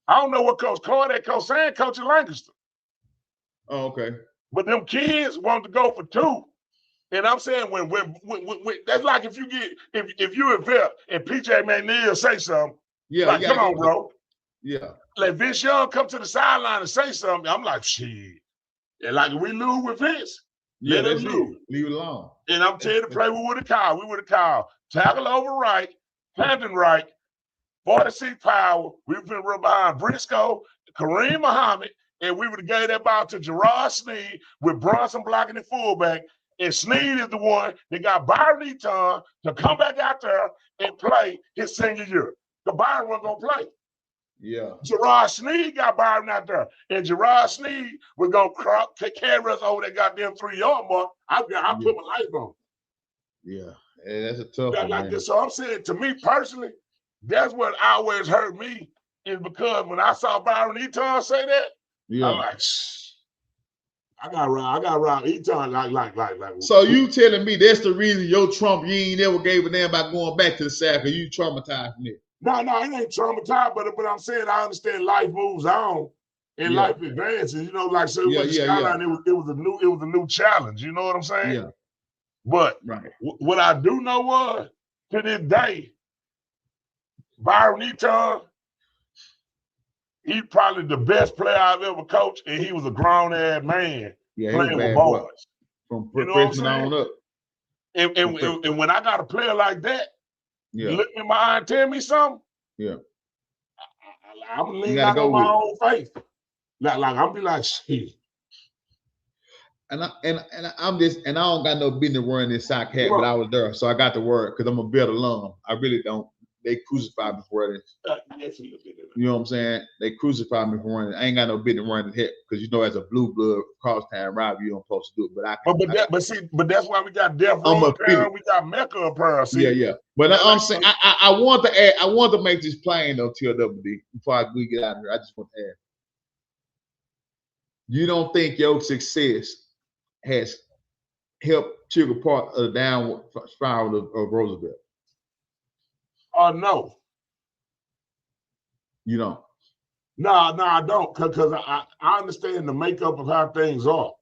I don't know what Coach Carter, Coach Sand, Coach in Lancaster. Oh, okay. But them kids wanted to go for 2. And I'm saying when that's like if you a vet and PJ McNeil say something, like, come on, bro. Yeah. Like Vince Young come to the sideline and say something, I'm like, shit. And like if we lose with Vince, let us lose. Leave it alone. And I'm telling you to play, we would have called tackle over right, planting right, 46 power. We've been run behind Briscoe, Kareem Muhammad, and we would have gave that ball to Gerard Sneed with Bronson blocking the fullback, and Sneed is the one that got Byron Eaton to come back out there and play his senior year. The Byron wasn't going to play. Yeah. Gerard Sneed got Byron out there, and Gerard Sneed was going to carry us over that goddamn 3-yard mark. I put my life on. Yeah, that's a tough one, like man. this. So I'm saying, to me personally, that's what always hurt me, is because when I saw Byron Eaton say that, I'm like, I got around Eaton like. So you telling me that's the reason your Trump, you ain't never gave a damn about going back to the South because you traumatized from it? No, it ain't traumatized, but I'm saying I understand life moves on and life advances. You know, like so with the Skyline, it was a new challenge. You know what I'm saying? Yeah. But what I do know was, to this day, Byron Eaton, he's probably the best player I've ever coached, and he was a grown-ass man playing with boys. From freshman on up. And when I got a player like that, look in my eye and tell me something, I'm leaning out on my own faith. Like I'm be like, shit. And I don't got no business wearing this sock hat, but I was there, so I got the word because I'm a better alum. I really don't. They crucified me for this. You know what I'm saying? They crucified me for running. I ain't got no business wearing the hat because, you know, as a blue blood crosstown rival, you don't supposed to do it. But that's why we got Death Row apparel, we got Mecca apparel. Yeah. But I'm saying I want to add, I want to make this plain though, TLWD, before we get out of here. I just want to add. You don't think your success has helped trigger part of the downward spiral of Roosevelt? No. You don't? No, I don't, because I understand the makeup of how things are.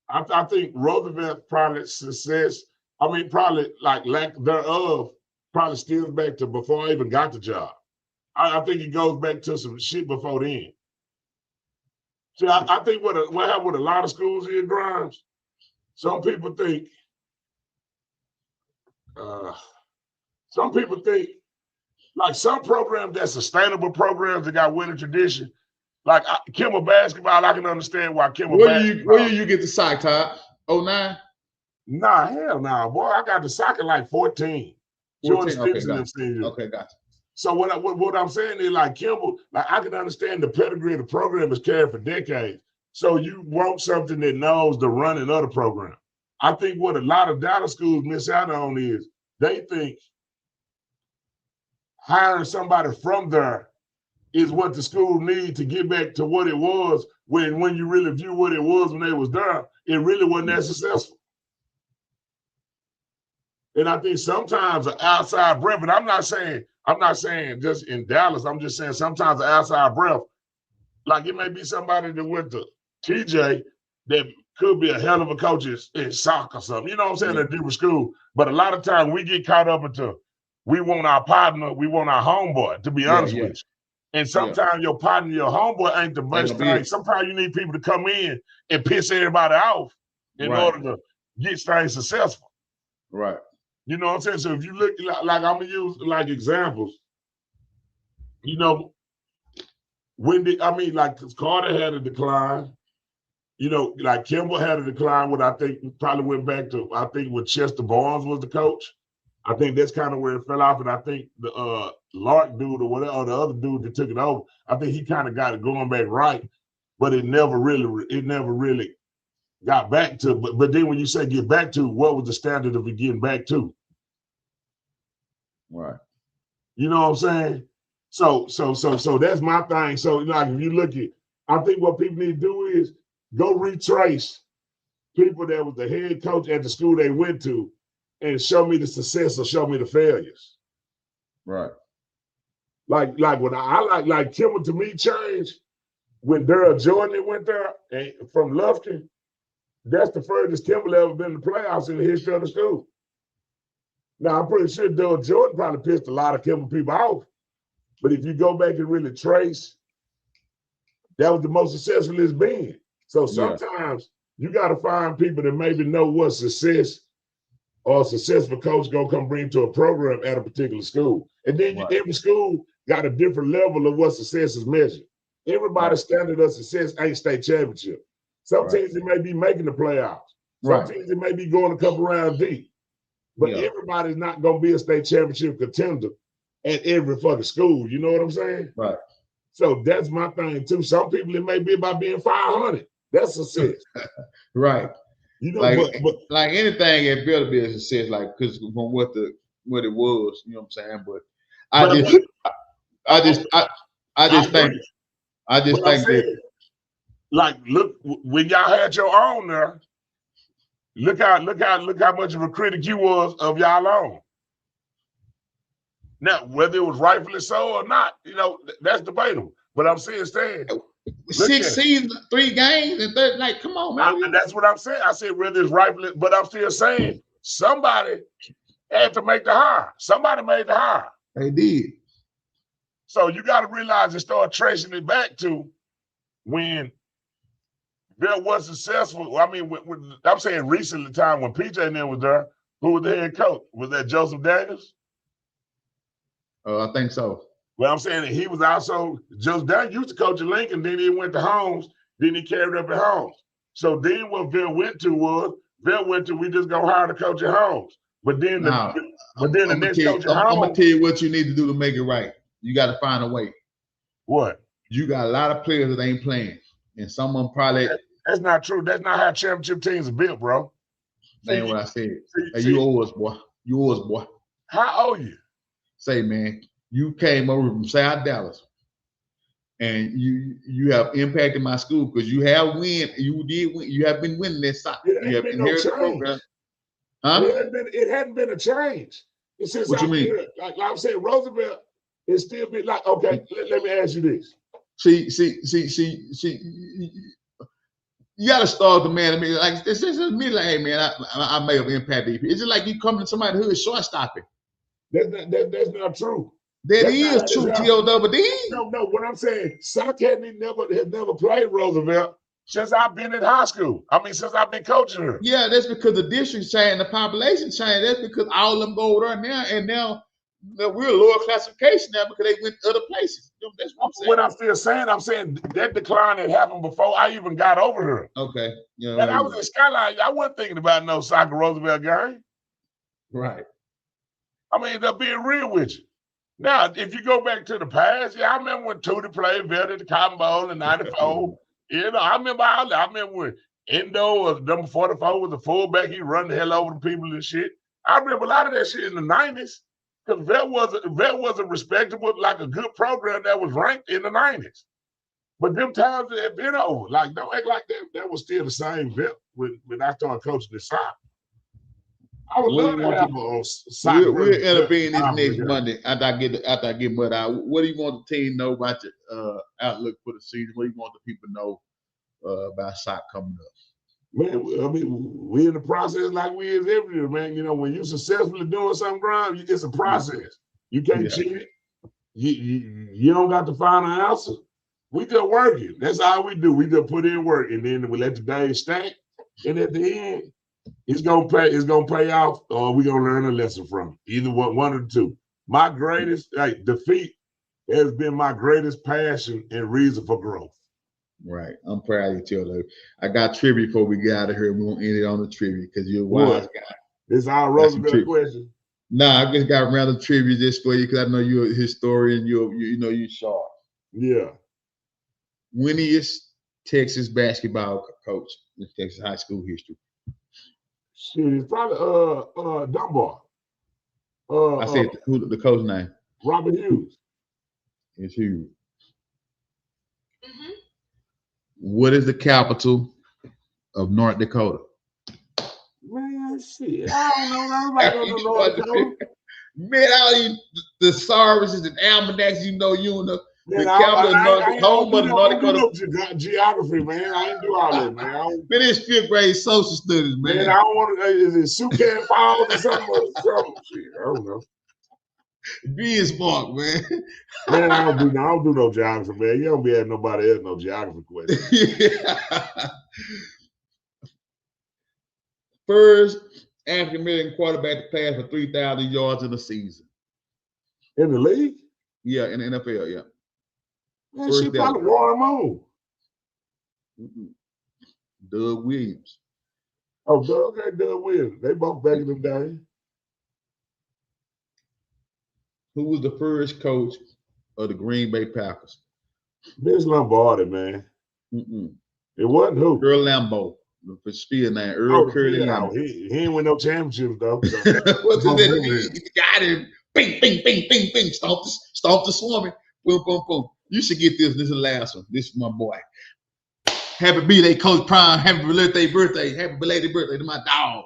I think Roosevelt's probably success, probably like lack thereof, probably stems back to before I even got the job. I think it goes back to some shit before then. See, I think what happened with a lot of schools here in Grimes, some people think like some programs that's sustainable programs that got winning tradition, like Kimmel basketball, I can understand why Kimmel basketball. Where you get the sock, Todd? 09? Nah, hell nah, boy. I got the sock at like 14. 14? Okay, gotcha. So what I'm saying is, like Kimball, like I can understand the pedigree of the program is carried for decades. So you want something that knows the running of the program. I think what a lot of data schools miss out on is they think hiring somebody from there is what the school needs to get back to what it was when you really view what it was when they was there, it really wasn't that successful. And I think sometimes an outside breath, and I'm not saying just in Dallas, I'm just saying sometimes an outside breath, like it may be somebody that went to TJ that could be a hell of a coach in soccer or something, you know what I'm saying, at a different school. But a lot of times we get caught up into, we want our partner, we want our homeboy, to be honest with you. And sometimes your partner, your homeboy ain't the best thing. Sometimes you need people to come in and piss everybody off in order to get things successful. Right. You know what I'm saying? So if you look, like I'm gonna use like examples, you know, like Carter had a decline, you know, like Kimball had a decline, what I think probably went back to, I think when Chester Barnes was the coach. I think that's kind of where it fell off. And I think the Lark dude or whatever, or the other dude that took it over, I think he kind of got it going back right, but it never really got back to, but then when you say get back to, what was the standard of it getting back to? Right. You know what I'm saying? So that's my thing. So like if you look at, I think what people need to do is go retrace people that was the head coach at the school they went to and show me the success or show me the failures. Right. Like when I like Kimmel to me changed when Daryl Jordan went there and from Lufkin. That's the furthest Kimball ever been in the playoffs in the history of the school. Now, I'm pretty sure Daryl Jordan probably pissed a lot of Kimball people off. But if you go back and really trace, that was the most successful it's been. So sometimes you got to find people that maybe know what success or a successful coach going to come bring to a program at a particular school. And then every school got a different level of what success is measured. Everybody's standard of success ain't state championship. Some teams that may be making the playoffs. Some teams that may be going a couple rounds deep. But everybody's not gonna be a state championship contender at every fucking school. You know what I'm saying? Right. So that's my thing too. Some people it may be about being 500. That's success. Right. You know, but like anything, it better be a success. Like because from what it was, you know what I'm saying. But I just think that. Like, look, when y'all had your own there, look how much of a critic you was of y'all own. Now, whether it was rightfully so or not, you know, that's debatable. But I'm saying, Stan, 6 seasons, 3 games, and like, come on, man. That's what I'm saying. I said whether it's rightfully, but I'm still saying somebody had to make the hire. Somebody made the hire. They did. So you got to realize and start tracing it back to when Bill was successful. I mean, I'm saying recently time when PJ and them was there, who was the head coach? Was that Joseph Daniels? I think so. Well, I'm saying that he was also, Joseph Daniels used to coach at Lincoln, then he went to Holmes, then he carried up at Holmes. So then what Bill went to, we just gonna hire the coach at Holmes. But then the next coach at Holmes. I'm gonna tell you what you need to do to make it right. You got to find a way. What? You got a lot of players that ain't playing, and some of them probably. That's not true. That's not how championship teams are built, bro. That ain't what I said. You owe us, boy. You owe us, boy. How owe you? Say, man, you came over from South Dallas, and you have impacted my school because you have win. You did win. You have been winning this side. You have been here the program. Huh? It hadn't been a change. It's since what you mean? Here. Like I'm saying, Roosevelt is still been like, okay, let me ask you this. See. You got to start the man. I mean, like this is me. Like, hey, man, I may have impacted you. It's just like you come to somebody who is shortstopping. That's not true. That is true, T.O.W.D. No. What I'm saying, Sock has never played Roosevelt since I've been in high school. I mean, since I've been coaching her. Yeah, that's because the district changed, the population changed. That's because all of them go over there now, and now we're a lower classification now because they went other places. That's what I'm saying. What I'm still saying, I'm saying that decline had happened before I even got over here. Okay. Yeah. And I was in Skyline. I wasn't thinking about no soccer Roosevelt game. Right. I mean, they're being real with you. Now, if you go back to the past, I remember when Tootie played Verde at the Cotton Bowl in '94. I remember when Endo was number 44 was a fullback. He run the hell over the people and shit. I remember a lot of that shit in the '90s. Because Vet was a respectable, like a good program that was ranked in the '90s. But them times have been over. Like, don't act like that was still the same Vet when I started coaching the soccer. I would love to have a soccer. We'll intervene this next Monday after I get mud out. What do you want the team to know about your outlook for the season? What do you want the people to know about soccer coming up? Man, I mean, we in the process like we is everywhere, man. You know, when you're successfully doing something, Grimes, it's a process. You can't cheat it. You don't got to find an answer. We just working. That's all we do. We just put in work, and then we let the days stack. And at the end, it's gonna pay off, or we're gonna learn a lesson from it. Either one or the two. My greatest defeat has been my greatest passion and reason for growth. Right. I'm proud of you, Taylor. I got trivia before we get out of here. We're going to end it on the trivia because you're a wise guy. This is our Roosevelt question. Nah, I just got random trivia just for you because I know you're a historian. You're sharp. Yeah. Winningest Texas basketball coach in Texas high school history. Shit, it's probably Dunbar. I said the coach name. Robert Hughes. It's Hughes. What is the capital of North Dakota? Man, shit. I don't know. Nobody knows North Dakota. Man, all the services and almanacs, you know the capital of North Dakota. I don't do geography, man. I ain't do all that, man. But it's 5th grade social studies, man. Man, I don't want to. Is it Sucan Falls or something? Shit, I don't know. Be smart, man. Man, I don't do no geography, man. You don't be asking nobody else no geography questions. Yeah. First African American quarterback to pass for 3,000 yards in a season. In the league? Yeah, in the NFL, yeah. Man, she probably wore him on. Doug Williams. Oh, Doug Williams. They both back in the day. Who was the first coach of the Green Bay Packers? Vince Lombardi, man. It wasn't who? Earl Lambeau. For spiel name, Earl Curly Lambeau. He ain't win no championships though. So what's that? Got him. Bing, bing, bing, bing, bing. Stomp the swarming. Boom, boom, boom. You should get this. This is the last one. This is my boy. Happy birthday, Coach Prime. Happy belated birthday. Happy belated birthday to my dog.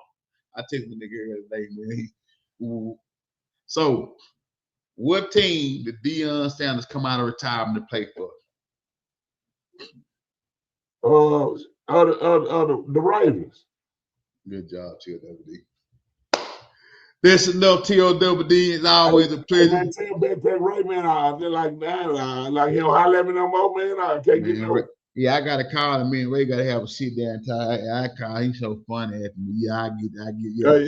I texted the nigga earlier today, man. So, what team did Deion Sanders come out of retirement to play for? The Ravens. Good job, TLWD. That's enough, TLWD. It's always a pleasure. Man, tell that Ray, man, I feel like that. Like he don't holler at me no more, man. I can't get no. Yeah, I gotta call him. Me and Ray gotta have a sit down time. I call. He's so funny at me. Yeah, I get. Yeah.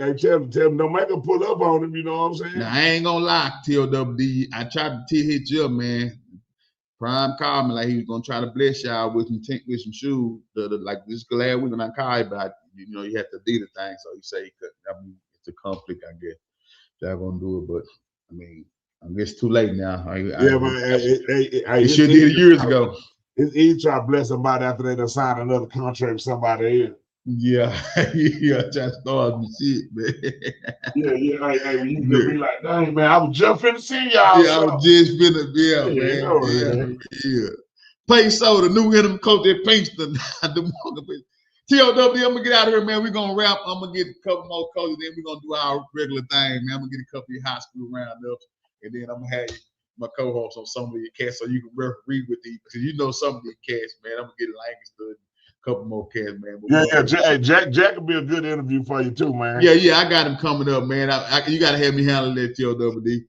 Hey, tell him, don't make him pull up on him. You know what I'm saying? Now I ain't gonna lie, TLWD. I tried to hit you up, man. Prime called me like he was gonna try to bless y'all with some shoes. Like this glad we're gonna call you, but you know you have to do the thing. So he say he could. I mean, it's a conflict, I guess. Y'all gonna do it, but I mean, I guess it's too late now. It should did years ago. It's easy to try to bless somebody after they done signed another contract with somebody else. Yeah, yeah, try to start some shit, man. Yeah. Hey, you could be like, dang, man, I was just finna see y'all. Yeah, I was just finna, man. Yeah. Play soda, new interim coach at Pinkston. TLW, I'm gonna get out of here, man. We're gonna wrap. I'm gonna get a couple more coaches, then we're gonna do our regular thing, man. I'm gonna get a couple of your high school roundups, and then I'm gonna have my co-host on some of your cats so you can referee with these, because you know some of these cats, man. I'm gonna get Lancaster, a couple more cats, man. Yeah. Jack could be a good interview for you too, man. Yeah, I got him coming up, man. You gotta have me handle that, TLWD.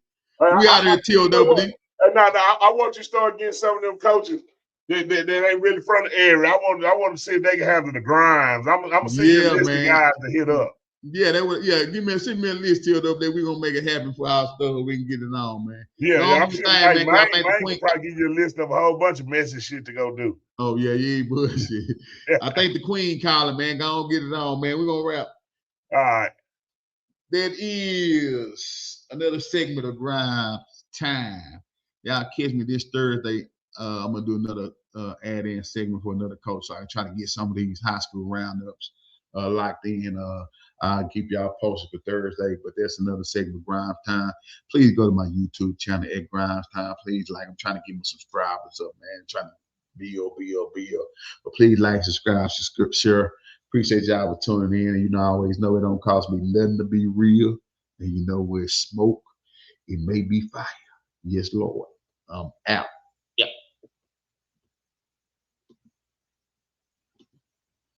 We out here, TLWD. No, I want you to start getting some of them coaches that ain't really from the area. I want to see if they can handle the Grimes. I'm gonna see you a list of guys to hit up. Yeah, send me a list here though that we're gonna make it happen for our stuff so we can get it on, man. Yeah, I'm sure Mike can probably give you a list of a whole bunch of messy shit to go do. Oh yeah, you ain't bullshit. I think the Queen calling, man. Go on, get it on, man. We're gonna wrap. All right. That is another segment of Grimes Time. Y'all catch me this Thursday. I'm gonna do another add-in segment for another coach. So I try to get some of these high school roundups locked in. I'll keep y'all posted for Thursday, but that's another segment of Grimes Time. Please go to my YouTube channel at Grimes Time. Please like. I'm trying to get my subscribers up, man. I'm trying to build. But please like, subscribe, share. Appreciate y'all for tuning in. And you know, I always know it don't cost me nothing to be real. And you know, where smoke, it may be fire. Yes, Lord. I'm out.